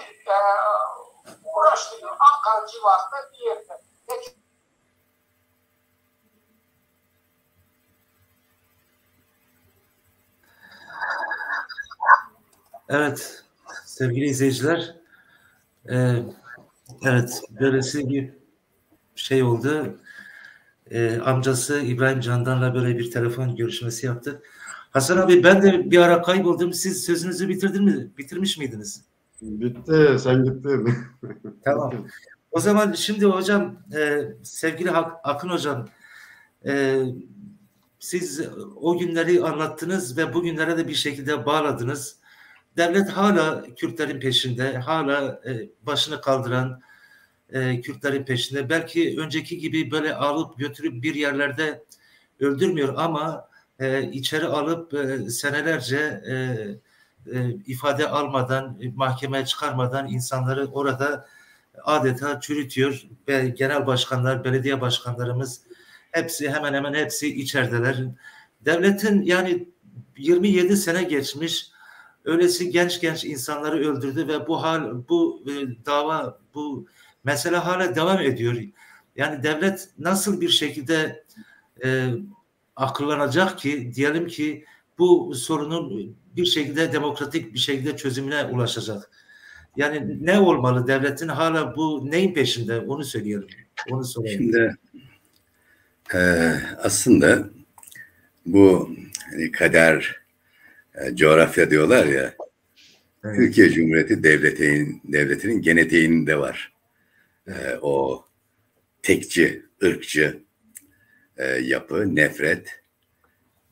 uğraştım Ankara civarında bir yerde. Evet, sevgili izleyiciler, evet, böylesi bir şey oldu. Amcası İbrahim Candan'la böyle bir telefon görüşmesi yaptık. Hasan abi ben de bir ara kayboldum. Siz sözünüzü bitirmiş miydiniz? Bitti, sen gittin. Tamam. O zaman şimdi hocam, sevgili Akın hocam, siz o günleri anlattınız ve bugünlere de bir şekilde bağladınız. Devlet hala Kürtlerin peşinde, hala başını kaldıran Kürtlerin peşinde. Belki önceki gibi böyle alıp götürüp bir yerlerde öldürmüyor ama içeri alıp senelerce ifade almadan, mahkemeye çıkarmadan insanları orada adeta çürütüyor ve genel başkanlar, belediye başkanlarımız hepsi hemen hemen hepsi içerideler. Devletin yani 27 sene geçmiş, öylesi genç insanları öldürdü ve bu dava, bu mesele hala devam ediyor. Yani devlet nasıl bir şekilde akıllanacak ki, diyelim ki bu sorunun bir şekilde demokratik bir şekilde çözümüne ulaşacak. Yani ne olmalı devletin, hala bu neyin peşinde, onu söyleyelim. Onu sorayım. Şimdi aslında bu hani kader, coğrafya diyorlar ya, evet. Türkiye Cumhuriyeti devletinin genetiğinde var. O tekçi, ırkçı yapı, nefret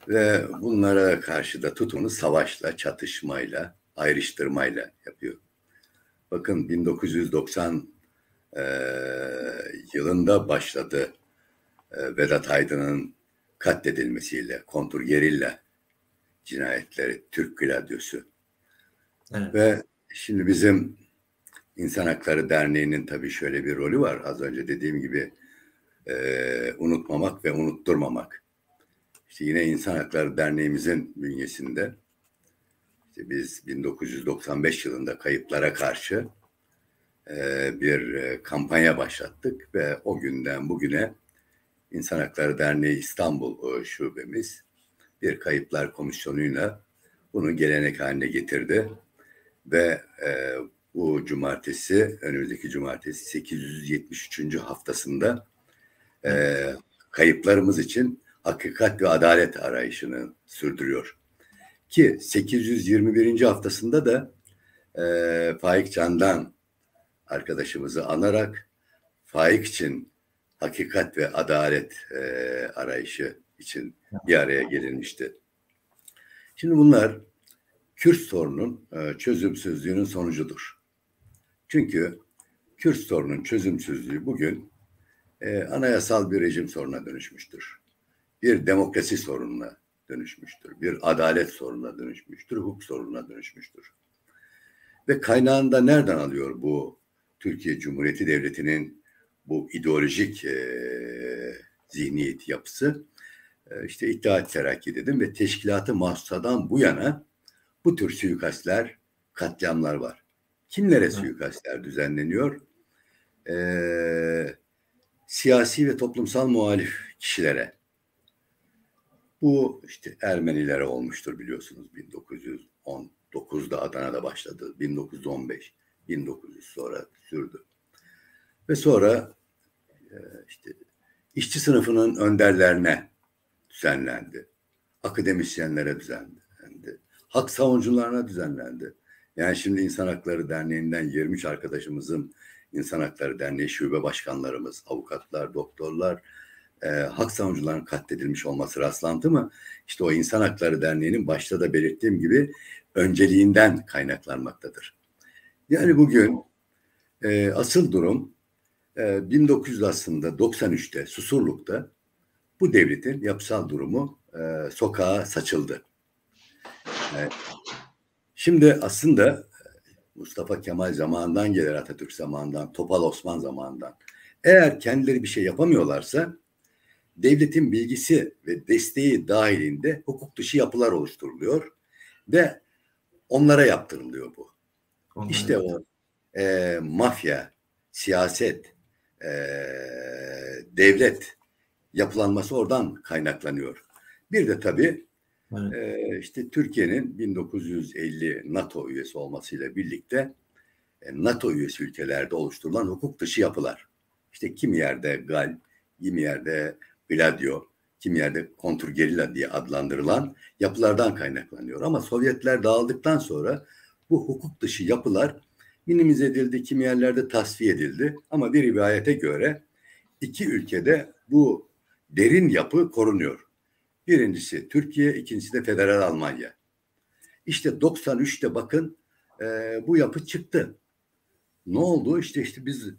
ve bunlara karşı da tutunu savaşla, çatışmayla, ayrıştırmayla yapıyor. Bakın 1990 yılında başladı Vedat Aydın'ın katledilmesiyle, kontrgerilla cinayetleri, Türk Gladyosu. Evet. Ve şimdi bizim İnsan Hakları Derneği'nin tabii şöyle bir rolü var. Az önce dediğim gibi unutmamak ve unutturmamak. İşte yine İnsan Hakları Derneğimizin bünyesinde işte biz 1995 yılında kayıplara karşı bir kampanya başlattık ve o günden bugüne İnsan Hakları Derneği İstanbul şubemiz bir kayıplar komisyonuyla bunu gelenek haline getirdi ve bu cumartesi, önümüzdeki cumartesi 873. haftasında kayıplarımız için hakikat ve adalet arayışını sürdürüyor. Ki 821. haftasında da Faik Candan arkadaşımızı anarak Faik için hakikat ve adalet arayışı için bir araya gelinmişti. Şimdi bunlar Kürt sorunun çözümsüzlüğünün sonucudur. Çünkü Kürt sorunun çözümsüzlüğü bugün anayasal bir rejim sorununa dönüşmüştür. Bir demokrasi sorununa dönüşmüştür. Bir adalet sorununa dönüşmüştür. Hukuk sorununa dönüşmüştür. Ve kaynağında nereden alıyor bu Türkiye Cumhuriyeti Devleti'nin bu ideolojik zihniyet yapısı? İşte İttihat Terakki dedim ve Teşkilat-ı Mahsusa'dan bu yana bu tür suikastler, katliamlar var. Kimlere suikastler düzenleniyor? Siyasi ve toplumsal muhalif kişilere. Bu işte Ermenilere olmuştur biliyorsunuz. 1919'da Adana'da başladı. 1915, 1900 sonra sürdü. Ve sonra işte işçi sınıfının önderlerine düzenlendi. Akademisyenlere düzenlendi. Hak savunucularına düzenlendi. Yani şimdi İnsan Hakları Derneği'nden 23 arkadaşımızın İnsan Hakları Derneği şube başkanlarımız, avukatlar, doktorlar, hak savunucularının katledilmiş olması rastlantı mı? İşte o İnsan Hakları Derneği'nin başta da belirttiğim gibi önceliğinden kaynaklanmaktadır. Yani bugün asıl durum 1993'te Susurluk'ta bu devletin yapısal durumu sokağa saçıldı. Şimdi aslında Mustafa Kemal zamanından gelir, Atatürk zamanından, Topal Osman zamanından. Eğer kendileri bir şey yapamıyorlarsa devletin bilgisi ve desteği dahilinde hukuk dışı yapılar oluşturuluyor ve onlara yaptırılıyor bu. İşte o mafya, siyaset, devlet yapılanması oradan kaynaklanıyor. Bir de tabii işte Türkiye'nin 1950 NATO üyesi olmasıyla birlikte NATO üyesi ülkelerde oluşturulan hukuk dışı yapılar. İşte kimi yerde GAL, kimi yerde Gladio, kimi yerde kontrgerilla diye adlandırılan yapılardan kaynaklanıyor. Ama Sovyetler dağıldıktan sonra bu hukuk dışı yapılar minimize edildi, kimi yerlerde tasfiye edildi. Ama bir rivayete göre iki ülkede bu derin yapı korunuyor. Birincisi Türkiye, ikincisi de Federal Almanya. İşte 93'te bakın bu yapı çıktı. Ne oldu? İşte biz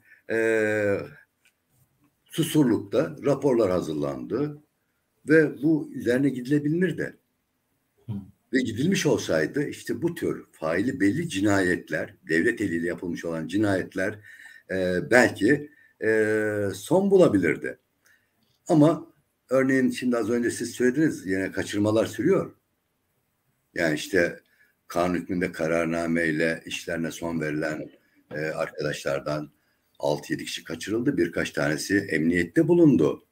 Susurluk'ta raporlar hazırlandı ve bu üzerine gidilebilir de. Ve gidilmiş olsaydı işte bu tür faili belli cinayetler, devlet eliyle yapılmış olan cinayetler belki son bulabilirdi. Ama örneğin şimdi az önce siz söylediniz, yine kaçırmalar sürüyor. Yani işte kanun hükmünde kararnameyle işlerine son verilen arkadaşlardan 6-7 kişi kaçırıldı. Birkaç tanesi emniyette bulundu.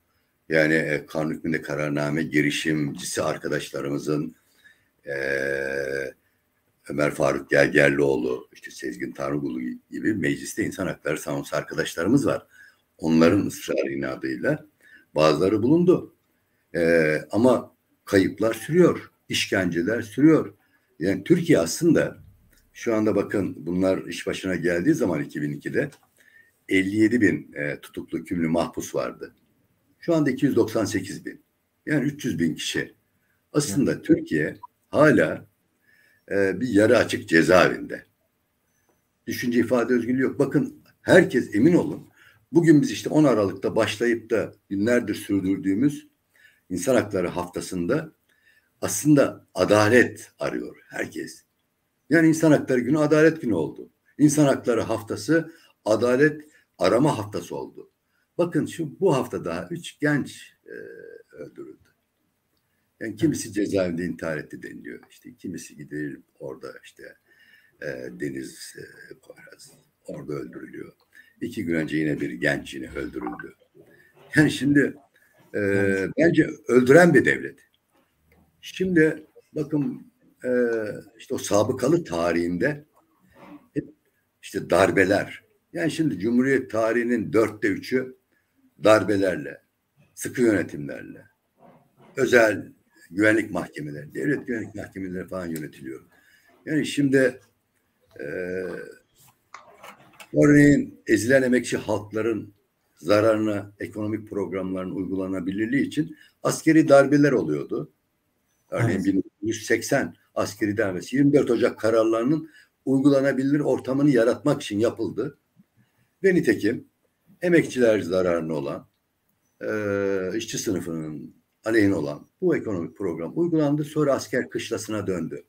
Yani kanun hükmünde kararname girişimcisi arkadaşlarımızın Ömer Faruk Gergerlioğlu, işte Sezgin Tanrıkulu gibi mecliste insan hakları savunucusu arkadaşlarımız var. Onların ısrarı inadıyla bazıları bulundu. Ama kayıplar sürüyor, işkenceler sürüyor. Yani Türkiye aslında şu anda bakın bunlar iş başına geldiği zaman 2002'de 57 bin tutuklu kümlü mahpus vardı. Şu anda 298 bin. Yani 300 bin kişi. Aslında Türkiye hala bir yarı açık cezaevinde. Düşünce ifade özgürlüğü yok. Bakın herkes emin olun. Bugün biz işte 10 Aralık'ta başlayıp da günlerdir sürdürdüğümüz İnsan Hakları Haftası'nda aslında adalet arıyor herkes. Yani İnsan Hakları Günü Adalet Günü oldu. İnsan Hakları Haftası Adalet Arama Haftası oldu. Bakın bu hafta daha 3 genç öldürüldü. Yani kimisi cezaevinde intihar etti deniliyor. İşte kimisi gidilip orada işte Deniz Poyraz orada öldürülüyor. 2 gün önce yine bir genç yine öldürüldü. Yani şimdi bence öldüren bir devlet. Şimdi bakın işte o sabıkalı tarihinde hep işte darbeler. Yani şimdi Cumhuriyet tarihinin 3'ü darbelerle, sıkı yönetimlerle, özel güvenlik mahkemeleri, devlet güvenlik mahkemeleri falan yönetiliyor. Yani şimdi örneğin ezilen emekçi halkların zararına ekonomik programların uygulanabilirliği için askeri darbeler oluyordu. Örneğin 1980 askeri darbesi 24 Ocak kararlarının uygulanabilir ortamını yaratmak için yapıldı. Ve nitekim emekçiler zararına olan, işçi sınıfının aleyhine olan bu ekonomik program uygulandı. Sonra asker kışlasına döndü.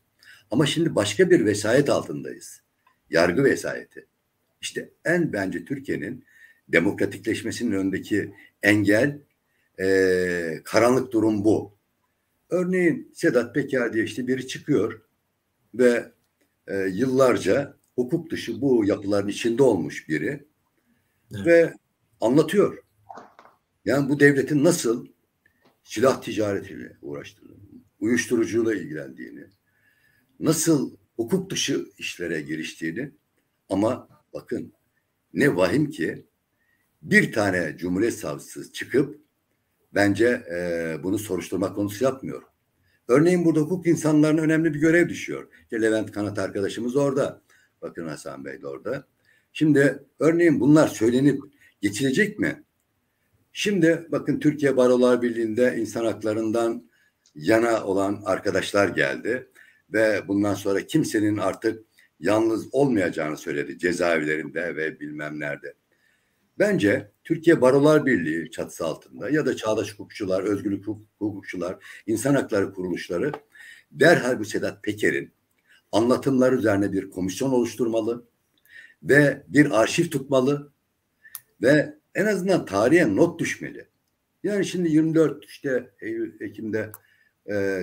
Ama şimdi başka bir vesayet altındayız. Yargı vesayeti. İşte bence Türkiye'nin demokratikleşmesinin önündeki engel, karanlık durum bu. Örneğin Sedat Peker diye işte biri çıkıyor ve yıllarca hukuk dışı bu yapıların içinde olmuş biri ve anlatıyor. Yani bu devletin nasıl silah ticaretiyle uğraştığını, uyuşturucuyla ilgilendiğini, nasıl hukuk dışı işlere giriştiğini ama bakın ne vahim ki bir tane Cumhuriyet Savcısı çıkıp bence bunu soruşturma konusu yapmıyor. Örneğin burada hukuk insanlarına önemli bir görev düşüyor. İşte Levent Kanat arkadaşımız orada. Bakın Hasan Bey de orada. Şimdi örneğin bunlar söylenip geçilecek mi? Şimdi bakın Türkiye Barolar Birliği'nde insan haklarından yana olan arkadaşlar geldi. Ve bundan sonra kimsenin artık yalnız olmayacağını söyledi cezaevlerinde ve bilmem nerede. Bence Türkiye Barolar Birliği çatısı altında ya da çağdaş hukukçular, özgürlük hukukçular, insan hakları kuruluşları derhal bu Sedat Peker'in anlatımları üzerine bir komisyon oluşturmalı ve bir arşiv tutmalı ve en azından tarihe not düşmeli. Yani şimdi 24 işte Ekim'de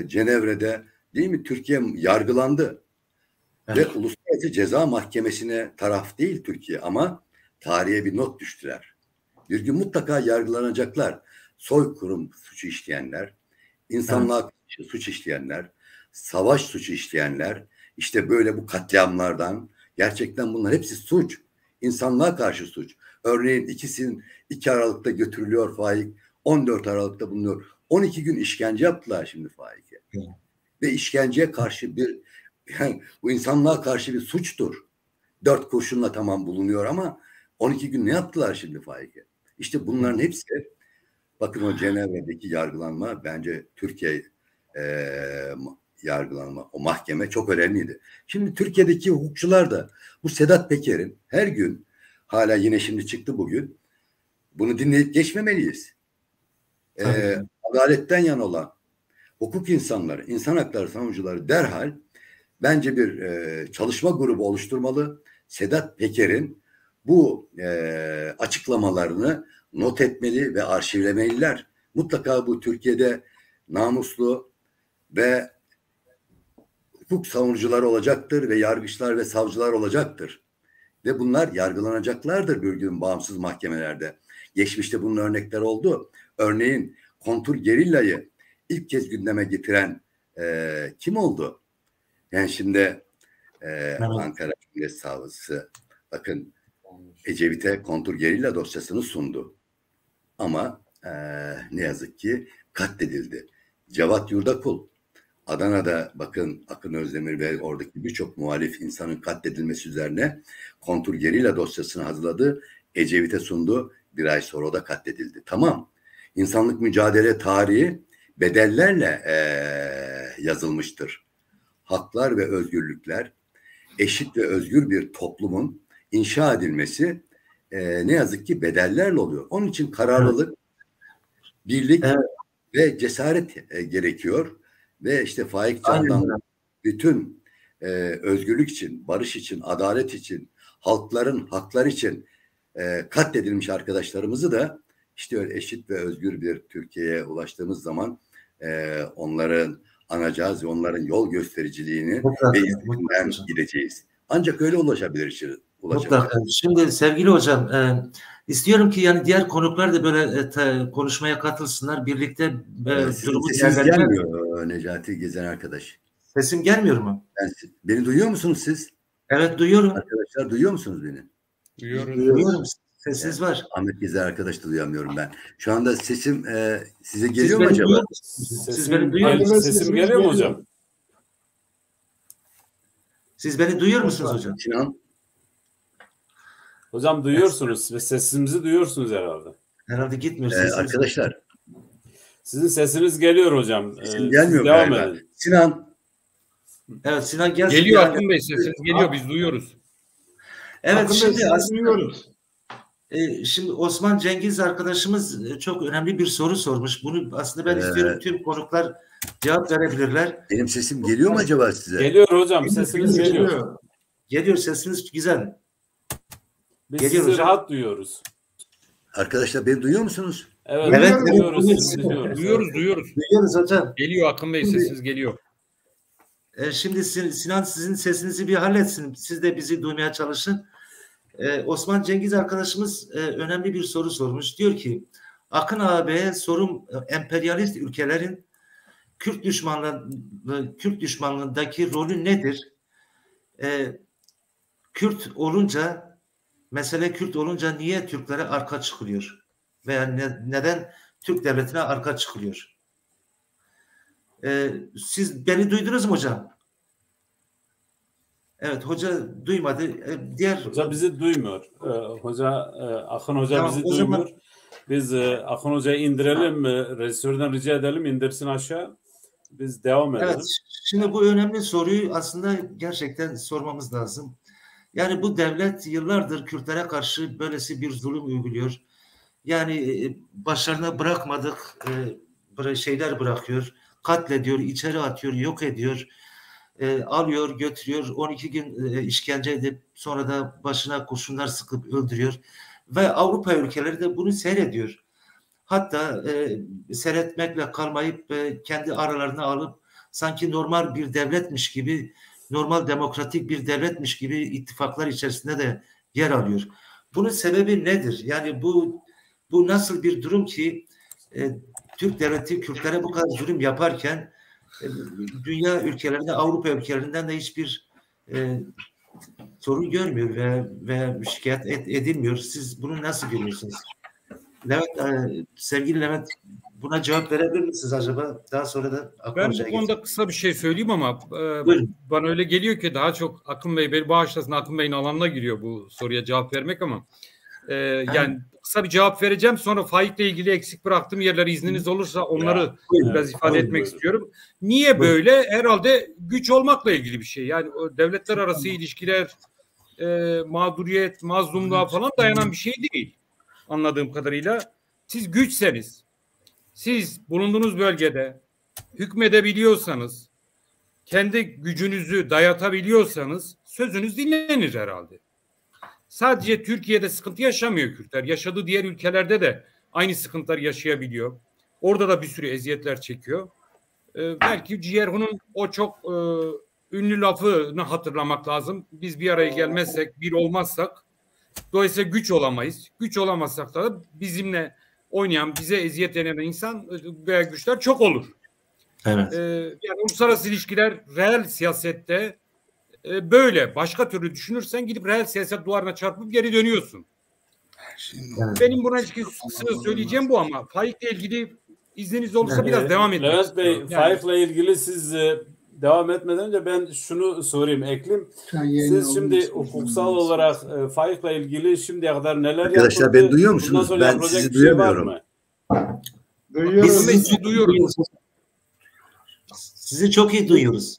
Cenevre'de değil mi Türkiye yargılandı. Evet. Ve Uluslararası Ceza Mahkemesi'ne taraf değil Türkiye ama tarihe bir not düştüler. Bir gün mutlaka yargılanacaklar. Soykırım suçu işleyenler, insanlığa suç işleyenler, savaş suçu işleyenler, işte böyle bu katliamlardan gerçekten bunlar hepsi suç. İnsanlığa karşı suç. Örneğin ikisinin 2 Aralık'ta götürülüyor Faik, 14 Aralık'ta bulunuyor. 12 gün işkence yaptılar şimdi Faik'e. Ve işkenceye karşı yani bu insanlığa karşı bir suçtur. 4 kurşunla tamam bulunuyor ama 12 gün ne yaptılar şimdi Faik'e? İşte bunların hepsi bakın o Cenevre'deki yargılanma bence Türkiye yargılanma o mahkeme çok önemliydi. Şimdi Türkiye'deki hukukçular da bu Sedat Peker'in her gün hala yine şimdi çıktı bugün bunu dinleyip geçmemeliyiz. Adaletten yana olan hukuk insanları, insan hakları savunucuları derhal bence bir çalışma grubu oluşturmalı. Sedat Peker'in bu açıklamalarını not etmeli ve arşivlemeliler. Mutlaka bu Türkiye'de namuslu ve hukuk savunucuları olacaktır ve yargıçlar ve savcılar olacaktır. Ve bunlar yargılanacaklardır bir gün bağımsız mahkemelerde. Geçmişte bunun örnekleri oldu. Örneğin kontur gerillayı ilk kez gündeme getiren kim oldu? Yani şimdi Ankara Cumhuriyet Savcısı bakın Ecevit'e kontrgerilla dosyasını sundu. Ama ne yazık ki katledildi. Cevat Yurdakul Adana'da bakın Akın Özdemir ve oradaki birçok muhalif insanın katledilmesi üzerine kontrgerilla dosyasını hazırladı. Ecevit'e sundu. Bir ay sonra o da katledildi. Tamam. İnsanlık mücadele tarihi bedellerle yazılmıştır. Haklar ve özgürlükler, eşit ve özgür bir toplumun inşa edilmesi ne yazık ki bedellerle oluyor. Onun için kararlılık, birlik ve cesaret gerekiyor. Ve işte Faik Candan bütün özgürlük için, barış için, adalet için, halkların hakları için katledilmiş arkadaşlarımızı da işte öyle eşit ve özgür bir Türkiye'ye ulaştığımız zaman onların anacağız ve onların yol göstericiliğini ve izlerinden gideceğiz. Ancak öyle ulaşabilir. Şimdi sevgili hocam istiyorum ki yani diğer konuklar da böyle konuşmaya katılsınlar. Birlikte durumu gelmiyor Necati Gezen arkadaş. Sesim gelmiyor mu? Beni duyuyor musunuz siz? Evet duyuyorum. Arkadaşlar duyuyor musunuz beni? Duyuyorum. Sesiniz var. Ahmet Gezen arkadaş da duyamıyorum ben. Şu anda sesim size geliyor mu acaba? Siz beni duyuyor musunuz? Sesim geliyor mu hocam? Siz beni duyuyor musunuz hocam? Sinan? Hocam duyuyorsunuz ve sesimizi duyuyorsunuz herhalde. Herhalde gitmiyor. Arkadaşlar. Sizin sesiniz geliyor hocam. Gelmiyor devam galiba. edin. Sinan. Evet Sinan gelsin. Geliyor Akın Bey, sesiniz geliyor, biz duyuyoruz. Evet Akın şimdi Bey, aslında duyuyoruz. Şimdi Osman Cengiz arkadaşımız çok önemli bir soru sormuş. Bunu aslında ben istiyorum tüm konuklar cevap verebilirler. Benim sesim geliyor mu acaba size? Geliyor hocam, sesiniz geliyor. Geliyor, sesiniz güzel. Biz Geliyor sizi hocam. rahat duyuyoruz. Arkadaşlar beni duyuyor musunuz? Evet duyuyoruz. Duyuyoruz. Duyuyoruz hocam. Geliyor Akın Bey, sesiniz geliyor. Şimdi Sinan sizin sesinizi bir halletsin. Siz de bizi duymaya çalışın. Osman Cengiz arkadaşımız önemli bir soru sormuş. Diyor ki Akın ağabeye sorum emperyalist ülkelerin Kürt düşmanlığındaki rolü nedir? Mesele Kürt olunca niye Türklere arka çıkılıyor? Veya neden Türk devletine arka çıkılıyor? Siz beni duydunuz mu hocam? Evet, hoca duymadı. Hoca bizi duymuyor. Akın Hoca bizi duymuyor. Biz Akın Hoca'yı indirelim. Rejisörden rica edelim, indirsin aşağı. Biz devam edelim. Evet, şimdi bu önemli soruyu aslında gerçekten sormamız lazım. Yani bu devlet yıllardır Kürtlere karşı böylesi bir zulüm uyguluyor. Yani başlarına bırakmadık şeyler bırakıyor. Katlediyor, içeri atıyor, yok ediyor. Alıyor, götürüyor. 12 gün işkence edip sonra da başına kurşunlar sıkıp öldürüyor. Ve Avrupa ülkeleri de bunu seyrediyor. Hatta seyretmekle kalmayıp kendi aralarına alıp sanki normal bir devletmiş gibi, normal demokratik bir devletmiş gibi ittifaklar içerisinde de yer alıyor. Bunun sebebi nedir? Yani bu nasıl bir durum ki Türk devleti Kürtlere bu kadar zulüm yaparken dünya ülkelerinde, Avrupa ülkelerinden de hiçbir sorun görmüyor ve şikayet edilmiyor. Siz bunu nasıl görüyorsunuz? Sevgili Levent, buna cevap verebilir misiniz acaba? Daha sonra da ben bu konuda kısa bir şey söyleyeyim ama bana öyle geliyor ki daha çok Akın Bey beni bağışlasın, Akın Bey'in alanına giriyor bu soruya cevap vermek ama yani kısa bir cevap vereceğim. Sonra Faik'le ilgili eksik bıraktığım yerler izniniz olursa onları biraz ifade etmek istiyorum. Niye böyle? Herhalde güç olmakla ilgili bir şey. Yani o devletler arası ilişkiler mağduriyet, mazlumluğa falan dayanan bir şey değil. Anladığım kadarıyla siz güçseniz, siz bulunduğunuz bölgede hükmedebiliyorsanız, kendi gücünüzü dayatabiliyorsanız sözünüz dinlenir herhalde. Sadece Türkiye'de sıkıntı yaşamıyor Kürtler. Yaşadığı diğer ülkelerde de aynı sıkıntılar yaşayabiliyor. Orada da bir sürü eziyetler çekiyor. Belki Ciyerho'nun o çok ünlü lafını hatırlamak lazım. Biz bir araya gelmezsek, bir olmazsak dolayısıyla güç olamayız. Güç olamazsak da bizimle oynayan, bize eziyet eden insan veya güçler çok olur. Evet. Yani uluslararası ilişkiler, reel siyasette böyle. Başka türlü düşünürsen gidip reel siyaset duvarına çarpıp geri dönüyorsun. Yani, Benim buna kısa söyleyeceğim bu ama Faik'le ilgili izniniz olursa biraz devam etmek Levent Bey, istiyorum. Yani, Faik'le ilgili siz devam etmeden önce ben şunu sorayım, ekleyeyim. Siz şimdi hukuksal olarak Faik'le ilgili şimdiye kadar neler Arkadaşlar, yapıldı? beni duyuyor Bundan musunuz? sonra Ben yapılacak sizi bir şey var duyamıyorum. mı? Duyuyoruz. sizi duyuyoruz. Sizi çok iyi duyuyoruz.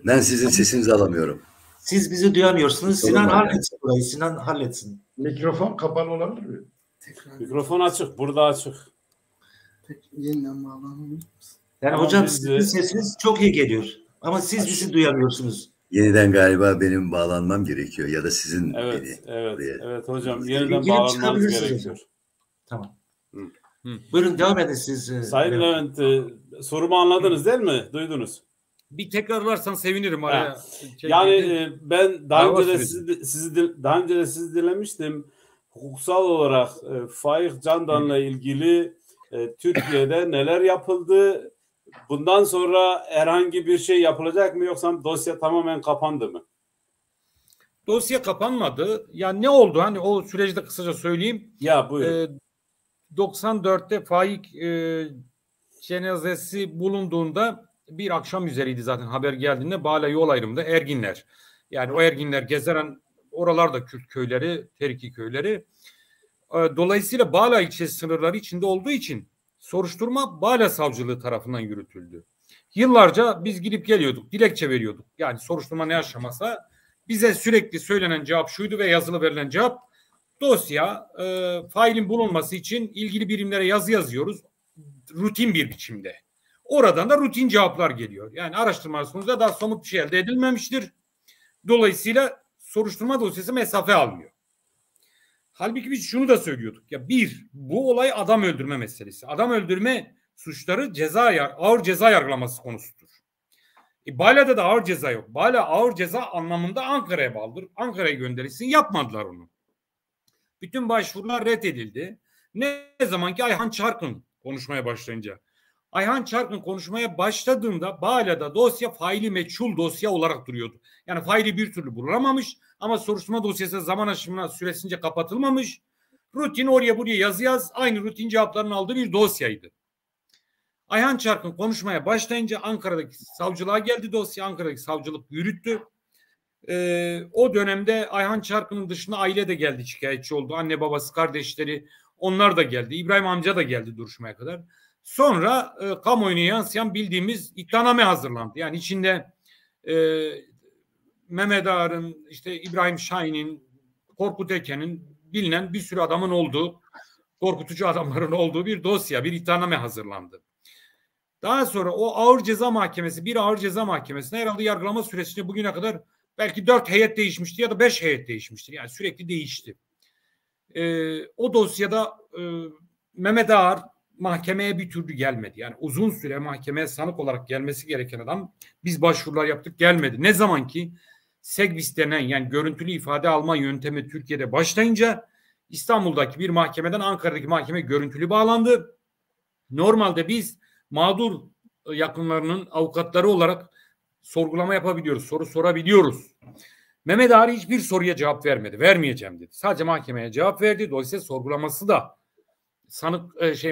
Ben sizin sesinizi alamıyorum. Siz bizi duyamıyorsunuz. Sorun Sinan var halletsin burayı. Sinan halletsin. Mikrofon kapalı olabilir mi? Mikrofon açık, burada açık. Yeniden bağlanabilir. Yani Ama hocam biz sizin sesiniz çok iyi geliyor. Ama siz bizi duyamıyorsunuz. Yeniden galiba benim bağlanmam gerekiyor ya da sizin Evet, beni. evet, oraya- evet hocam. Yeniden Girip bağlanmanız çıkabilirsiniz gerekiyor. hocam. Tamam. Hı. Buyurun devam edin siz. Sayın Levent, sorumu anladınız değil mi? Duydunuz. Bir tekrarlarsan sevinirim. Araya Yani ben daha Dava önce de süreci. daha önce de sizi dinlemiştim. Hukuksal olarak Faik Candan'la ilgili Türkiye'de neler yapıldı? Bundan sonra herhangi bir şey yapılacak mı, yoksa dosya tamamen kapandı mı? Dosya kapanmadı. Yani ne oldu? Hani o süreci de kısaca söyleyeyim. Ya buyurun. 94'te Faik cenazesi bulunduğunda bir akşam üzeriydi zaten haber geldiğinde, Bala yol ayrımında Erginler. Yani o Erginler Gezeren, oralarda Kürt köyleri, Teriki köyleri. Dolayısıyla Bala ilçesi sınırları içinde olduğu için soruşturma Bala Savcılığı tarafından yürütüldü. Yıllarca biz gidip geliyorduk, dilekçe veriyorduk. Yani soruşturma ne aşamasa bize sürekli söylenen cevap şuydu ve yazılı verilen cevap: dosya failin bulunması için ilgili birimlere yazı yazıyoruz rutin bir biçimde. Oradan da rutin cevaplar geliyor. Yani araştırma sonucunda daha somut bir şey elde edilmemiştir. Dolayısıyla soruşturma dosyası mesafe almıyor. Halbuki biz şunu da söylüyorduk. Ya bu olay adam öldürme meselesi. Adam öldürme suçları ağır ceza yargılaması konusudur. Bala'da da ağır ceza yok. Bala ağır ceza anlamında Ankara'ya bağlıdır. Ankara'ya gönderilsin. Yapmadılar onu. Bütün başvurular reddedildi. Ne zaman ki Ayhan Çarkın konuşmaya başlayınca. Ayhan Çarkın konuşmaya başladığında Bala'da dosya faili meçhul dosya olarak duruyordu. Yani faili bir türlü bulunamamış ama soruşturma dosyası zaman aşımına süresince kapatılmamış. Rutin oraya buraya yaz aynı rutin cevapların aldığı bir dosyaydı. Ayhan Çarkın konuşmaya başlayınca Ankara'daki savcılığa geldi dosya. Ankara'daki savcılık yürüttü. O dönemde Ayhan Çarkın'ın dışında aile de geldi, şikayetçi oldu. Anne babası, kardeşleri, onlar da geldi. İbrahim amca da geldi duruşmaya kadar. Sonra kamuoyuna yansıyan bildiğimiz iddianame hazırlandı. Yani içinde Mehmet Ağar'ın, işte İbrahim Şahin'in, Korkut Eken'in, bilinen bir sürü adamın olduğu, korkutucu adamların olduğu bir dosya, bir iddianame hazırlandı. Daha sonra o ağır ceza mahkemesi, bir ağır ceza mahkemesine herhalde yargılama süresince bugüne kadar belki 4 heyet değişmişti ya da 5 heyet değişmiştir. Yani sürekli değişti. O dosyada Mehmet Ağar mahkemeye bir türlü gelmedi. Yani uzun süre mahkemeye sanık olarak gelmesi gereken adam, biz başvurular yaptık, gelmedi. Ne zaman ki SEGVİS denen, yani görüntülü ifade alma yöntemi Türkiye'de başlayınca İstanbul'daki bir mahkemeden Ankara'daki mahkeme görüntülü bağlandı. Normalde biz mağdur yakınlarının avukatları olarak sorgulama yapabiliyoruz, soru sorabiliyoruz. Mehmet Ağar hiçbir soruya cevap vermedi. Vermeyeceğim dedi. Sadece mahkemeye cevap verdi. Dolayısıyla sorgulaması da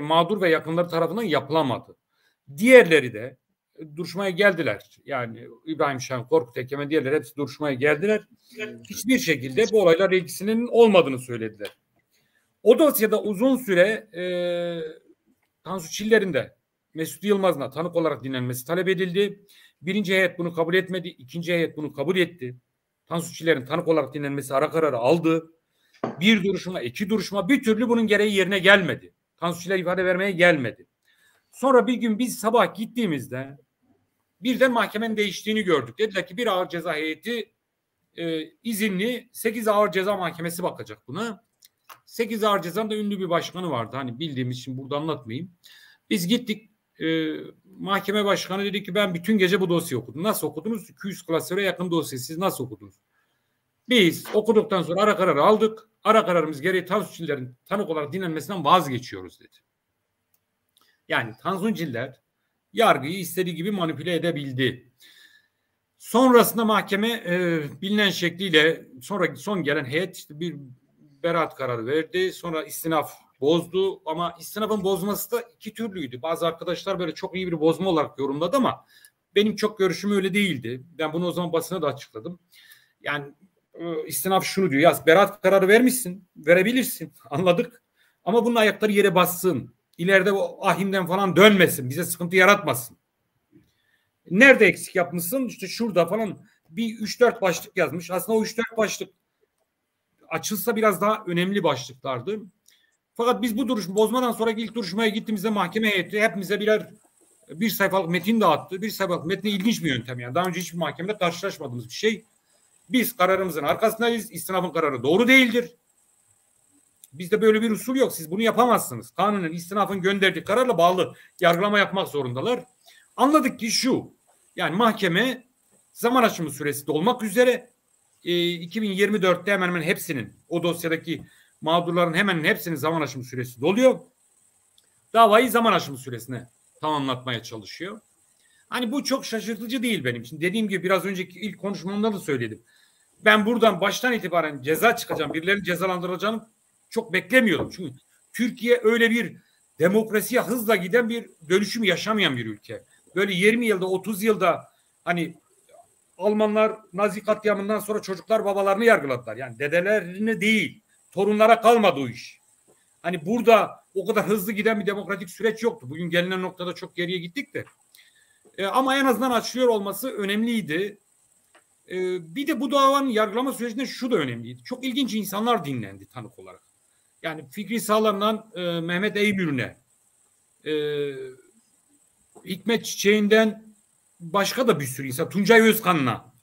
mağdur ve yakınları tarafından yapılamadı. Diğerleri de duruşmaya geldiler. Yani İbrahim Şahin, Korkut Ekem, diğerleri hepsi duruşmaya geldiler. Hiçbir şekilde bu olaylar ilgisinin olmadığını söylediler. O dosyada uzun süre Tansu Çiller'in de Mesut Yılmaz'ın da tanık olarak dinlenmesi talep edildi. Birinci heyet bunu kabul etmedi. İkinci heyet bunu kabul etti. Tansu Çiller'in tanık olarak dinlenmesi ara kararı aldı. Bir duruşma, iki duruşma, bir türlü bunun gereği yerine gelmedi. Tansu Çiller ifade vermeye gelmedi. Sonra bir gün biz sabah gittiğimizde birden mahkemenin değiştiğini gördük. Dediler ki bir ağır ceza heyeti izinli, 8 ağır ceza mahkemesi bakacak buna. 8 ağır cezanın da ünlü bir başkanı vardı. Hani bildiğimiz için burada anlatmayayım. Biz gittik. Mahkeme başkanı dedi ki ben bütün gece bu dosyayı okudum. Nasıl okudunuz? 200 klasöre yakın dosyayı siz nasıl okudunuz? Biz okuduktan sonra ara kararı aldık. Ara kararımız gereği Tansu Çiller'in tanık olarak dinlenmesinden vazgeçiyoruz dedi. Yani Tansu Çiller yargıyı istediği gibi manipüle edebildi. Sonrasında mahkeme bilinen şekliyle son gelen heyet işte bir beraat kararı verdi. Sonra istinaf bozdu ama istinafın bozması da iki türlüydü. Bazı arkadaşlar böyle çok iyi bir bozma olarak yorumladı ama benim çok görüşüm öyle değildi. Ben bunu o zaman basına da açıkladım. Yani istinaf şunu diyor. Ya beraat kararı vermişsin. Verebilirsin. Anladık. Ama bunun ayakları yere bassın. İleride o ahimden falan dönmesin. Bize sıkıntı yaratmasın. Nerede eksik yapmışsın? İşte şurada falan bir 3-4 başlık yazmış. Aslında o 3-4 başlık açılsa biraz daha önemli başlıklardı. Fakat biz bu duruşma bozmadan sonraki ilk duruşmaya gittiğimizde mahkeme heyeti hepimize bir sayfalık metin dağıttı. Bir sayfalık metni ilginç bir yöntem yani. Daha önce hiçbir mahkemede karşılaşmadığımız bir şey. Biz kararımızın arkasındayız. İstinafın kararı doğru değildir. Bizde böyle bir usul yok. Siz bunu yapamazsınız. Kanunun istinafın gönderdiği kararla bağlı yargılama yapmak zorundalar. Anladık ki şu. Yani mahkeme zaman aşımı süresi dolmak üzere 2024'te hemen hemen hepsinin o dosyadaki mağdurların hemen hepsinin zaman aşımı süresi doluyor. Davayı zaman aşımı süresine tamamlatmaya çalışıyor. Hani bu çok şaşırtıcı değil benim için. Dediğim gibi biraz önceki ilk konuşmamda da söyledim. Ben buradan baştan itibaren ceza çıkacağım, birilerinin cezalandırılacağını çok beklemiyordum. Çünkü Türkiye öyle bir demokrasiye hızla giden bir dönüşüm yaşamayan bir ülke. Böyle 20 yılda 30 yılda hani Almanlar Nazi katliamından sonra çocuklar babalarını yargıladılar. Yani dedelerini değil, torunlara kalmadı o iş. Hani burada o kadar hızlı giden bir demokratik süreç yoktu. Bugün gelinen noktada çok geriye gittik de. Ama en azından açılıyor olması önemliydi. Bir de bu davanın yargılama sürecinde şu da önemliydi. Çok ilginç insanlar dinlendi tanık olarak. Yani Fikri Sağlam'dan Mehmet Eymür'üne, Hikmet Çiçeği'nden başka da bir sürü insan, Tuncay Özkan'la.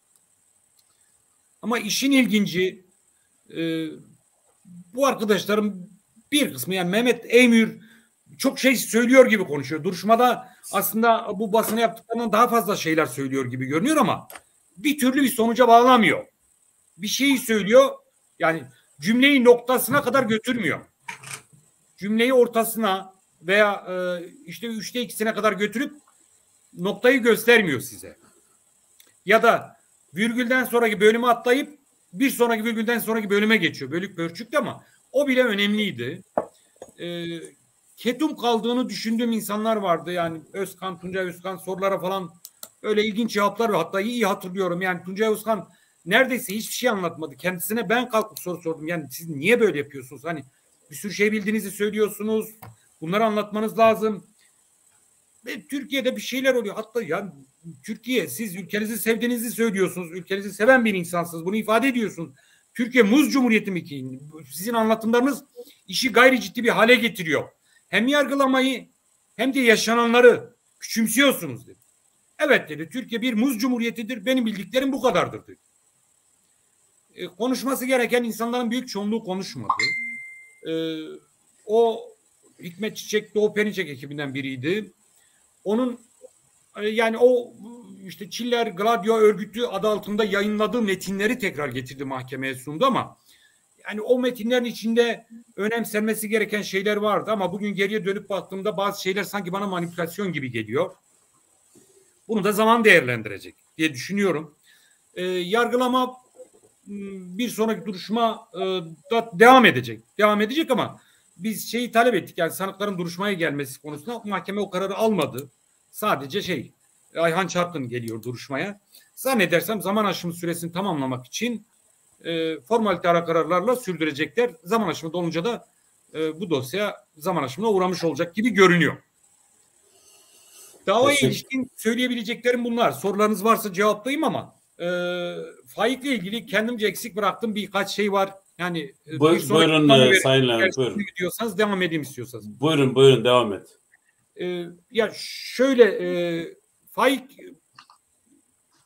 Ama işin ilginci bu arkadaşların bir kısmı yani Mehmet Eymür çok şey söylüyor gibi konuşuyor. Duruşmada aslında bu basına yaptıklarından daha fazla şeyler söylüyor gibi görünüyor ama bir türlü bir sonuca bağlamıyor. Bir şeyi söylüyor yani cümleyi noktasına kadar götürmüyor. Cümleyi ortasına veya işte 3'te 2'sine kadar götürüp noktayı göstermiyor size. Ya da virgülden sonraki bölümü atlayıp bir sonraki virgülden sonraki bölüme geçiyor. Bölük pörçükte ama o bile önemliydi. Ketum kaldığını düşündüğüm insanlar vardı. Yani Özkan, Tuncay Özkan sorulara falan öyle ilginç cevaplar ve hatta iyi hatırlıyorum. Yani Tuncay Özkan neredeyse hiçbir şey anlatmadı. Kendisine ben kalkıp soru sordum. Yani siz niye böyle yapıyorsunuz? Hani bir sürü şey bildiğinizi söylüyorsunuz. Bunları anlatmanız lazım. Ve Türkiye'de bir şeyler oluyor. Hatta yani Türkiye siz ülkenizi sevdiğinizi söylüyorsunuz. Ülkenizi seven bir insansınız. Bunu ifade ediyorsunuz. Türkiye Muz Cumhuriyeti mi ki? Sizin anlatımlarınız işi gayri ciddi bir hale getiriyor. Hem yargılamayı hem de yaşananları küçümsüyorsunuz dedi. Evet dedi. Türkiye bir muz cumhuriyetidir. Benim bildiklerim bu kadardır dedi. Konuşması gereken insanların büyük çoğunluğu konuşmadı. O Hikmet Çiçek Doğu Perinçek ekibinden biriydi. Onun yani o işte Çiller Gladio örgütü adı altında yayınladığı metinleri tekrar getirdi mahkemeye sundu ama yani o metinlerin içinde önemsenmesi gereken şeyler vardı ama bugün geriye dönüp baktığımda bazı şeyler sanki bana manipülasyon gibi geliyor. Bunu da zaman değerlendirecek diye düşünüyorum. Yargılama bir sonraki duruşma da devam edecek. Devam edecek ama biz şeyi talep ettik. Yani sanıkların duruşmaya gelmesi konusunda mahkeme o kararı almadı. Sadece Ayhan Çarkın geliyor duruşmaya. Zannedersem zaman aşımı süresini tamamlamak için formalite ara kararlarla sürdürecekler. Zaman aşımı dolunca da bu dosya zaman aşımına uğramış olacak gibi görünüyor. Davaya ilişkin söyleyebileceklerim bunlar. Sorularınız varsa cevaplayayım ama Faik'le ilgili kendimce eksik bıraktığım birkaç şey var. Yani buyurun Sayın Levent, buyurun. Diyorsanız devam edeyim istiyorsanız. Buyurun devam et. Ya şöyle Faik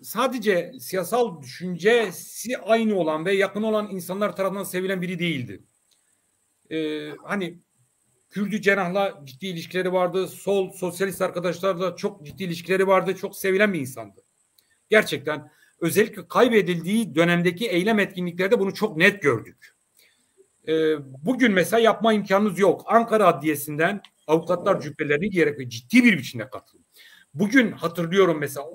sadece siyasal düşüncesi aynı olan ve yakın olan insanlar tarafından sevilen biri değildi. Hani Kürdü cenahla ciddi ilişkileri vardı. Sol sosyalist arkadaşlarla çok ciddi ilişkileri vardı. Çok sevilen bir insandı. Gerçekten özellikle kaybedildiği dönemdeki eylem etkinliklerde bunu çok net gördük. Bugün mesela yapma imkanınız yok. Ankara Adliyesi'nden avukatlar cübbelerini giyerek ciddi bir biçimde katıldı. Bugün hatırlıyorum mesela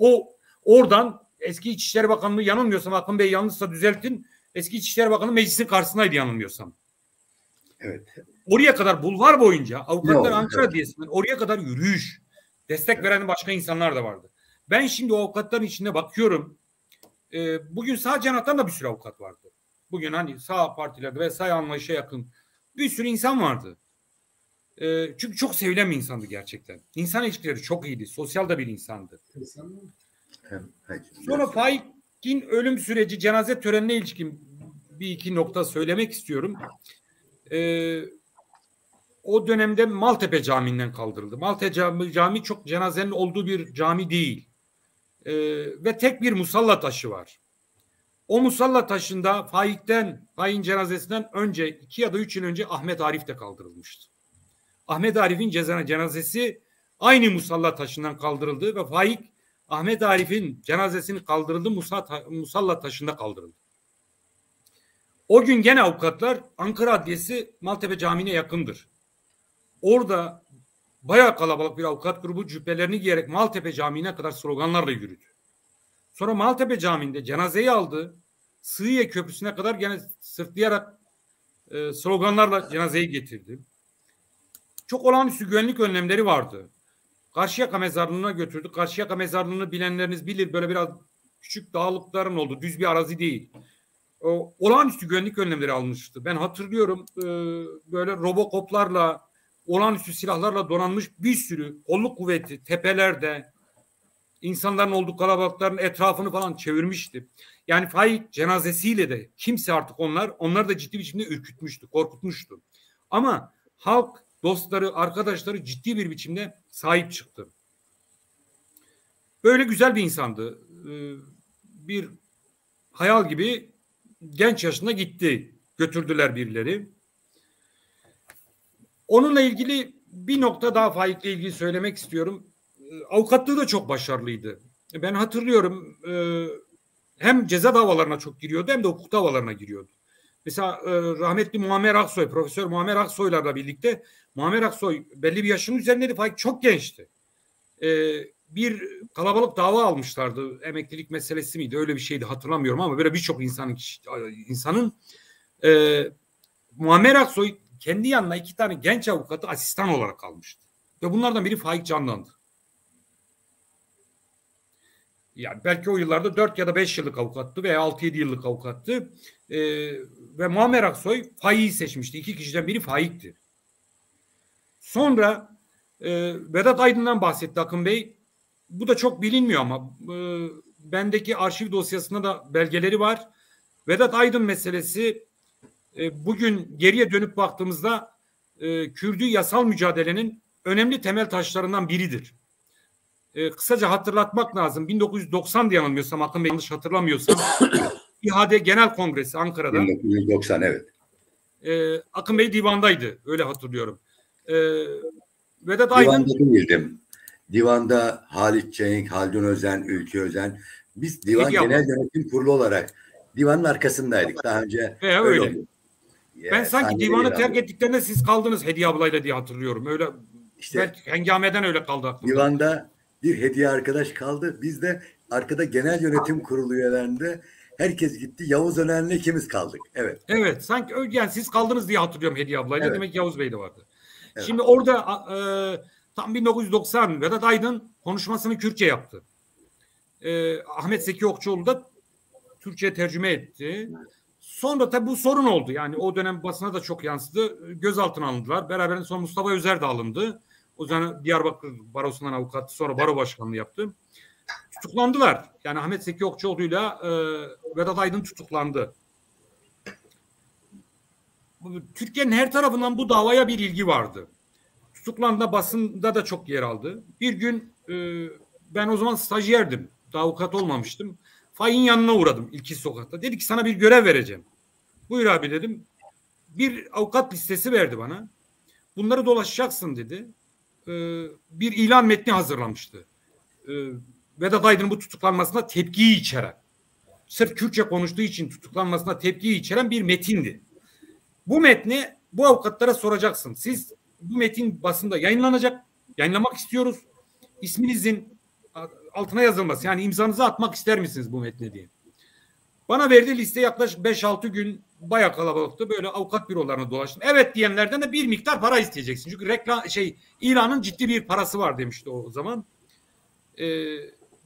oradan eski İçişleri Bakanlığı, yanılmıyorsam Akın Bey yanlışsa düzeltin, eski İçişleri Bakanlığı meclisin karşısındaydı yanılmıyorsam. Evet. Oraya kadar bulvar boyunca avukatlar No, Ankara evet. Adliyesi'nden oraya kadar yürüyüş. Destek veren başka insanlar da vardı. Ben şimdi o avukatların içine bakıyorum. Bugün sağ cenahtan da bir sürü avukat vardı. Bugün hani sağ partilerde ve sağ anlayışa yakın bir sürü insan vardı. Çünkü çok sevilen bir insandı gerçekten. İnsan ilişkileri çok iyiydi. Sosyal da bir insandı. Sonra Faik'in ölüm süreci, cenaze törenine ilişkin bir iki nokta söylemek istiyorum. O dönemde Maltepe Camii'nden kaldırıldı. Maltepe Camii çok cenazenin olduğu bir cami değil. Ve tek bir musalla taşı var. O musalla taşında Faik'in cenazesinden önce 2 ya da 3 yıl önce Ahmet Arif de kaldırılmıştı. Ahmet Arif'in cenazesi aynı musalla taşından kaldırıldı ve Faik Ahmet Arif'in cenazesini kaldırıldı, musalla taşında kaldırıldı. O gün gene avukatlar Ankara Adliyesi Maltepe Camii'ne yakındır. Orada bayağı kalabalık bir avukat grubu cübbelerini giyerek Maltepe Camii'ne kadar sloganlarla yürüdü. Sonra Maltepe Camii'nde cenazeyi aldı. Sığıye Köprüsü'ne kadar gene sırtlayarak sloganlarla cenazeyi getirdi. Çok olağanüstü güvenlik önlemleri vardı. Karşıyaka Mezarlığı'na götürdü. Karşıyaka Mezarlığı'nı bilenleriniz bilir. Böyle biraz küçük dağlıkların olduğu, düz bir arazi değil. Olağanüstü güvenlik önlemleri almıştı. Ben hatırlıyorum böyle robokoplarla, olağanüstü silahlarla donanmış bir sürü kolluk kuvveti tepelerde insanların olduğu kalabalıkların etrafını falan çevirmişti. Yani Faik cenazesiyle de kimse artık onları da ciddi biçimde ürkütmüştü, korkutmuştu. Ama halk, dostları, arkadaşları ciddi bir biçimde sahip çıktı. Böyle güzel bir insandı. Bir hayal gibi genç yaşında gitti. Götürdüler birileri. Onunla ilgili bir nokta daha Faik'le ilgili söylemek istiyorum. Avukatlığı da çok başarılıydı. Ben hatırlıyorum hem ceza davalarına çok giriyordu hem de hukuk davalarına giriyordu. Mesela rahmetli Muammer Aksoy, Profesör Muammer Aksoy'larla birlikte Muammer Aksoy belli bir yaşının üzerindeydi. Faik çok gençti. Bir kalabalık dava almışlardı. Emeklilik meselesi miydi? Öyle bir şeydi, hatırlamıyorum ama böyle birçok insanın Muammer Aksoy kendi yanına 2 tane genç avukatı asistan olarak almıştı. Ve bunlardan biri Faik Candan'dı. Yani belki o yıllarda 4 ya da 5 yıllık avukattı veya 6-7 yıllık avukattı. Ve Muammer Aksoy Faik'i seçmişti. 2 kişiden biri Faik'ti. Sonra Vedat Aydın'dan bahsetti Akın Bey. Bu da çok bilinmiyor ama bendeki arşiv dosyasında da belgeleri var. Vedat Aydın meselesi bugün geriye dönüp baktığımızda Kürdü yasal mücadelenin önemli temel taşlarından biridir. Kısaca hatırlatmak lazım. 1990 diye yanılmıyorsam, Akın Bey yanlış hatırlamıyorsam, İHAD Genel Kongresi Ankara'da. 1990 evet. Akın Bey divandaydı. Öyle hatırlıyorum. Vedat Aydın... Divanda değildim. Divanda Halit Cenk, Haldun Özen, Ülke Özen. Biz Divan Genel Yönetim Kurulu olarak divanın arkasındaydık. Daha önce öyle. Ben sanki divanı terk ettiklerinde siz kaldınız Hediye ablayla diye hatırlıyorum. Öyle işte, belki hengameden öyle kaldı aklımda. Divanda bir Hediye arkadaş kaldı. Biz de arkada genel yönetim kurulu üyelerinde herkes gitti. Yavuz Öner'le ikimiz kaldık. Evet. Evet. Sanki yani siz kaldınız diye hatırlıyorum Hediye ablayla. Evet. Demek Yavuz Bey de vardı. Evet. Şimdi orada tam 1990 Vedat Aydın konuşmasını Kürtçe yaptı. Ahmet Zeki Okçuoğlu da Türkçe'ye tercüme etti. Sonra tabii bu sorun oldu. Yani o dönem basına da çok yansıdı. Gözaltına alındılar. Beraberinde sonra Mustafa Özer de alındı. O zaman Diyarbakır Barosu'ndan avukat, sonra baro başkanlığı yaptı. Tutuklandılar. Yani Ahmet Zeki Okçuoğlu'yla Vedat Aydın tutuklandı. Türkiye'nin her tarafından bu davaya bir ilgi vardı. Tutuklandı, basında da çok yer aldı. Bir gün ben o zaman stajyerdim. Daha avukat olmamıştım. Faik'in yanına uğradım İlkiz Sokak'ta. Dedi ki sana bir görev vereceğim. Buyur abi dedim. Bir avukat listesi verdi bana. Bunları dolaşacaksın dedi. Bir ilan metni hazırlamıştı. Vedat Aydın'ın bu tutuklanmasına tepkiyi içeren, sırf Kürtçe konuştuğu için tutuklanmasına tepkiyi içeren bir metindi. Bu metni bu avukatlara soracaksın. Siz bu metin basında yayınlanacak. Yayınlamak istiyoruz. İsminizin altına yazılması. Yani imzanızı atmak ister misiniz bu metne diye. Bana verdiği liste yaklaşık 5-6 gün bayağı kalabalıktı. Böyle avukat bürolarına dolaştım. Evet diyenlerden de bir miktar para isteyeceksin. Çünkü ilanın ciddi bir parası var demişti o zaman.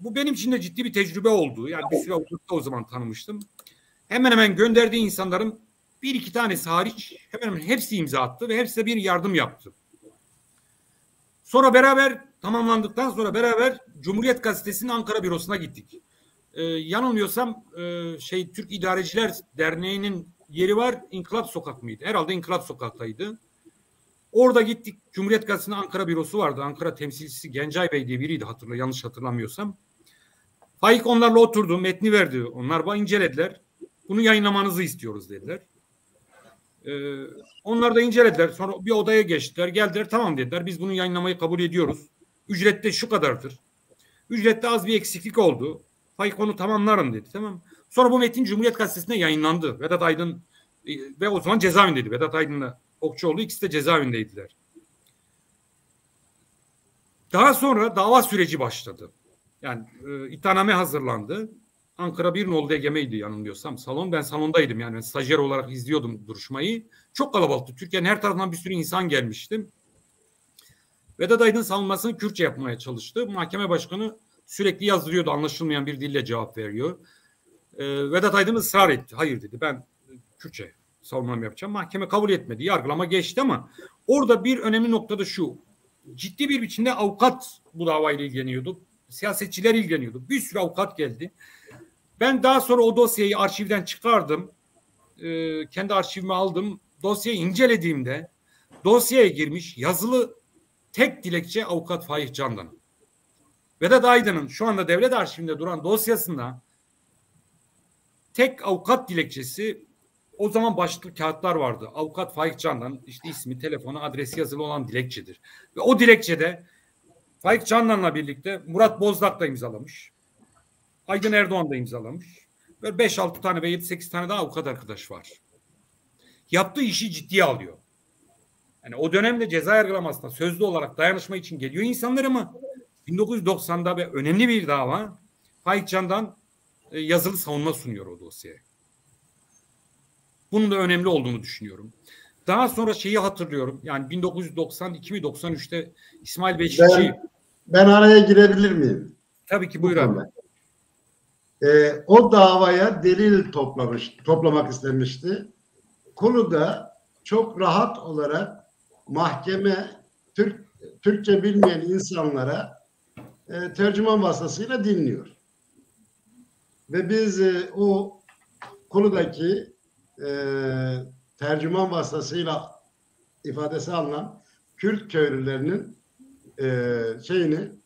Bu benim için de ciddi bir tecrübe oldu. Yani bir süre avukatı o zaman tanımıştım. Hemen hemen gönderdiği insanların bir iki tanesi hariç hemen hemen hepsi imza attı ve hepsi de bir yardım yaptı. Sonra beraber tamamlandıktan sonra beraber Cumhuriyet Gazetesi'nin Ankara bürosuna gittik. Yanılmıyorsam Türk İdareciler Derneği'nin yeri var. İnkılap Sokak mıydı? Herhalde İnkılap Sokak'taydı. Orada gittik. Cumhuriyet Gazetesi'nin Ankara bürosu vardı. Ankara temsilcisi Gencay Bey diye biriydi yanlış hatırlamıyorsam. Faik onlarla oturdu. Metni verdi. Onlar bana incelediler. Bunu yayınlamanızı istiyoruz dediler. Onlar da incelediler. Sonra bir odaya geçtiler. Geldiler tamam dediler. Biz bunu yayınlamayı kabul ediyoruz. Ücrette şu kadardır. Ücrette az bir eksiklik oldu. Faik onu tamamlarım dedi. Tamam. Sonra bu metin Cumhuriyet Gazetesi'nde yayınlandı. Vedat Aydın ve o zaman cezaevindeydi. Vedat Aydın'la Okçuoğlu ikisi de cezaevindeydiler. Daha sonra dava süreci başladı. Yani iddianame hazırlandı. Ankara 1 Nolu DGM'ydi yanılmıyorsam salon. Ben salondaydım yani stajyer olarak izliyordum duruşmayı. Çok kalabalıktı. Türkiye'nin her tarafından bir sürü insan gelmişti. Vedat Aydın savunmasını Kürtçe yapmaya çalıştı. Mahkeme başkanı sürekli yazdırıyordu. Anlaşılmayan bir dille cevap veriyor. Vedat Aydın ısrar etti. Hayır dedi ben Kürtçe savunmamı yapacağım. Mahkeme kabul etmedi. Yargılama geçti ama orada bir önemli noktada şu. Ciddi bir biçimde avukat bu davayla ilgileniyordu. Siyasetçiler ilgileniyordu. Bir sürü avukat geldi. Ben daha sonra o dosyayı arşivden çıkardım. Kendi arşivime aldım. Dosyayı incelediğimde dosyaya girmiş yazılı tek dilekçe avukat Faik Candan. Vedat Aydın'ın şu anda devlet arşivinde duran dosyasında tek avukat dilekçesi o zaman başlıklı kağıtlar vardı. Avukat Faik Candan işte ismi, telefonu, adresi yazılı olan dilekçedir. Ve o dilekçede Faik Candan'la birlikte Murat Bozdağ da imzalamış. Aydın Erdoğan da imzalamış. Böyle 5-6 tane ve 7-8 tane daha avukat arkadaş var. Yaptığı işi ciddiye alıyor. Yani o dönemde ceza yargılamasında sözlü olarak dayanışma için geliyor insanlar ama 1990'da ve önemli bir dava Faik Candan yazılı savunma sunuyor o dosyaya. Bunun da önemli olduğunu düşünüyorum. Daha sonra şeyi hatırlıyorum. Yani 1992 mi 93'te İsmail Beşikçi. Ben araya girebilir miyim? Tabii ki buyur abi. O davaya delil toplamak istemişti. Konu da çok rahat olarak mahkeme Türkçe bilmeyen insanlara tercüman vasıtasıyla dinliyor. Ve biz o konudaki tercüman vasıtasıyla ifadesi alınan Kürt köylülerinin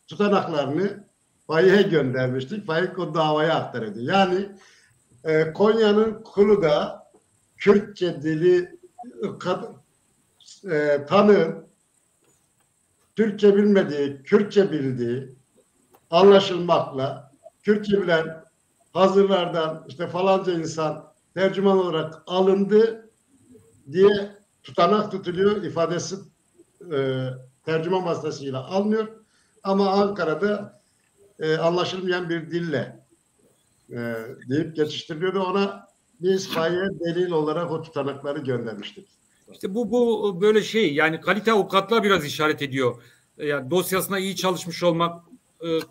tutanaklarını Faik'e göndermiştik. Faik o davaya aktarıyordu. Yani Konya'nın Kulu'da Kürtçe dili tanı, Türkçe bilmediği, Kürtçe bildiği anlaşılmakla Kürtçe bilen hazırlardan işte falanca insan tercüman olarak alındı diye tutanak tutuluyor. İfadesi tercüman vasıtasıyla alınıyor. Ama Ankara'da anlaşılmayan bir dille deyip geçiştiriliyordu. Ona biz Faik'e delil olarak o tutanakları göndermiştik. İşte bu böyle şey yani kalite avukatlığa biraz işaret ediyor. Yani dosyasına iyi çalışmış olmak,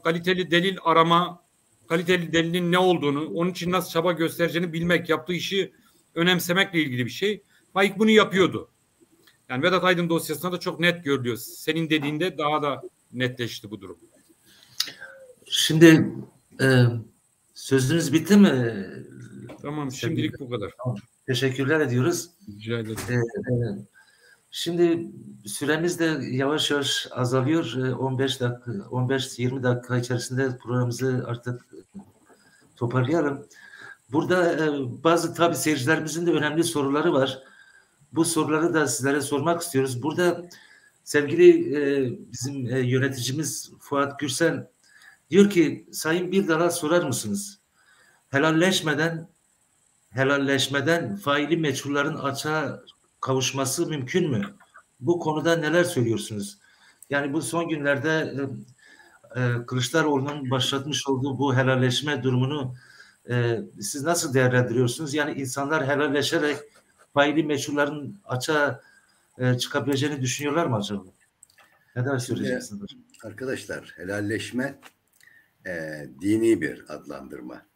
kaliteli delil arama, kaliteli delilin ne olduğunu, onun için nasıl çaba göstereceğini bilmek, yaptığı işi önemsemekle ilgili bir şey. Faik bunu yapıyordu. Yani Vedat Aydın dosyasında da çok net görülüyor. Senin dediğinde daha da netleşti bu durum. Şimdi sözünüz bitti mi? Tamam, şimdilik bu kadar. Teşekkürler ediyoruz. Rica ederim. Şimdi süremiz de yavaş yavaş azalıyor. 15-20 dakika içerisinde programımızı artık toparlayalım. Burada bazı tabii seyircilerimizin de önemli soruları var. Bu soruları da sizlere sormak istiyoruz. Burada sevgili bizim yöneticimiz Fuat Gürsel diyor ki Sayın Birdal'a sorar mısınız? Helalleşmeden faili meçhulların açığa kavuşması mümkün mü? Bu konuda neler söylüyorsunuz? Yani bu son günlerde Kılıçdaroğlu'nun başlatmış olduğu bu helalleşme durumunu siz nasıl değerlendiriyorsunuz? Yani insanlar helalleşerek faili meçhulların açığa çıkabileceğini düşünüyorlar mı acaba? Neler söyleyeceksiniz? Arkadaşlar, helalleşme dini bir adlandırma.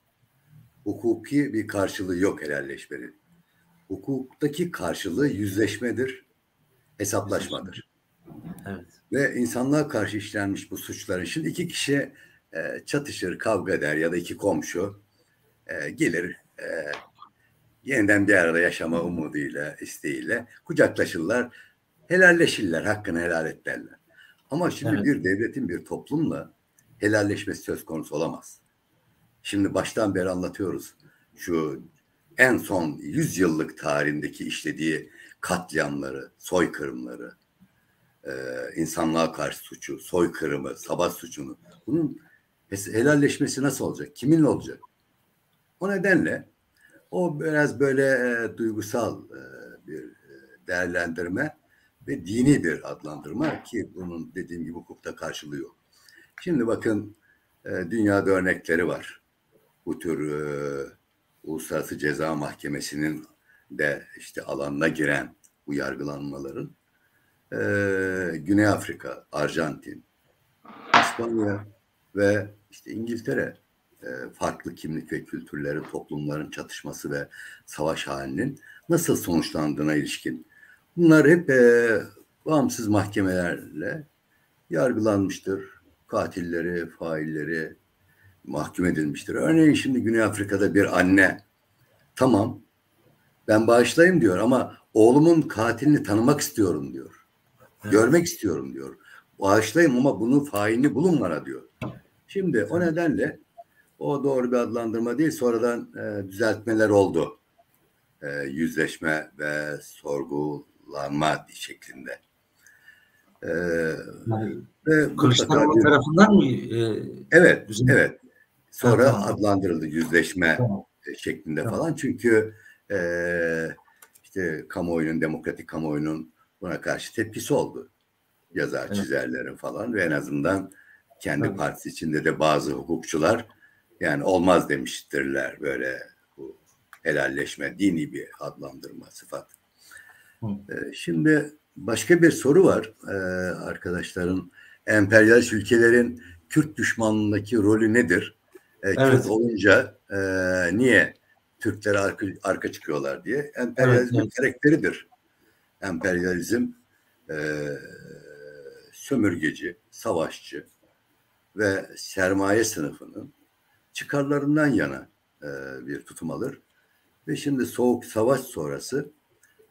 Hukuki bir karşılığı yok helalleşmenin. Hukuktaki karşılığı yüzleşmedir, hesaplaşmadır. Evet. Ve insanlığa karşı işlenmiş bu suçlar için iki kişi çatışır, kavga eder ya da iki komşu gelir yeniden bir arada yaşama umuduyla, isteğiyle kucaklaşırlar, helalleşirler, hakkını helal et derler. Ama şimdi bir devletin, bir toplumla helalleşmesi söz konusu olamaz. Şimdi baştan beri anlatıyoruz. Şu en son 100 yıllık tarihindeki işlediği katliamları, soykırımları, insanlığa karşı suçu, soykırımı, savaş suçunu, bunun helalleşmesi nasıl olacak? Kiminle olacak? O nedenle o biraz böyle duygusal bir değerlendirme ve dini bir adlandırma ki bunun dediğim gibi hukukta karşılığı yok. Şimdi bakın dünyada örnekleri var. Bu tür Uluslararası Ceza Mahkemesi'nin de işte alanına giren bu yargılanmaların Güney Afrika, Arjantin, İspanya ve işte İngiltere farklı kimlik ve kültürleri, toplumların çatışması ve savaş halinin nasıl sonuçlandığına ilişkin. Bunlar hep bağımsız mahkemelerle yargılanmıştır. Katilleri, failleri mahkum edilmiştir. Örneğin şimdi Güney Afrika'da bir anne tamam ben bağışlayayım diyor ama oğlumun katilini tanımak istiyorum diyor. Evet. Görmek istiyorum diyor. Bağışlayayım ama bunun failini bulun bana diyor. Şimdi o nedenle o doğru bir adlandırma değil. Sonradan düzeltmeler oldu. Yüzleşme ve sorgulanma şeklinde. Kılıçdaroğlu tarafından mı? Evet, evet. Sonra adlandırıldı yüzleşme şeklinde falan. Çünkü işte kamuoyunun, demokratik kamuoyunun buna karşı tepkisi oldu. Yazar, çizerlerin falan ve en azından kendi partisi içinde de bazı hukukçular yani olmaz demiştirler böyle bu helalleşme, dini bir adlandırma, sıfat. Şimdi başka bir soru var arkadaşların. Emperyalist ülkelerin Kürt düşmanlığındaki rolü nedir? Kürt olunca niye Türklere arka çıkıyorlar diye. Emperyalizmin karakteridir. Emperyalizm sömürgeci, savaşçı ve sermaye sınıfının çıkarlarından yana bir tutum alır. Ve şimdi Soğuk Savaş sonrası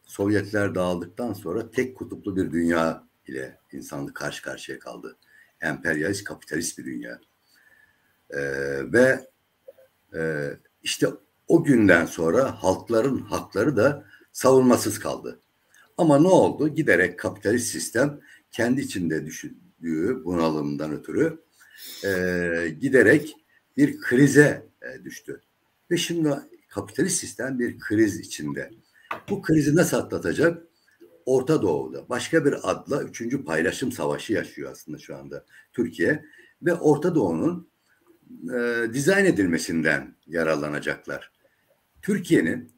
Sovyetler dağıldıktan sonra tek kutuplu bir dünya ile insanlık karşı karşıya kaldı. Emperyalist, kapitalist bir dünya. Ve işte o günden sonra halkların hakları da savunmasız kaldı. Ama ne oldu? Giderek kapitalist sistem kendi içinde düşündüğü bunalımdan ötürü giderek bir krize düştü. Ve şimdi kapitalist sistem bir kriz içinde. Bu krizi nasıl atlatacak? Orta Doğu'da başka bir adla 3. paylaşım savaşı yaşıyor aslında şu anda Türkiye ve Orta Doğu'nun dizayn edilmesinden yararlanacaklar. Türkiye'nin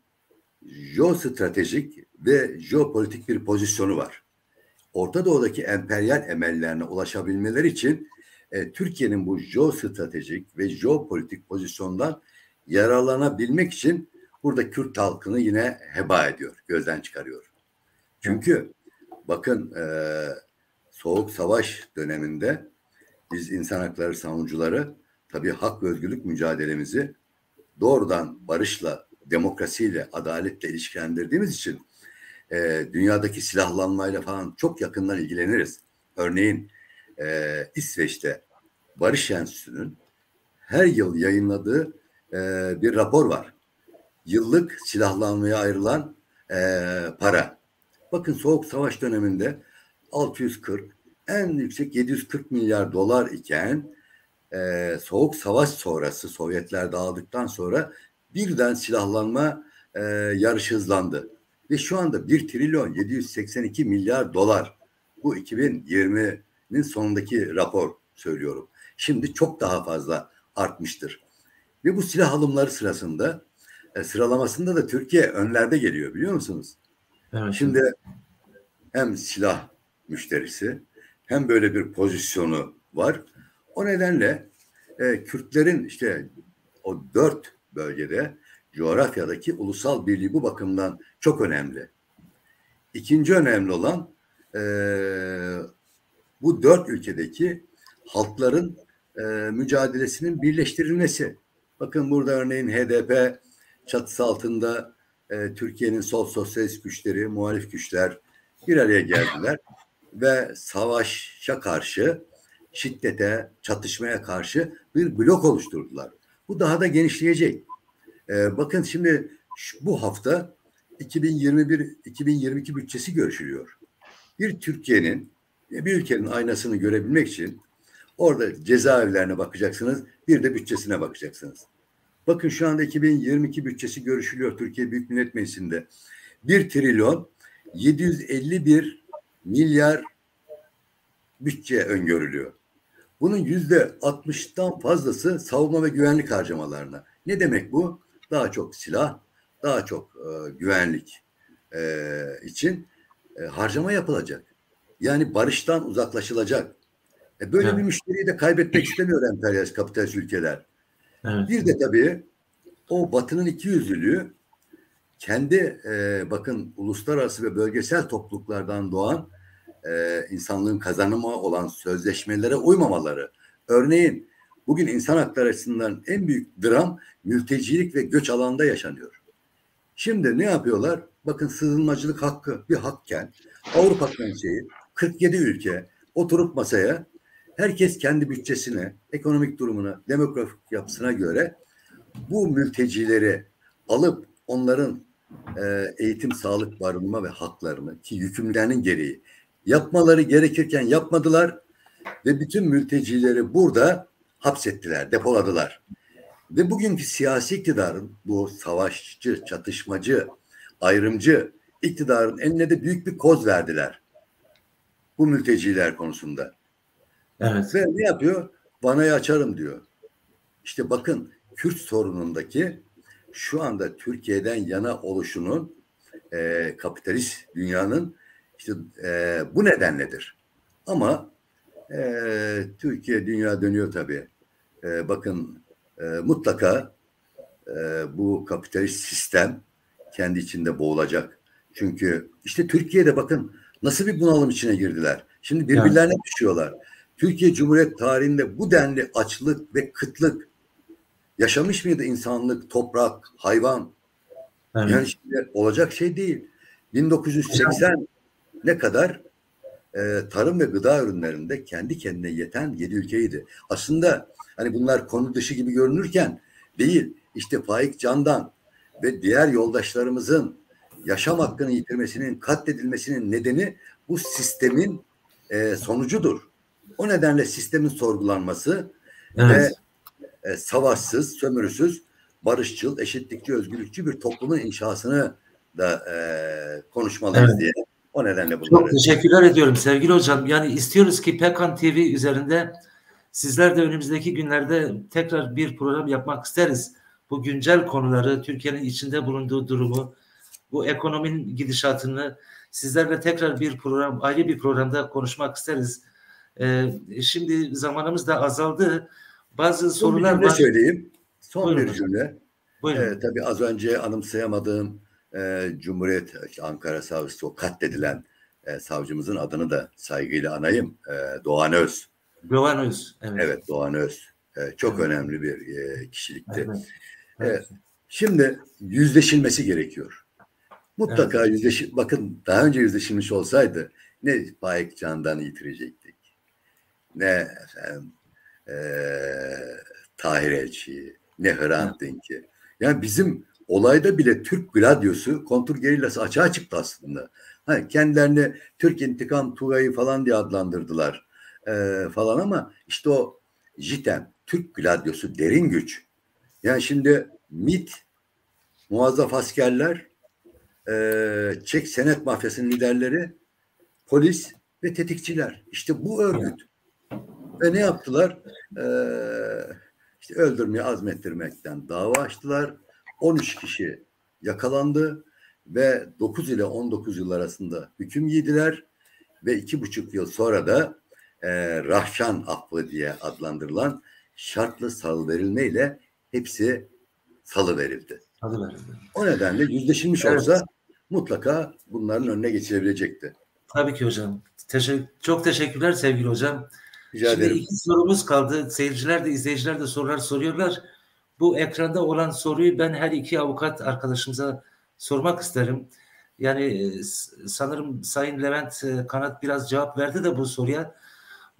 jeostratejik ve jeopolitik bir pozisyonu var. Orta Doğu'daki emperyal emellerine ulaşabilmeleri için Türkiye'nin bu jeostratejik ve jeopolitik pozisyondan yararlanabilmek için burada Kürt halkını yine heba ediyor, gözden çıkarıyor. Çünkü bakın Soğuk Savaş döneminde biz insan hakları savunucuları tabii hak ve özgürlük mücadelemizi doğrudan barışla, demokrasiyle, adaletle ilişkilendirdiğimiz için dünyadaki silahlanmayla falan çok yakından ilgileniriz. Örneğin İsveç'te Barış Enstitüsü'nün her yıl yayınladığı bir rapor var. Yıllık silahlanmaya ayrılan para. Bakın Soğuk Savaş döneminde 640, en yüksek 740 milyar dolar iken Soğuk Savaş sonrası Sovyetler dağıldıktan sonra birden silahlanma yarışı hızlandı. Ve şu anda 1 trilyon 782 milyar dolar. Bu 2020'nin sonundaki rapor söylüyorum. şimdi çok daha fazla artmıştır. Ve bu silah alımları sırasında sıralamasında da Türkiye önlerde geliyor, biliyor musunuz? Evet. Şimdi hem silah müşterisi hem böyle bir pozisyonu var. O nedenle Kürtlerin işte o 4 bölgede coğrafyadaki ulusal birliği bu bakımdan çok önemli. İkinci önemli olan bu 4 ülkedeki halkların mücadelesinin birleştirilmesi. Bakın burada örneğin HDP çatısı altında Türkiye'nin sol sosyalist güçleri, muhalif güçler bir araya geldiler ve savaşa karşı, şiddete, çatışmaya karşı bir blok oluşturdular. Bu daha da genişleyecek. Bakın şimdi bu hafta 2021-2022 bütçesi görüşülüyor. Bir Türkiye'nin, bir ülkenin aynasını görebilmek için orada cezaevlerine bakacaksınız, bir de bütçesine bakacaksınız. Bakın şu anda 2022 bütçesi görüşülüyor Türkiye Büyük Millet Meclisi'nde. 1 trilyon 751 milyar bütçe öngörülüyor. Bunun %60'dan fazlası savunma ve güvenlik harcamalarına. Ne demek bu? Daha çok silah, daha çok güvenlik için harcama yapılacak. Yani barıştan uzaklaşılacak. Böyle bir müşteriyi de kaybetmek istemiyor emperyalist kapitalist ülkeler. Evet. Bir de tabii o Batı'nın ikiyüzlülüğü kendi bakın uluslararası ve bölgesel topluluklardan doğan insanlığın kazanımı olan sözleşmelere uymamaları. Örneğin bugün insan hakları açısından en büyük dram mültecilik ve göç alanında yaşanıyor. Şimdi ne yapıyorlar? Bakın sığınmacılık hakkı bir hakken Avrupa Konseyi 47 ülke oturup masaya herkes kendi bütçesine, ekonomik durumuna, demografik yapısına göre bu mültecileri alıp onların eğitim, sağlık, barınma ve haklarını ki yükümlülüklerinin gereği yapmaları gerekirken yapmadılar ve bütün mültecileri burada hapsettiler, depoladılar. Ve bugünkü siyasi iktidarın bu savaşçı, çatışmacı, ayrımcı iktidarın eline de büyük bir koz verdiler. Bu mülteciler konusunda. Evet. Ve ne yapıyor? Vanayı açarım diyor. İşte bakın Kürt sorunundaki şu anda Türkiye'den yana oluşunun kapitalist dünyanın işte bu nedenledir. Ama Türkiye dünya dönüyor tabii. Bakın mutlaka bu kapitalist sistem kendi içinde boğulacak. Çünkü işte Türkiye'de bakın nasıl bir bunalım içine girdiler. Şimdi birbirlerine düşüyorlar. Türkiye Cumhuriyet tarihinde bu denli açlık ve kıtlık yaşamış mıydı insanlık, toprak, hayvan? Evet. Yani şimdi olacak şey değil. 1980 ne kadar tarım ve gıda ürünlerinde kendi kendine yeten 7 ülkeydi. Aslında hani bunlar konu dışı gibi görünürken değil. İşte Faik Candan ve diğer yoldaşlarımızın yaşam hakkını yitirmesinin, katledilmesinin nedeni bu sistemin sonucudur. O nedenle sistemin sorgulanması ve savaşsız, sömürüsüz, barışçıl, eşitlikçi, özgürlükçü bir toplumun inşasını da konuşmalıyız diye. O nedenle bunları... Çok teşekkürler ediyorum sevgili hocam. Yani istiyoruz ki Pekan TV üzerinde sizler de önümüzdeki günlerde tekrar bir program yapmak isteriz. Bu güncel konuları, Türkiye'nin içinde bulunduğu durumu, bu ekonominin gidişatını sizlerle tekrar bir program, ayrı bir programda konuşmak isteriz. Şimdi zamanımız da azaldı. Bazı sorular var. Söyleyeyim. Son Buyurun bir cümle. Tabii az önce anımsayamadığım Cumhuriyet Ankara Savcısı o katledilen savcımızın adını da saygıyla anayım. Doğan Öz. Doğan Öz. Evet Doğan Öz. Çok önemli bir kişilikti. Şimdi yüzleşilmesi gerekiyor. Mutlaka bakın daha önce yüzleşilmiş olsaydı ne Faik Candan'ı yitirecektik. Ne efendim Tahir Elçi'yi, ne Hrant Dink'i. Yani bizim olayda bile Türk Gladyosu, kontrgerillası açığa çıktı aslında. Hani kendilerini Türk İntikam Tugayı falan diye adlandırdılar falan ama işte o JITEM, Türk Gladyosu, derin güç. Yani şimdi MİT, muazzaf askerler, Çek senet mafyasının liderleri, polis ve tetikçiler. İşte bu örgüt. Ve ne yaptılar? İşte öldürmeyi azmettirmekten dava açtılar. 13 kişi yakalandı ve 9 ile 19 yıl arasında hüküm yediler ve 2,5 yıl sonra da Rahşan affı diye adlandırılan şartlı salıverilmeyle hepsi salıverildi. O nedenle yüzleşilmiş olsa mutlaka bunların önüne geçilebilecekti. Tabii ki hocam. Çok teşekkürler sevgili hocam. Rica Şimdi ederim. 2 sorumuz kaldı. Seyirciler de izleyiciler de sorular soruyorlar. Bu ekranda olan soruyu ben her iki avukat arkadaşımıza sormak isterim. Yani sanırım Sayın Levent Kanat biraz cevap verdi de bu soruya.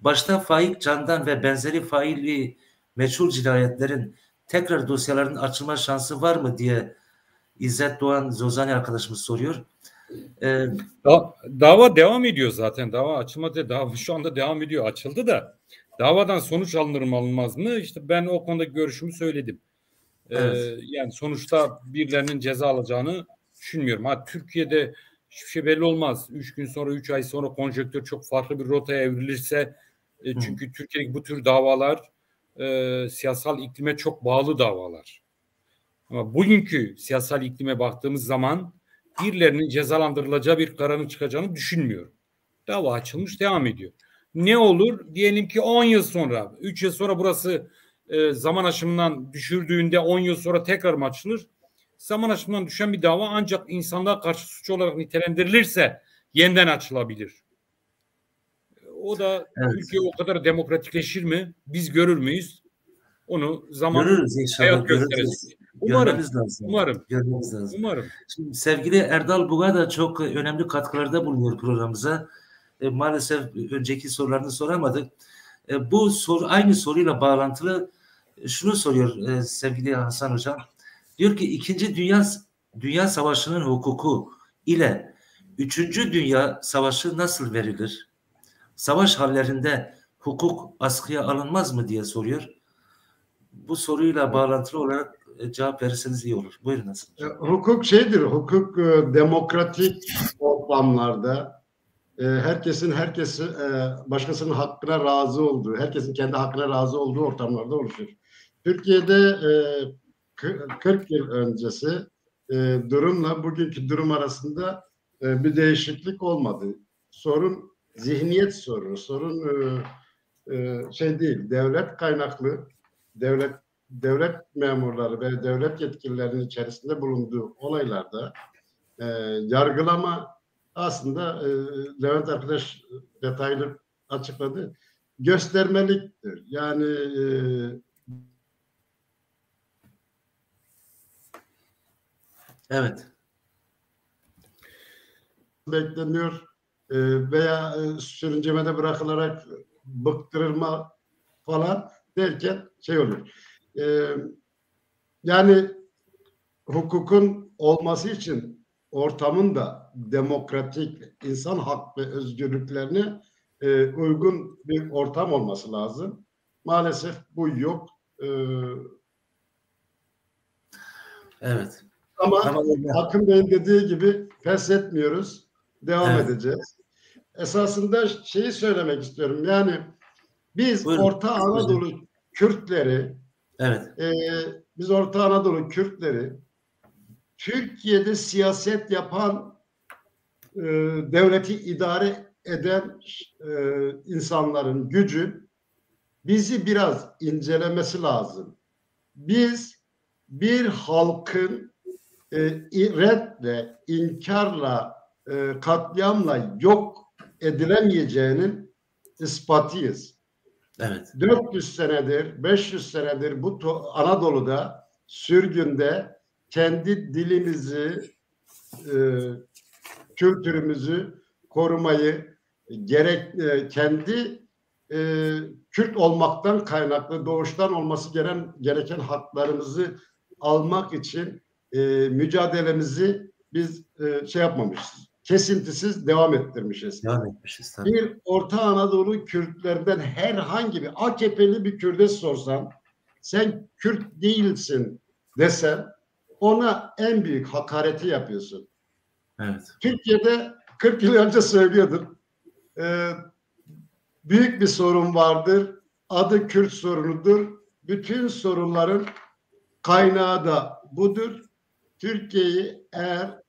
Başta Faik Candan ve benzeri faili meçhul cinayetlerin tekrar dosyaların açılma şansı var mı diye İzzet Doğan Zozani arkadaşımız soruyor. Dava devam ediyor zaten. Dava açılmadı. Dava şu anda devam ediyor. Açıldı da davadan sonuç alınır mı alınmaz mı? İşte ben o konuda görüşümü söyledim. Yani sonuçta birilerinin ceza alacağını düşünmüyorum. Türkiye'de hiçbir şey belli olmaz. 3 gün sonra, 3 ay sonra konjonktür çok farklı bir rotaya evrilirse çünkü Türkiye'deki bu tür davalar siyasal iklime çok bağlı davalar. Ama bugünkü siyasal iklime baktığımız zaman birilerinin cezalandırılacağı bir kararın çıkacağını düşünmüyorum. Dava açılmış, devam ediyor. Ne olur? Diyelim ki 10 yıl sonra, 3 yıl sonra burası zaman aşımından düşürdüğünde 10 yıl sonra tekrar mı açılır? Zaman aşımından düşen bir dava ancak insanlığa karşı suç olarak nitelendirilirse yeniden açılabilir. O da Türkiye o kadar demokratikleşir mi? Biz görür müyüz? Onu zaman görürüz inşallah. hayat gösterecek. Umarım. Umarım. Şimdi sevgili Erdal Buga da çok önemli katkılarda bulunuyor programımıza. Maalesef önceki sorularını soramadık. Bu soru aynı soruyla bağlantılı şunu soruyor sevgili Hasan Hocam. Diyor ki 2. Dünya Savaşı'nın hukuku ile 3. Dünya Savaşı nasıl verilir? Savaş hallerinde hukuk askıya alınmaz mı diye soruyor. Bu soruyla bağlantılı olarak cevap verirseniz iyi olur. Buyurun Hasan Hocam. Hukuk şeydir, hukuk demokratik ortamlarda herkesin başkasının hakkına razı olduğu, herkesin kendi hakkına razı olduğu ortamlarda oluşur. Türkiye'de 40 yıl öncesi durumla bugünkü durum arasında bir değişiklik olmadı. Sorun zihniyet sorunu, sorun şey değil, devlet kaynaklı, devlet memurları ve devlet yetkililerinin içerisinde bulunduğu olaylarda yargılama aslında Levent arkadaş detaylı açıkladı. Göstermeliktir. Yani evet. Bekleniyor veya sürüncemede bırakılarak bıktırılma falan derken şey olur. Yani hukukun olması için ortamın da demokratik insan hak ve özgürlüklerine uygun bir ortam olması lazım. Maalesef bu yok. Evet. Ama Hakkın Bey'in dediği gibi feshetmiyoruz. Devam edeceğiz. Esasında şeyi söylemek istiyorum. Yani biz Orta Anadolu Kürtleri biz Orta Anadolu Kürtleri Türkiye'de siyaset yapan devleti idare eden insanların gücü bizi biraz incelemesi lazım. Biz bir halkın redle, inkarla, katliamla yok edilemeyeceğinin ispatıyız. Evet. 400 senedir, 500 senedir bu Anadolu'da sürgünde kendi dilimizi, kültürümüzü korumayı kendi Kürt olmaktan kaynaklı doğuştan olması gereken haklarımızı almak için mücadelemizi biz şey yapmamışız. Kesintisiz devam ettirmişiz. Tabii. Bir Orta Anadolu Kürtlerinden herhangi bir AKP'li bir Kürt'e sorsan sen Kürt değilsin desen ona en büyük hakareti yapıyorsun. Evet. Türkiye'de 40 yıl önce söylüyordum. Büyük bir sorun vardır. adı Kürt sorunudur. Bütün sorunların kaynağı da budur. Türkiye'yi eğer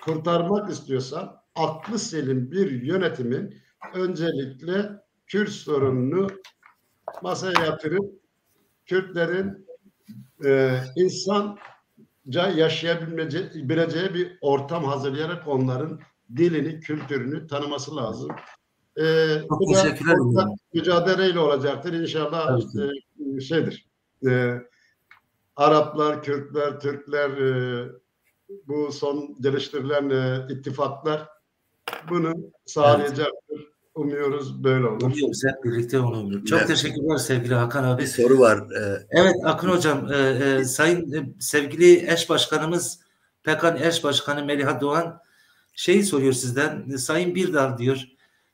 kurtarmak istiyorsan aklı selim bir yönetimin öncelikle Kürt sorununu masaya yatırıp Kürtlerin insanca yaşayabileceği bir ortam hazırlayarak onların dilini, kültürünü tanıması lazım. Bu da mücadeleyle olacaktır. İnşallah şeydir. Araplar, Kürtler, Türkler, bu son geliştirilen ittifaklar bunu sağlayacaktır. Umuyoruz böyle olur. Umuyoruz, hep birlikte onu umuyoruz. Çok teşekkürler sevgili Hakan abi. Bir soru var. Evet Akın Hocam, sayın sevgili eş başkanımız PKK eş başkanı Meliha Doğan şeyi soruyor sizden. Sayın Birdal diyor.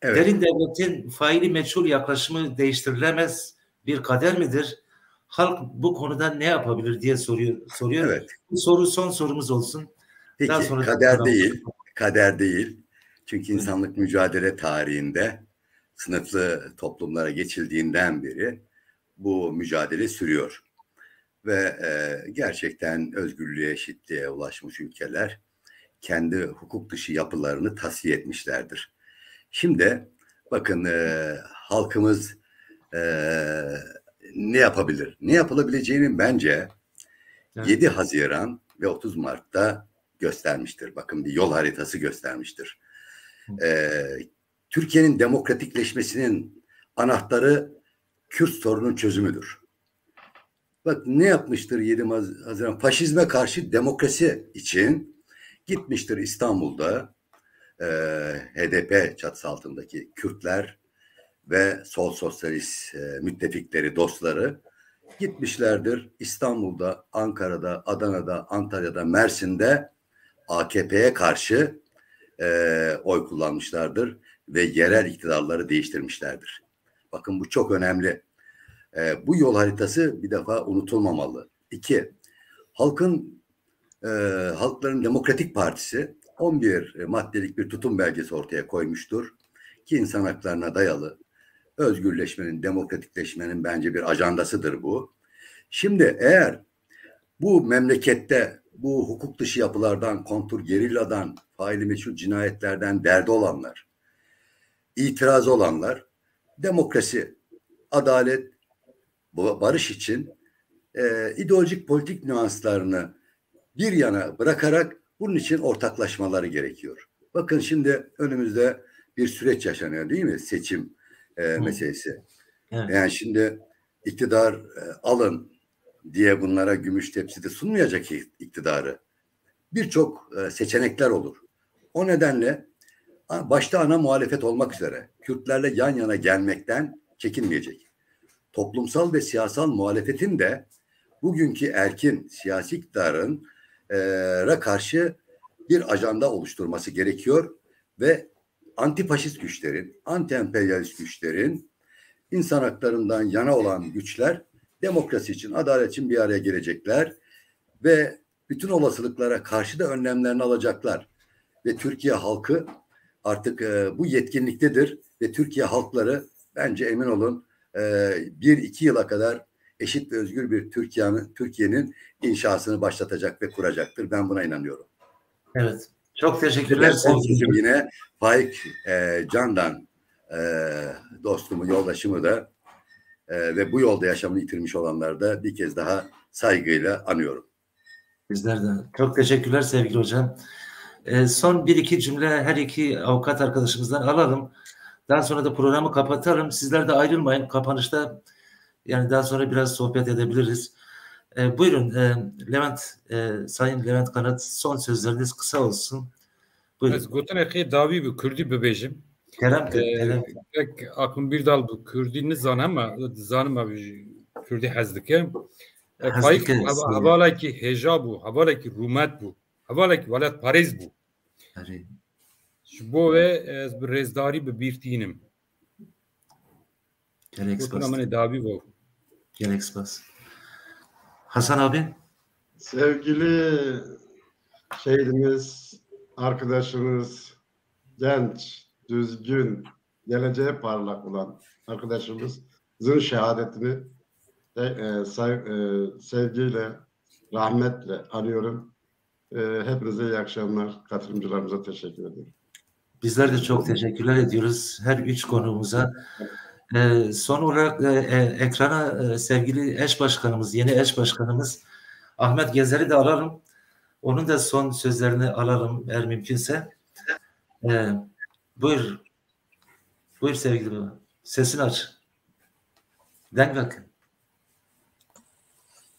Evet. Derin devletin faili meçhul yaklaşımı değiştirilemez bir kader midir? Halk bu konuda ne yapabilir diye soruyor. Evet. Bu soru son sorumuz olsun. Peki daha sonra kader değil. Çünkü insanlık mücadele tarihinde sınıflı toplumlara geçildiğinden beri bu mücadele sürüyor. Ve gerçekten özgürlüğe, eşitliğe ulaşmış ülkeler kendi hukuk dışı yapılarını tasfiye etmişlerdir. Şimdi bakın halkımız ne yapabilir? Ne yapılabileceğinin bence 7 Haziran ve 30 Mart'ta göstermiştir. Bakın bir yol haritası göstermiştir. Türkiye'nin demokratikleşmesinin anahtarı Kürt sorunun çözümüdür. Bak ne yapmıştır 7 Haziran? Faşizme karşı demokrasi için gitmiştir İstanbul'da HDP çatısı altındaki Kürtler ve sol sosyalist müttefikleri, dostları gitmişlerdir. İstanbul'da, Ankara'da, Adana'da, Antalya'da, Mersin'de AKP'ye karşı oy kullanmışlardır ve yerel iktidarları değiştirmişlerdir. Bakın bu çok önemli. Bu yol haritası bir defa unutulmamalı. 2. Halkların Demokratik Partisi 11 maddelik bir tutum belgesi ortaya koymuştur ki insan haklarına dayalı özgürleşmenin, demokratikleşmenin bence bir ajandasıdır bu. Şimdi eğer bu memlekette bu hukuk dışı yapılardan, kontrgerilladan, faili meçhul cinayetlerden derdi olanlar, itirazı olanlar, demokrasi, adalet, barış için ideolojik politik nüanslarını bir yana bırakarak bunun için ortaklaşmaları gerekiyor. Bakın şimdi önümüzde bir süreç yaşanıyor değil mi? Seçim meselesi. Evet. Yani şimdi iktidar alın diye bunlara gümüş tepside sunmayacak iktidarı. Birçok seçenekler olur. O nedenle başta ana muhalefet olmak üzere Kürtlerle yan yana gelmekten çekinmeyecek. Toplumsal ve siyasal muhalefetin de bugünkü erkin siyasi iktidarın karşı bir ajanda oluşturması gerekiyor ve antifaşist güçlerin, anti-emperyalist güçlerin, insan haklarından yana olan güçler demokrasi için, adalet için bir araya gelecekler ve bütün olasılıklara karşı da önlemlerini alacaklar. Ve Türkiye halkı artık bu yetkinliktedir ve Türkiye halkları bence emin olun 1-2 yıla kadar eşit ve özgür bir Türkiye'nin inşasını başlatacak ve kuracaktır. Ben buna inanıyorum. Evet. Çok teşekkürler. Yine Faik Candan dostumu, yoldaşımı da ve bu yolda yaşamını yitirmiş olanları da bir kez daha saygıyla anıyorum. Bizler de. Çok teşekkürler sevgili hocam. Son 1-2 cümle her iki avukat arkadaşımızdan alalım. Daha sonra da programı kapatalım. Sizler de ayrılmayın. Kapanışta yani daha sonra biraz sohbet edebiliriz. Buyurun Sayın Levent Kanat, son sözleriniz kısa olsun. Buyurun. Ez gotin eki davi bu Kürdi bebejim. Kerem. Akın bir dal bu Kürdi nizan ama zanım Kürdi hezdike. Faik havala ki heja bu, havala ki rumet bu, havala ki valet Paris bu. Bu ve ez bir rezdari bir birtinim. Gotin amane davi bu. Gerekspas. Hasan abi. Sevgili şehidimiz, arkadaşımız, genç, düzgün, geleceğe parlak olan arkadaşımız Zın şehadetini sevgiyle, rahmetle anıyorum. Hepinize iyi akşamlar. Katılımcılarımıza teşekkür ederim. Bizler de çok teşekkürler ediyoruz her üç konuğumuza. Son olarak ekrana sevgili eş başkanımız, yeni eş başkanımız Ahmet Gezer'i de alalım. Onun da son sözlerini alalım eğer mümkünse. Buyur. Buyur sevgili baba. Sesini aç. Denk bakın.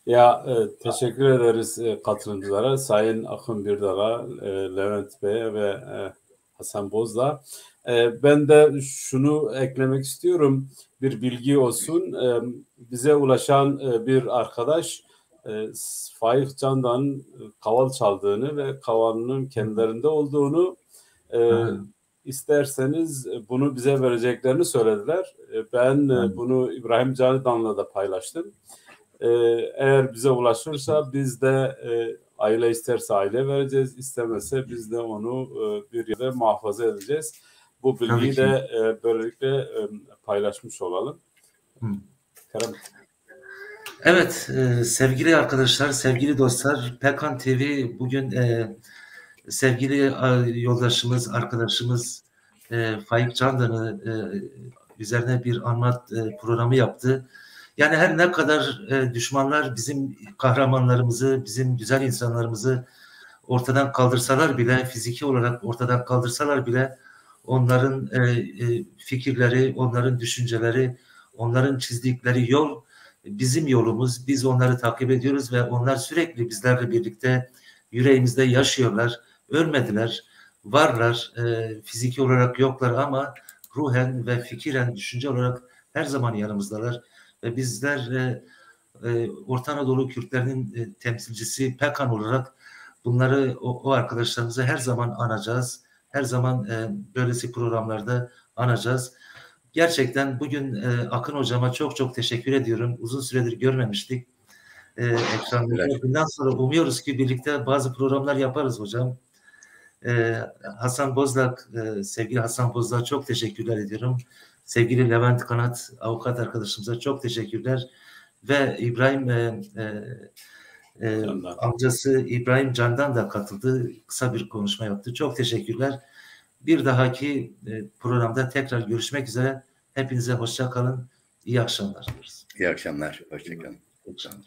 Ya teşekkür ederiz katılımcılara. Sayın Akın Birdal'a, Levent Bey'e ve Hasan Bozdağ. Ben de şunu eklemek istiyorum. Bir bilgi olsun. Bize ulaşan bir arkadaş Faik Candan'ın kaval çaldığını ve kavalının kendilerinde olduğunu isterseniz bunu bize vereceklerini söylediler. Ben bunu İbrahim Candan'la da paylaştım. Eğer bize ulaşırsa biz de aile isterse aile vereceğiz, istemezse biz de onu bir yere muhafaza edeceğiz. Bu bilgiyi de böylelikle paylaşmış olalım. Kerem. Evet sevgili arkadaşlar, sevgili dostlar, Pekan TV bugün sevgili yoldaşımız, arkadaşımız Faik Candan'ı üzerine bir anlat programı yaptı. Yani her ne kadar düşmanlar bizim kahramanlarımızı, bizim güzel insanlarımızı ortadan kaldırsalar bile, fiziki olarak ortadan kaldırsalar bile onların fikirleri, onların düşünceleri, onların çizdikleri yol bizim yolumuz. Biz onları takip ediyoruz ve onlar sürekli bizlerle birlikte yüreğimizde yaşıyorlar. Ölmediler, varlar, fiziki olarak yoklar ama ruhen ve fikiren, düşünce olarak her zaman yanımızdalar. Ve bizler Orta Anadolu Kürtlerinin temsilcisi Pekan olarak bunları o arkadaşlarımızı her zaman anacağız. Her zaman böylesi programlarda anacağız. Gerçekten bugün Akın Hocama çok çok teşekkür ediyorum. Uzun süredir görmemiştik. Bundan sonra umuyoruz ki birlikte bazı programlar yaparız hocam. Hasan Bozdağ, sevgili Hasan Bozdağ çok teşekkürler ediyorum. Sevgili Levent Kanat avukat arkadaşımıza çok teşekkürler. Ve İbrahim amcası İbrahim Candan da katıldı. Kısa bir konuşma yaptı. Çok teşekkürler. Bir dahaki programda tekrar görüşmek üzere. Hepinize hoşça kalın. İyi akşamlar. İyi akşamlar. Hoşça kalın. İyi akşamlar.